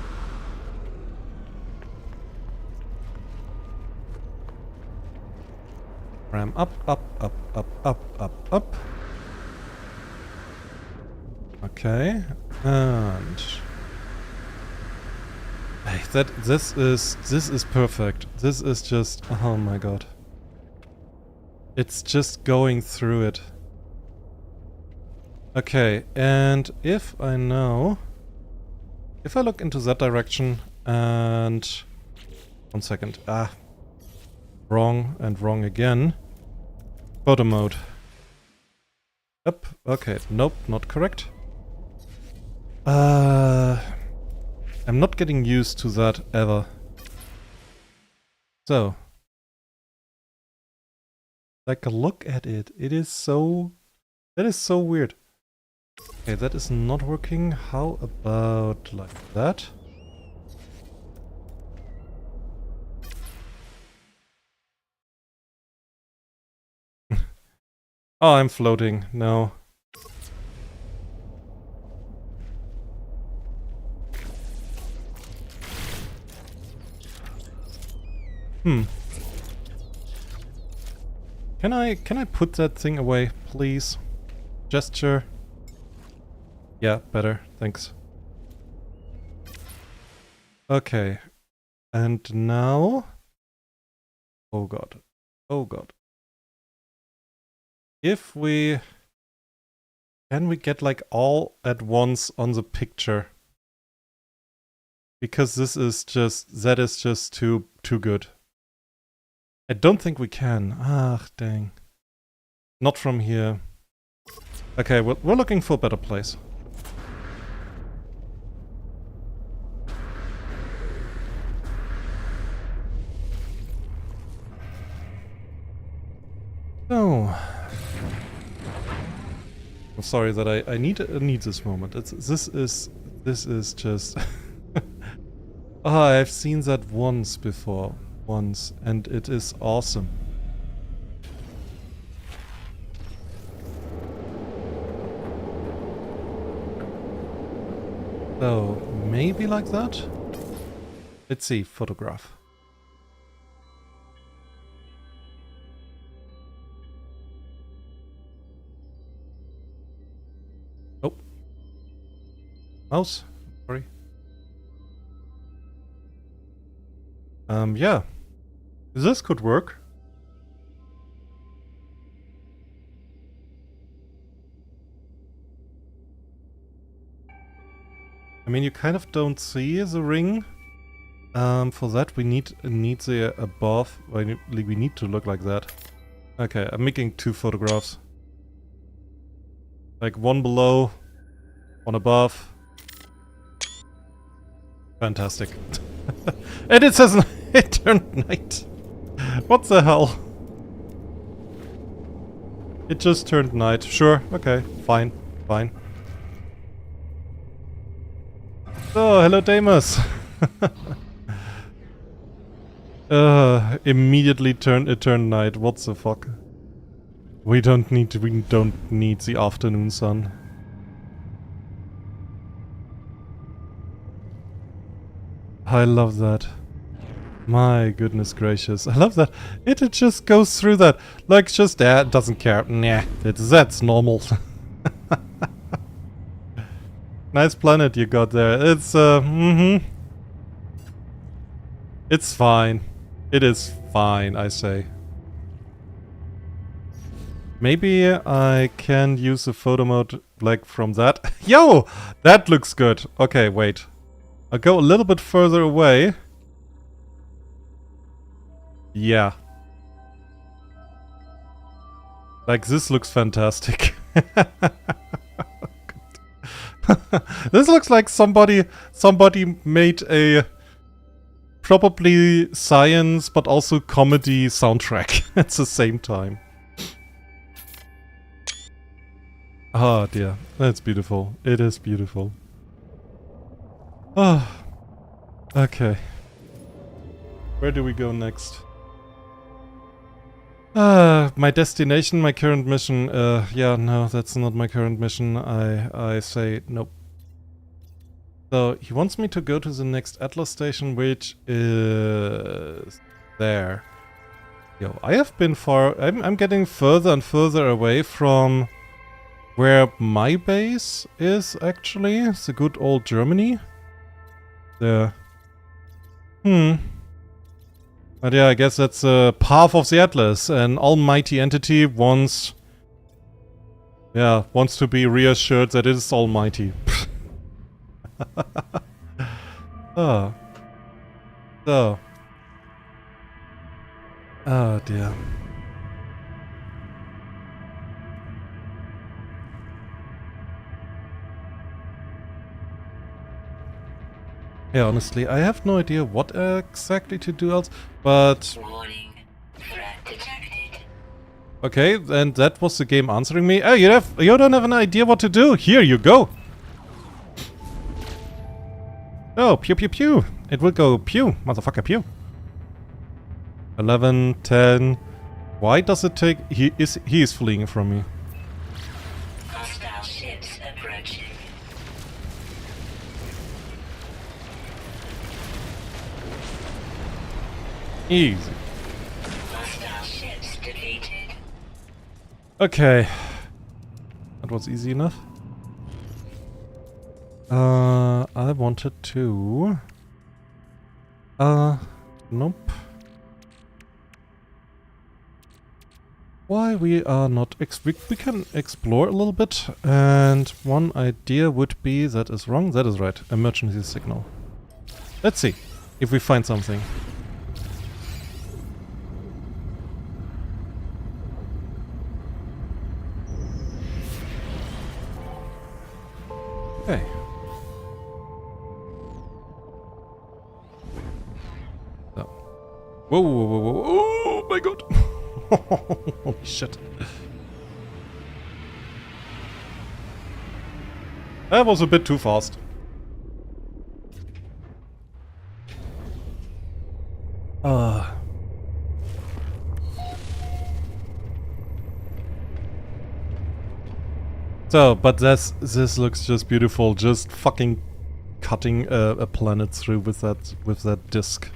A: Ram up, up, up, up, up, up, up. Okay, and hey, this is perfect. This is just, oh my god. It's just going through it. Okay, and if I look into that direction and 1 second. Wrong and wrong again. Photo mode. Up. Okay, nope, not correct. I'm not getting used to that ever. So. Like, look at it. It is so... That is so weird. Okay, that is not working. How about like that? Oh, I'm floating. No. Can I put that thing away, please? Gesture. Yeah, better. Thanks. Okay. And now... Oh god. Oh god. If we... Can we get like all at once on the picture? Because this is just... That is just too good. I don't think we can. Ah, dang. Not from here. Okay, we're looking for a better place. So... I'm sorry that I need this moment. This is just... Oh, I've seen that once before. And it is awesome. So, maybe like that? Let's see, photograph. Oh. Mouse. Sorry. Yeah. This could work. I mean, you kind of don't see the ring. For that we need the above. We need to look like that. Okay, I'm making 2 photographs. Like one below, one above. Fantastic. And it says it turned night. What the hell? It just turned night. Sure, okay, fine, fine. Oh, hello Damus. Immediately it turned night. What the fuck? We don't need the afternoon sun. I love that. My goodness gracious. I love that. It just goes through that. Like, just, it doesn't care. Nah, that's normal. Nice planet you got there. It's, It's fine. It is fine, I say. Maybe I can use a photo mode, like, from that. Yo! That looks good. Okay, wait. I'll go a little bit further away. Yeah. Like, this looks fantastic. This looks like somebody made a probably science but also comedy soundtrack at the same time. Oh dear, that's beautiful. It is beautiful. Oh, okay. Where do we go next? My destination, my current mission. Yeah, no, that's not my current mission. I say nope. So he wants me to go to the next Atlas station, which is there. Yo, I have been far. I'm getting further and further away from where my base is. Actually, it's the good old Germany. There. But yeah, I guess that's a path of the Atlas. An almighty entity wants to be reassured that it is almighty. Oh. So. Oh dear. Yeah, honestly, I have no idea what exactly to do else, but...
B: Warning. Threat detected.
A: Okay, and that was the game answering me. Oh, you don't have an idea what to do. Here you go. Oh, pew pew pew. It will go pew, motherfucker pew. 11, 10. Why does it take... He is fleeing from me.
B: Hostile ships approaching.
A: Easy.
B: Hostile ships defeated.
A: Okay. That was easy enough. I wanted to... Nope. Why we are not... we can explore a little bit, and one idea would be... That is wrong, that is right. Emergency signal. Let's see if we find something. Okay. So. Whoa, whoa, whoa, whoa, oh my god! Holy shit. That was a bit too fast. So, but this looks just beautiful. Just fucking cutting a planet through with that disc.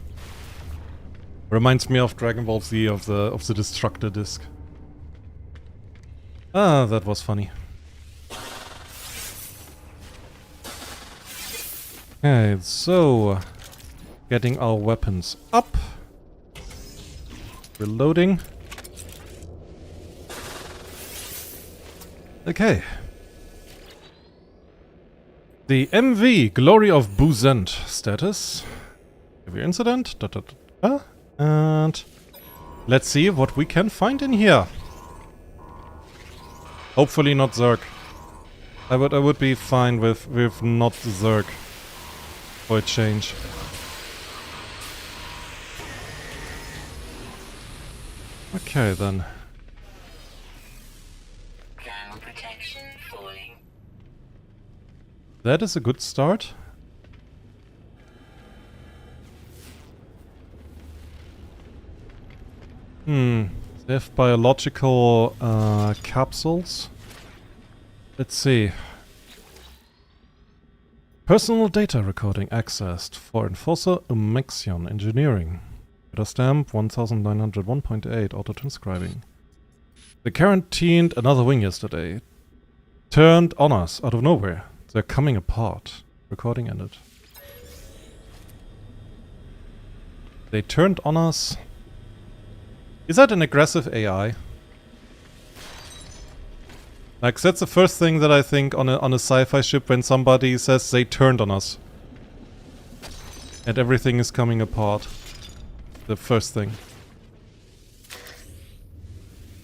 A: Reminds me of Dragon Ball Z of the Destructor disc. Ah, that was funny. Okay, so getting our weapons up. Reloading. Okay. The MV Glory of Buzent status. Heavy incident. And let's see what we can find in here. Hopefully not Zerg. I would be fine with not Zerg for a change. Okay then.
B: Ground protection falling.
A: That is a good start. They have biological capsules. Let's see. Personal data recording accessed for Enforcer Umexion Engineering. Data stamp 1901.8 auto-transcribing. They quarantined another wing yesterday. Turned on us out of nowhere. They're coming apart. Recording ended. They turned on us. Is that an aggressive AI? Like, that's the first thing that I think on a sci-fi ship when somebody says they turned on us. And everything is coming apart. The first thing.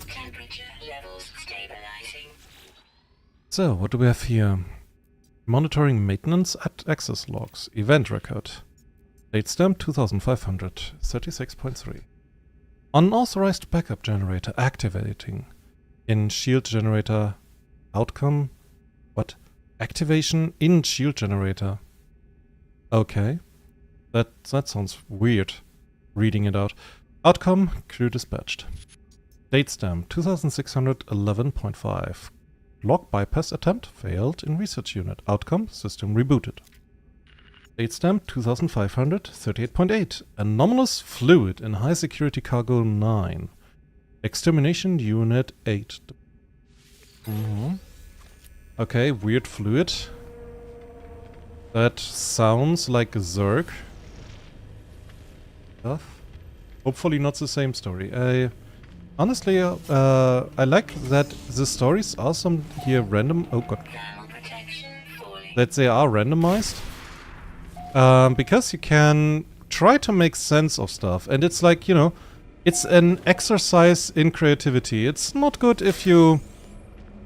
B: Temperature levels stabilizing.
A: So, what do we have here? Monitoring maintenance at access logs. Event record. Date stamp 2536.3. Unauthorized backup generator activating. In shield generator outcome. What? Activation in shield generator. Okay. That sounds weird. Reading it out. Outcome, crew dispatched. Date stamp 2611.5. Log bypass attempt failed in research unit. Outcome, system rebooted. Date stamp 2538.8. Anomalous fluid in high security cargo 9. Extermination unit 8. Okay, weird fluid. That sounds like a Zerg. Hopefully not the same story. Honestly, I like that the stories are some here random. Oh god. That they are randomized. Because you can try to make sense of stuff. And it's like, you know, it's an exercise in creativity. It's not good if you...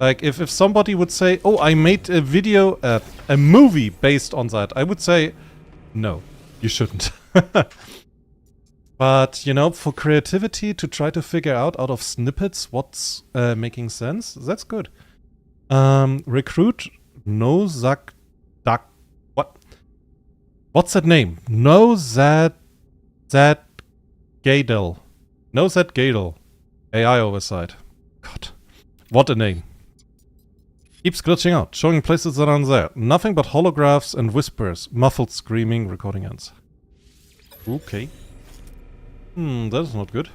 A: Like, if somebody would say, oh, I made a video, a movie based on that, I would say, no, you shouldn't. But, you know, for creativity, to try to figure out of snippets what's making sense, that's good. Recruit Nozak Duck. What? What's that name? Nozat Gadel. Nozat Gadel. AI oversight. God. What a name. Keeps glitching out, showing places that aren't there. Nothing but holographs and whispers. Muffled screaming, recording ends. Okay. That is not good.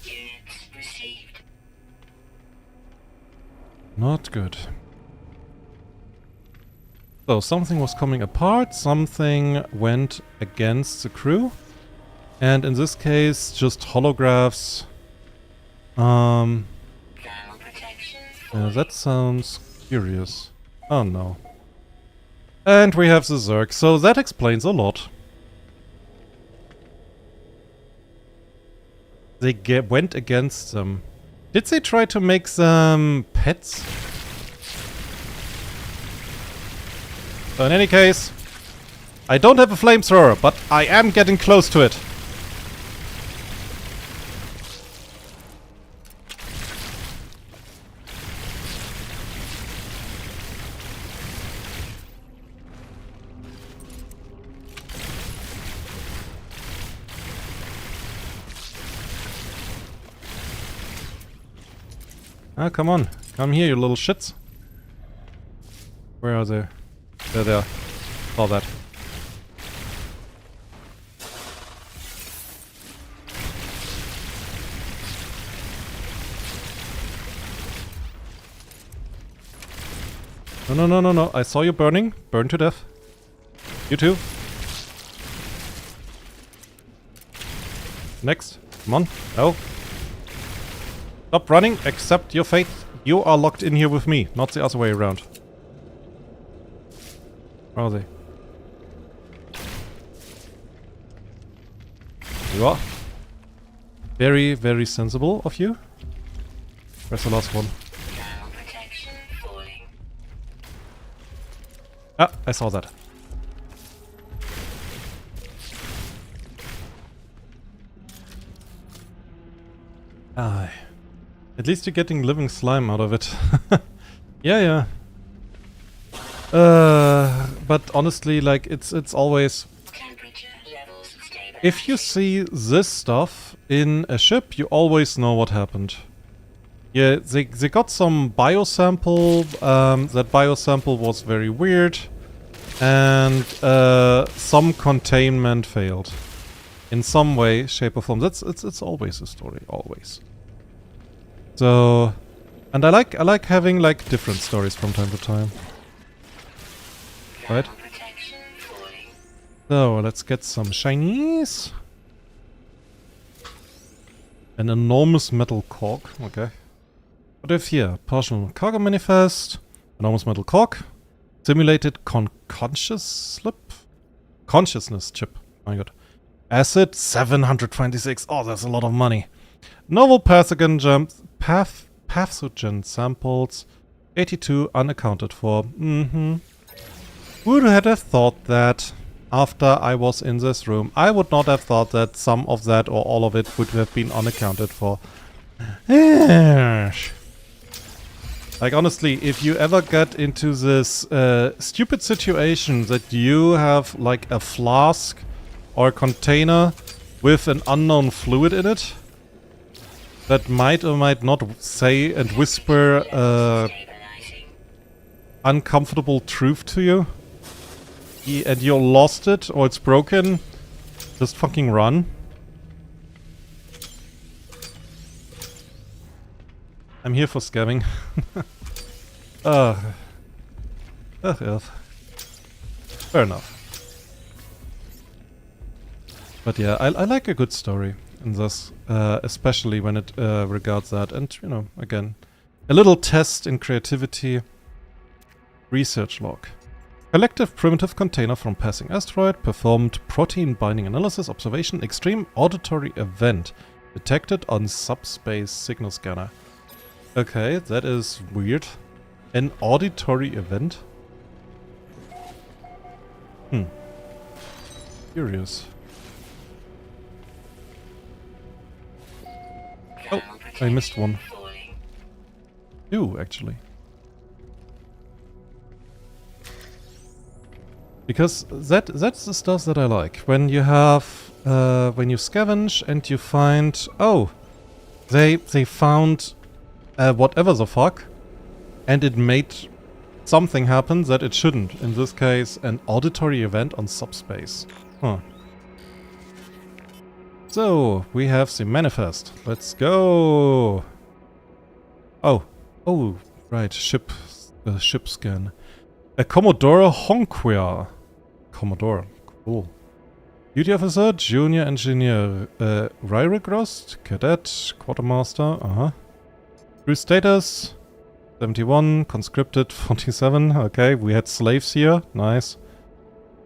B: Units received.
A: Not good. So, something was coming apart, something went against the crew. And in this case, just holographs. Yeah, that sounds curious. Oh no. And we have the Zerg, so that explains a lot. They went against them. Did they try to make them pets? So in any case, I don't have a flamethrower, but I am getting close to it. Ah, come on. Come here, you little shits. Where are they? There they are. Saw that. No, no, no, no, no. I saw you burning. Burn to death. You too. Next. Come on. No. Stop running. Accept your fate. You are locked in here with me, not the other way around. Where are they? You are. Very, very sensible of you. Where's the last one? Ah, I saw that. Ah, at least you're getting living slime out of it. Yeah, yeah. But honestly, like, it's always... If you see this stuff in a ship, you always know what happened. Yeah, they got some biosample, that biosample was very weird, and some containment failed. In some way, shape or form. It's always a story, always. So, and I like having like different stories from time to time. Right? So, let's get some shinies. An enormous metal cork, okay. What if here? Partial cargo manifest, enormous metal cork, simulated consciousness chip, my god. Acid, 726, oh that's a lot of money. Novel pathogen pathogen samples, 82 unaccounted for. Who would have thought that after I was in this room? I would not have thought that some of that or all of it would have been unaccounted for. Like honestly, if you ever get into this stupid situation that you have like a flask or a container with an unknown fluid in it that might or might not say and whisper uncomfortable truth to you, and you lost it or it's broken, just fucking run. I'm here for scamming. Ugh. Fair enough. But yeah, I like a good story in this, especially when it regards that. And, you know, again, a little test in creativity. Research log. Collective primitive container from passing asteroid. Performed protein binding analysis. Observation. Extreme auditory event. Detected on subspace signal scanner. Okay, that is weird. An auditory event? Curious. Oh, I missed one. Two, actually. Because that's the stuff that I like. When you have... when you scavenge and you find... Oh! They found... whatever the fuck, and it made something happen that it shouldn't. In this case, an auditory event on subspace. Huh. So, we have the manifest. Let's go! Oh. Oh, right. Ship scan. A Commodore Honquia. Commodore. Cool. Duty officer, junior engineer, Ryrigrost, cadet, quartermaster, Crew status, 71, conscripted, 47, okay, we had slaves here, nice.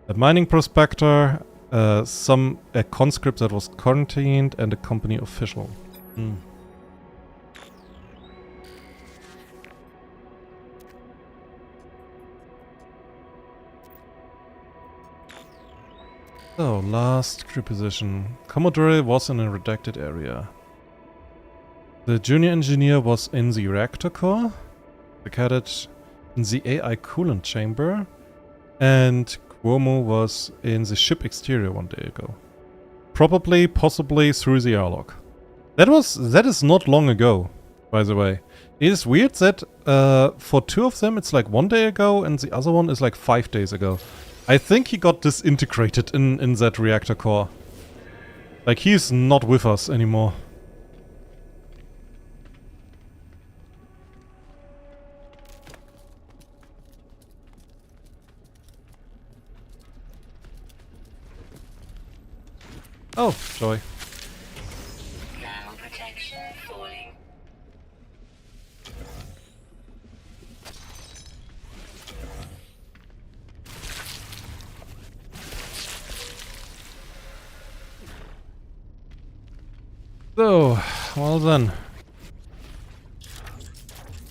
A: A mining prospector, a conscript that was quarantined, and a company official. So, last crew position. Commodore was in a redacted area. The junior engineer was in the reactor core, the cadet in the AI coolant chamber, and Cuomo was in the ship exterior one day ago. Probably, possibly through the airlock. That is not long ago. by the way. It is weird that for 2 of them it's like 1 day ago and the other one is like 5 days ago. I think he got disintegrated in that reactor core. Like, he's not with us anymore. Oh, joy.
B: Ground protection falling.
A: So, well then.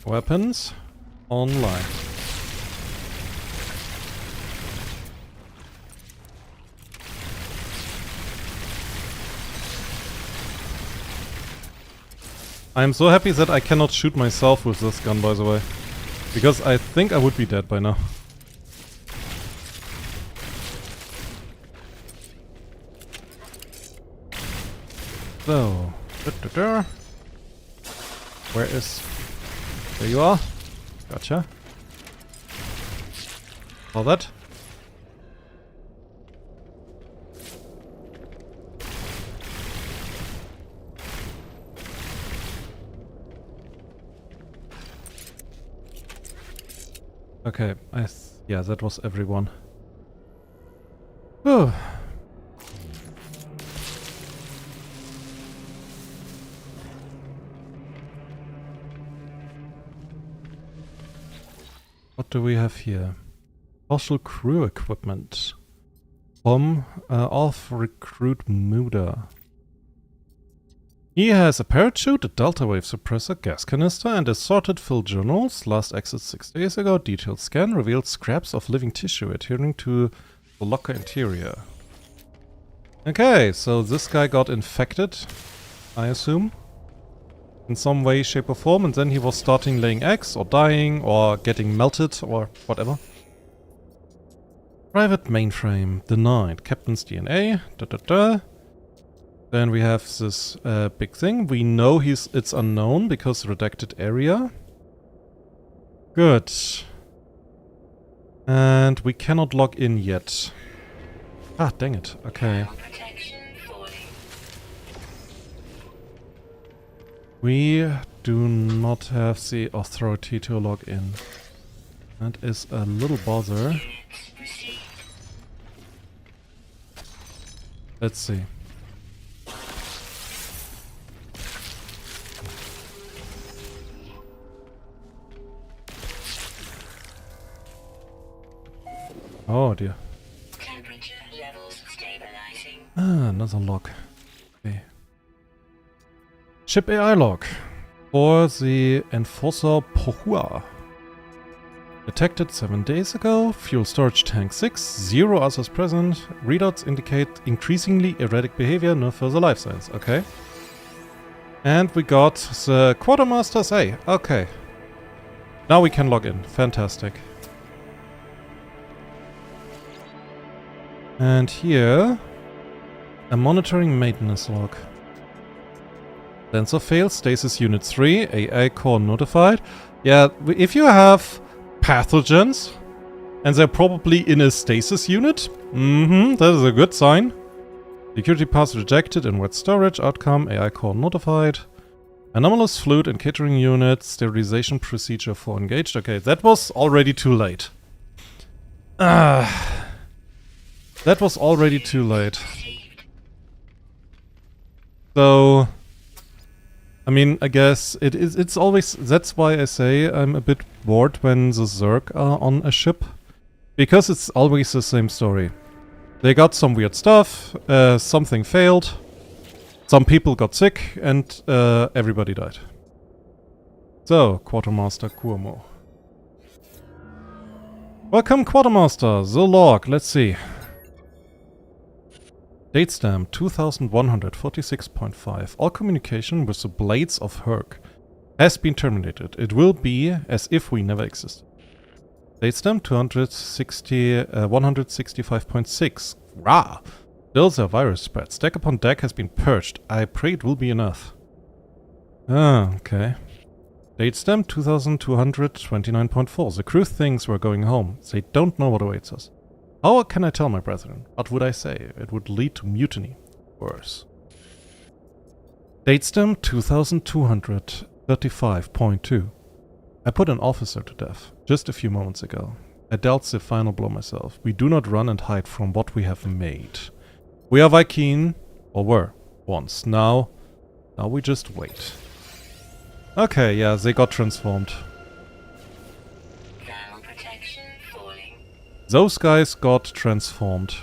A: Weapons online. I'm so happy that I cannot shoot myself with this gun, by the way. Because I think I would be dead by now. So, where is... There you are. Gotcha. All that. Okay, yeah, that was everyone. Oh. What do we have here? Partial crew equipment. From off recruit Muda. He has a parachute, a delta wave suppressor, gas canister, and assorted fill journals. Last exit 6 days ago. Detailed scan revealed scraps of living tissue adhering to the locker interior. Okay, so this guy got infected, I assume, in some way, shape or form, and then he was starting laying eggs, or dying, or getting melted, or whatever. Private mainframe denied. Captain's DNA. Then we have this big thing. We know it's unknown because redacted area. Good. And we cannot log in yet. Ah, dang it. Okay. We do not have the authority to log in. That is a little bother. Let's see. Oh dear.
B: Temperature levels stabilizing.
A: Ah, another log. Okay. Ship AI log. For the Enforcer Pohua. Detected 7 days ago. Fuel storage tank 6. 0 others present. Readouts indicate increasingly erratic behavior. No further life signs. Okay. And we got the Quartermaster's A. Okay. Now we can log in. Fantastic. And here, a monitoring maintenance log. Sensor failed, stasis unit 3, AI core notified. Yeah, if you have pathogens, and they're probably in a stasis unit, that is a good sign. Security pass rejected in wet storage, outcome, AI core notified. Anomalous fluid and catering unit, sterilization procedure for engaged. Okay, that was already too late. That was already too late. So, I mean, I guess it's always... That's why I say I'm a bit bored when the Zerg are on a ship. Because it's always the same story. They got some weird stuff, something failed, some people got sick, and everybody died. So, Quartermaster Kuomo. Welcome, Quartermaster. The log, let's see. Date stamp 2146.5. All communication with the Blades of Herc has been terminated. It will be as if we never existed. Date stamp 165.6. Rah! Still the virus spread. Stack upon deck has been purged. I pray it will be enough. Ah, okay. Date stamp 2229.4. The crew thinks we're going home. They don't know what awaits us. How can I tell my brethren? What would I say? It would lead to mutiny. Worse. Date stamp 2235.2. I put an officer to death just a few moments ago. I dealt the final blow myself. We do not run and hide from what we have made. We are Viking, or were, once. Now we just wait. Okay, yeah, they got transformed.
B: Thermal protection falling.
A: Those guys got transformed.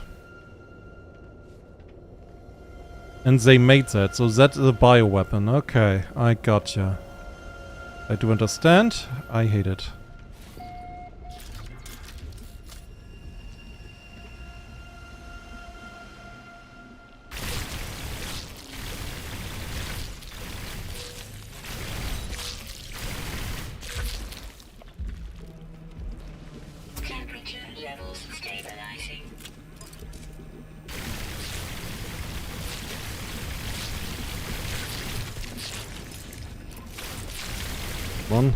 A: And they made that, so that's a bioweapon. Okay, I gotcha. I do understand. I hate it.
B: Temperature levels stabilizing.
A: One.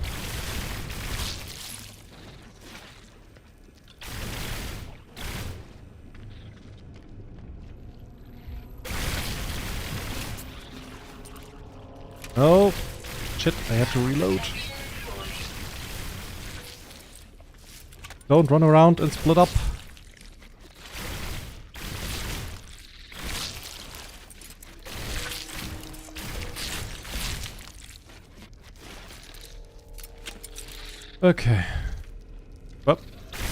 A: Oh, shit, I had to reload. Don't run around and split up. Okay. Well,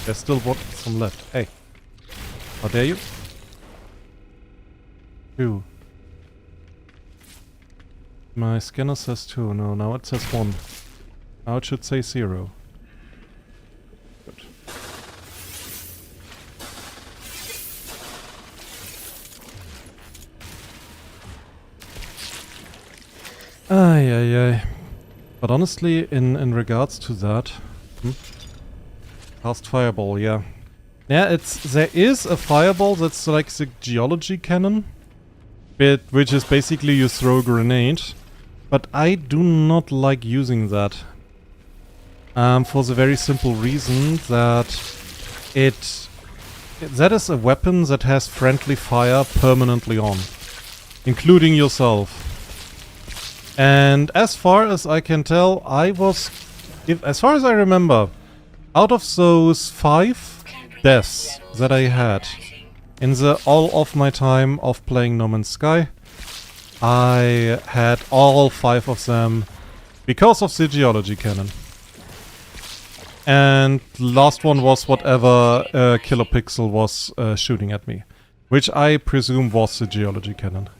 A: there's still some left. Hey. How dare you? 2. My scanner says 2. No, now it says 1. Now it should say 0. Good. Ay, ay, ay. But honestly, in regards to that... Cast fireball, yeah. Yeah, there is a fireball that's like the geology cannon. Which is basically you throw a grenade. But I do not like using that. For the very simple reason that that is a weapon that has friendly fire permanently on. Including yourself. And as far as I can tell, as far as I remember, out of those 5 deaths that I had in all of my time of playing No Man's Sky, I had all 5 of them because of the geology cannon. And last one was whatever Kilopixel was shooting at me, which I presume was the geology cannon.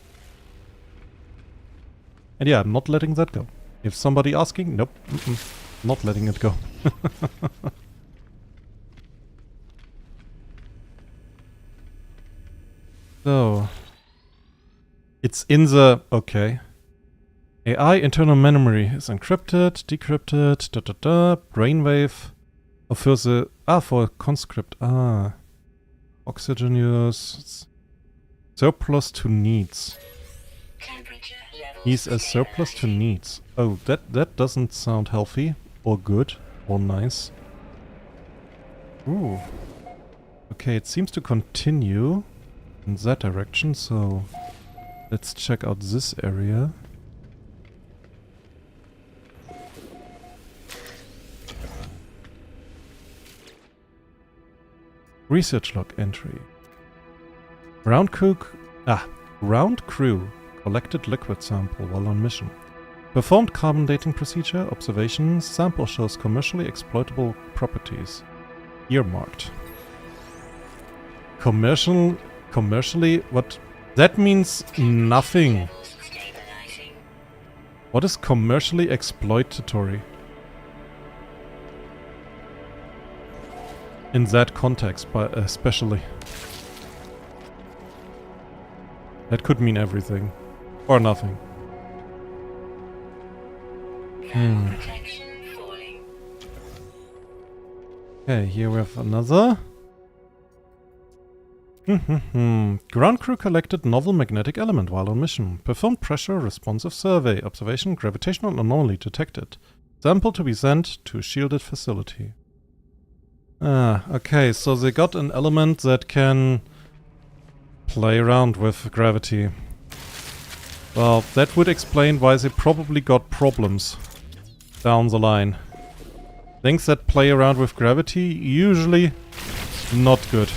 A: And yeah, I'm not letting that go. If somebody asking, nope, not letting it go. So, it's in the... okay. AI internal memory is encrypted, decrypted, brainwave. Oh, for conscript, oxygen use, surplus to needs. He's a surplus to needs. Oh, that doesn't sound healthy, or good, or nice. Ooh. Okay, it seems to continue in that direction, so let's check out this area. Research log entry. Ground crew collected liquid sample while on mission. Performed carbon dating procedure, observation, sample shows commercially exploitable properties. Earmarked. Commercially, what? That means nothing. What is commercially exploitatory? In that context, but especially. That could mean everything. Or nothing. Okay, here we have another. Ground crew collected novel magnetic element while on mission. Performed pressure responsive survey. Observation gravitational anomaly detected. Sample to be sent to shielded facility. Ah, okay, so they got an element that can play around with gravity. Well, that would explain why they probably got problems down the line. Things that play around with gravity, usually not good.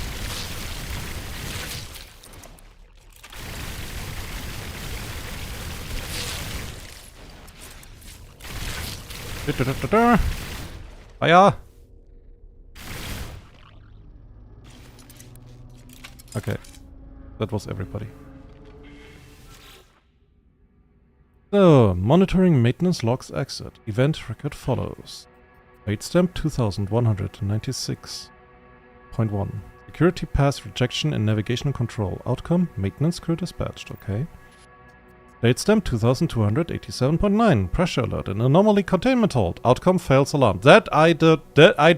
A: Fire! Okay, that was everybody. So, monitoring maintenance logs exit. Event record follows. Date stamp 2196.1. Security pass rejection in navigation control. Outcome, maintenance crew dispatched. Okay. Date stamp 2287.9. Pressure alert. An anomaly containment hold. Outcome, fails alarm. I doubt that. I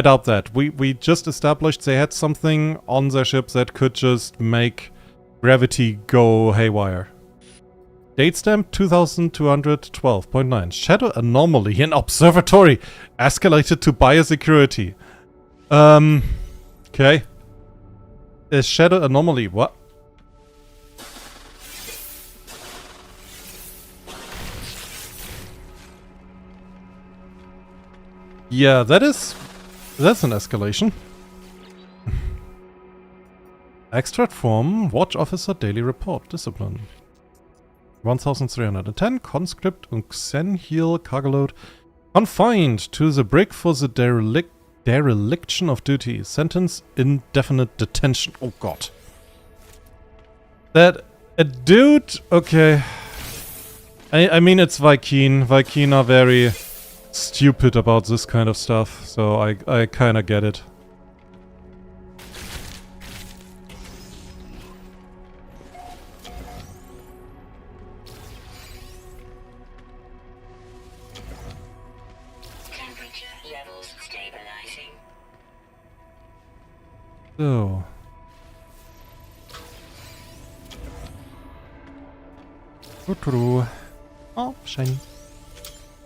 A: doubt that. We just established they had something on their ship that could just make gravity go haywire. Date stamp 2212.9. Shadow anomaly in observatory. Escalated to biosecurity. Okay. A shadow anomaly. What? Yeah, that's an escalation. Extract from Watch Officer Daily Report. Discipline. 1310. Conscript Uxen Heel cargo load. Confined to the brig for the dereliction of duty. Sentence indefinite detention. Oh god. That a dude. Okay. I mean it's Viking. Viking are very stupid about this kind of stuff, so I kinda get it.
B: Temperature levels stabilizing.
A: So. Oh, shiny.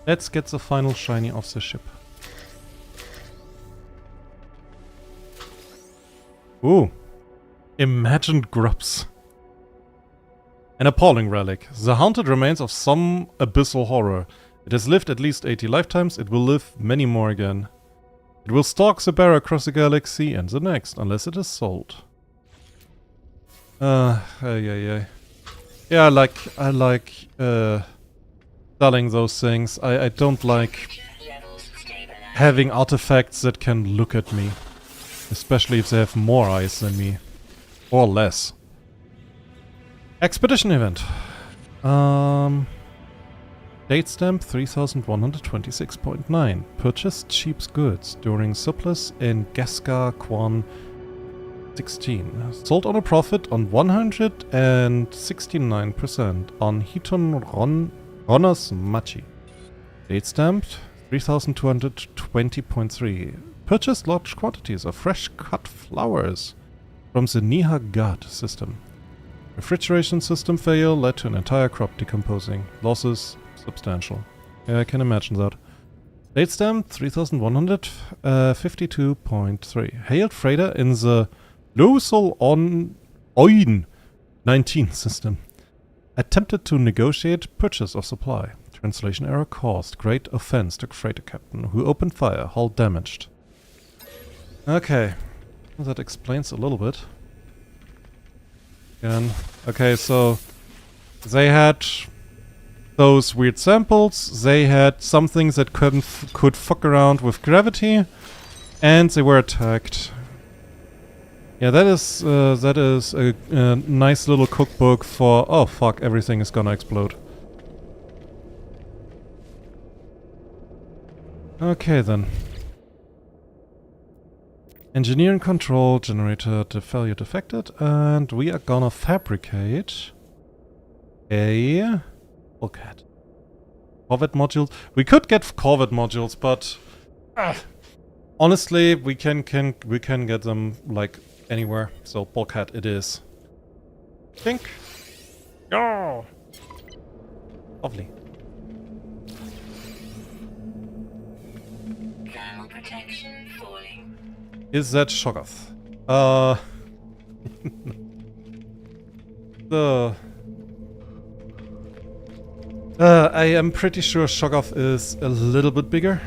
A: Let's get the final shiny off the ship. Ooh. Imagined grubs. An appalling relic. The haunted remains of some abyssal horror. It has lived at least 80 lifetimes. It will live many more again. It will stalk the bearer across the galaxy and the next, unless it is sold. Yeah, I like selling those things. I don't like having artifacts that can look at me. Especially if they have more eyes than me. Or less. Expedition event. Date stamp 3126.9. Purchased cheap goods during surplus in Gaskar Quan 16. Sold on a profit on 169% on Hiton Ronner's Machi. Date stamped 3220.3. Purchased large quantities of fresh cut flowers from the Niha God system. Refrigeration system failure led to an entire crop decomposing. Losses substantial. Yeah, I can imagine that. Date stamp 3152.3. Hailed freighter in the Losol on Oin 19 system. Attempted to negotiate purchase of supply. Translation error caused great offense to freighter captain, who opened fire, hull damaged. Okay, that explains a little bit. Again, okay, so they had those weird samples. They had some things that could fuck around with gravity, and they were attacked. Yeah, that is a nice little cookbook for, oh fuck, everything is gonna explode. Okay then. Engineering control generator failure defected, and we are gonna fabricate a bulkhead. Corvette modules. We could get Corvette modules, but honestly, we can get them like anywhere. So bulkhead it is. Think. Oh, lovely.
B: protection falling.
A: Is that Shoggoth? So... I am pretty sure Shoggoth is a little bit bigger.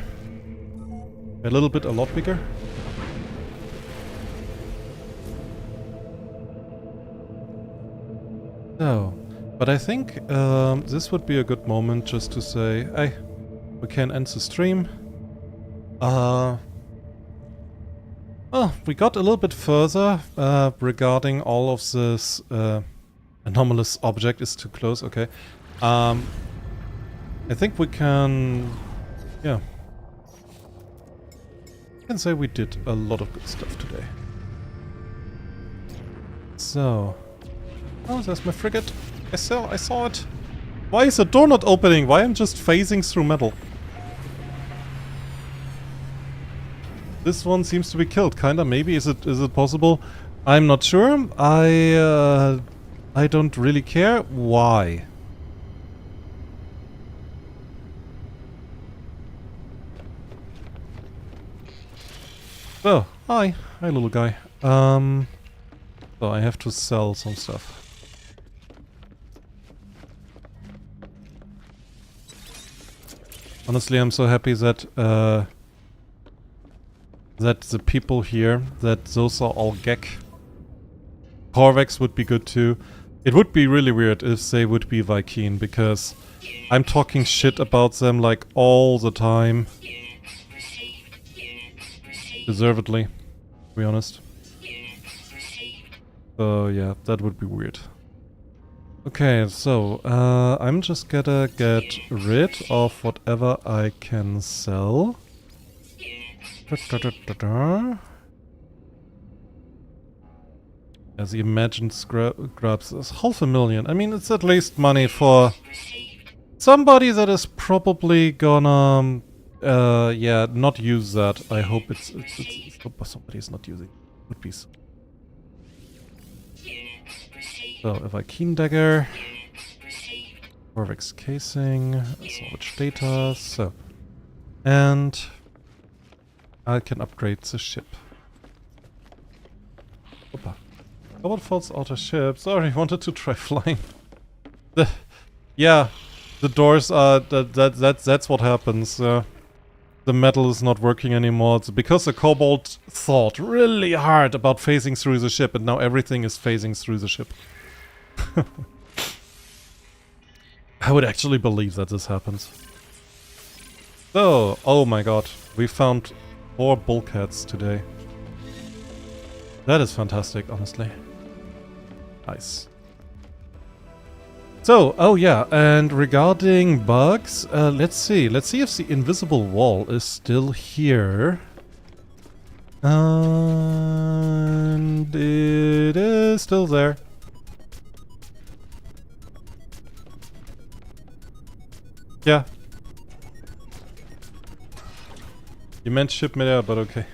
A: A lot bigger. So, but I think this would be a good moment just to say, hey, we can end the stream. Oh, we got a little bit further regarding all of this anomalous object is too close, okay. I think we can, yeah. I can say we did a lot of good stuff today. So, oh, there's my frigate. I saw it. Why is the door not opening? Why am I just phasing through metal? This one seems to be killed, kinda. Maybe is it possible? I'm not sure. I don't really care. Why? Oh, hi little guy. So I have to sell some stuff. Honestly, I'm so happy that that the people here, that those are all Gek. Korvax would be good too. It would be really weird if they would be Viking, because I'm talking shit about them like all the time. Deservedly, to be honest. So yeah, that would be weird. Okay, so I'm just gonna get rid of whatever I can sell. As the imagined grabs is 500,000. I mean, it's at least money for somebody that is probably gonna yeah, not use that. I hope it's somebody's not using it. Would be so. So if I keen dagger, Corvex casing, salvage data, so, and I can upgrade the ship. Opa. Cobalt falls out of ship. Sorry, wanted to try flying. Yeah, the doors are that's what happens. The metal is not working anymore. It's because the Cobalt thought really hard about phasing through the ship, and now everything is phasing through the ship. I would actually believe that this happens. So, oh my god, we found 4 bulkheads today. That is fantastic, honestly. Nice. So, oh yeah, and regarding bugs, let's see if the invisible wall is still here. And it is still there. Yeah. You meant ship midair, but okay.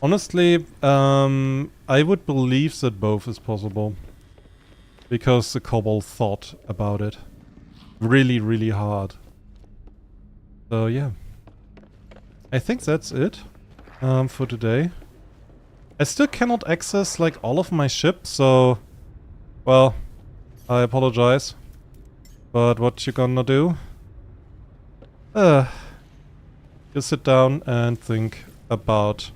A: Honestly, I would believe that both is possible. Because the Cobalt thought about it. Really, really hard. So yeah. I think that's it for today. I still cannot access like all of my ships, so... Well, I apologize. But what you gonna do? Just sit down and think about...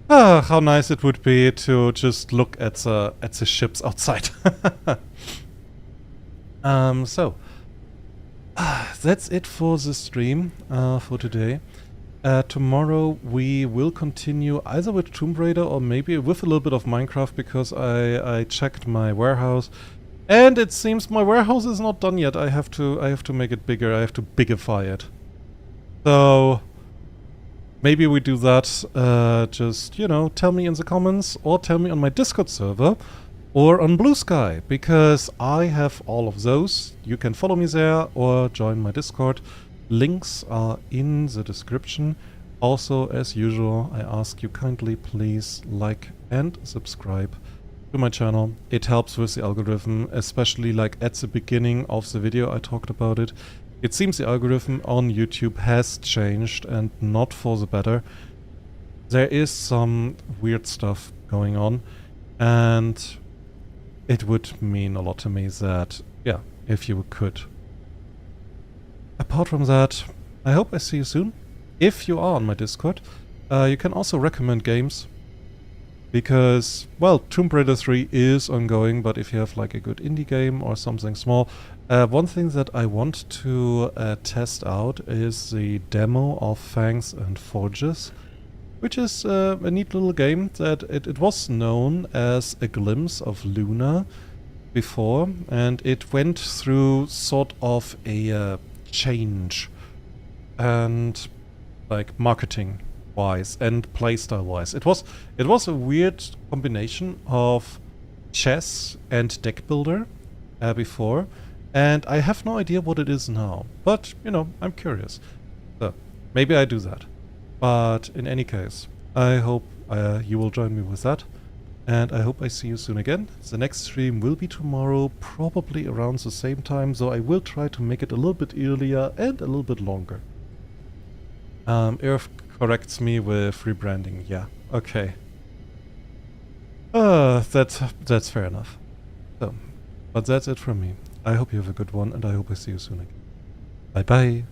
A: how nice it would be to just look at the ships outside. So that's it for the stream for today. Tomorrow we will continue either with Tomb Raider or maybe with a little bit of Minecraft, because I checked my warehouse and it seems my warehouse is not done yet. I have to make it bigger. I have to bigify it. So maybe we do that, just, you know, tell me in the comments, or tell me on my Discord server, or on Blue Sky, because I have all of those. You can follow me there, or join my Discord. Links are in the description. Also, as usual, I ask you kindly, please like and subscribe to my channel. It helps with the algorithm, especially like at the beginning of the video I talked about it. It seems the algorithm on YouTube has changed, and not for the better. There is some weird stuff going on, and it would mean a lot to me that, yeah, if you could. Apart from that, I hope I see you soon. If you are on my Discord, you can also recommend games. Because, well, Tomb Raider 3 is ongoing, but if you have like a good indie game or something small, one thing that I want to test out is the demo of Fangs and Forges, which is a neat little game that it was known as a glimpse of Luna before, and it went through sort of a change, and like marketing wise and playstyle wise. It was a weird combination of chess and deck builder before, and I have no idea what it is now. But, you know, I'm curious. So, maybe I do that. But in any case, I hope you will join me with that. And I hope I see you soon again. The next stream will be tomorrow, probably around the same time, so I will try to make it a little bit earlier and a little bit longer. Irv corrects me with rebranding. Yeah, okay. That's fair enough. So, but that's it from me. I hope you have a good one, and I hope I see you soon again. Bye bye.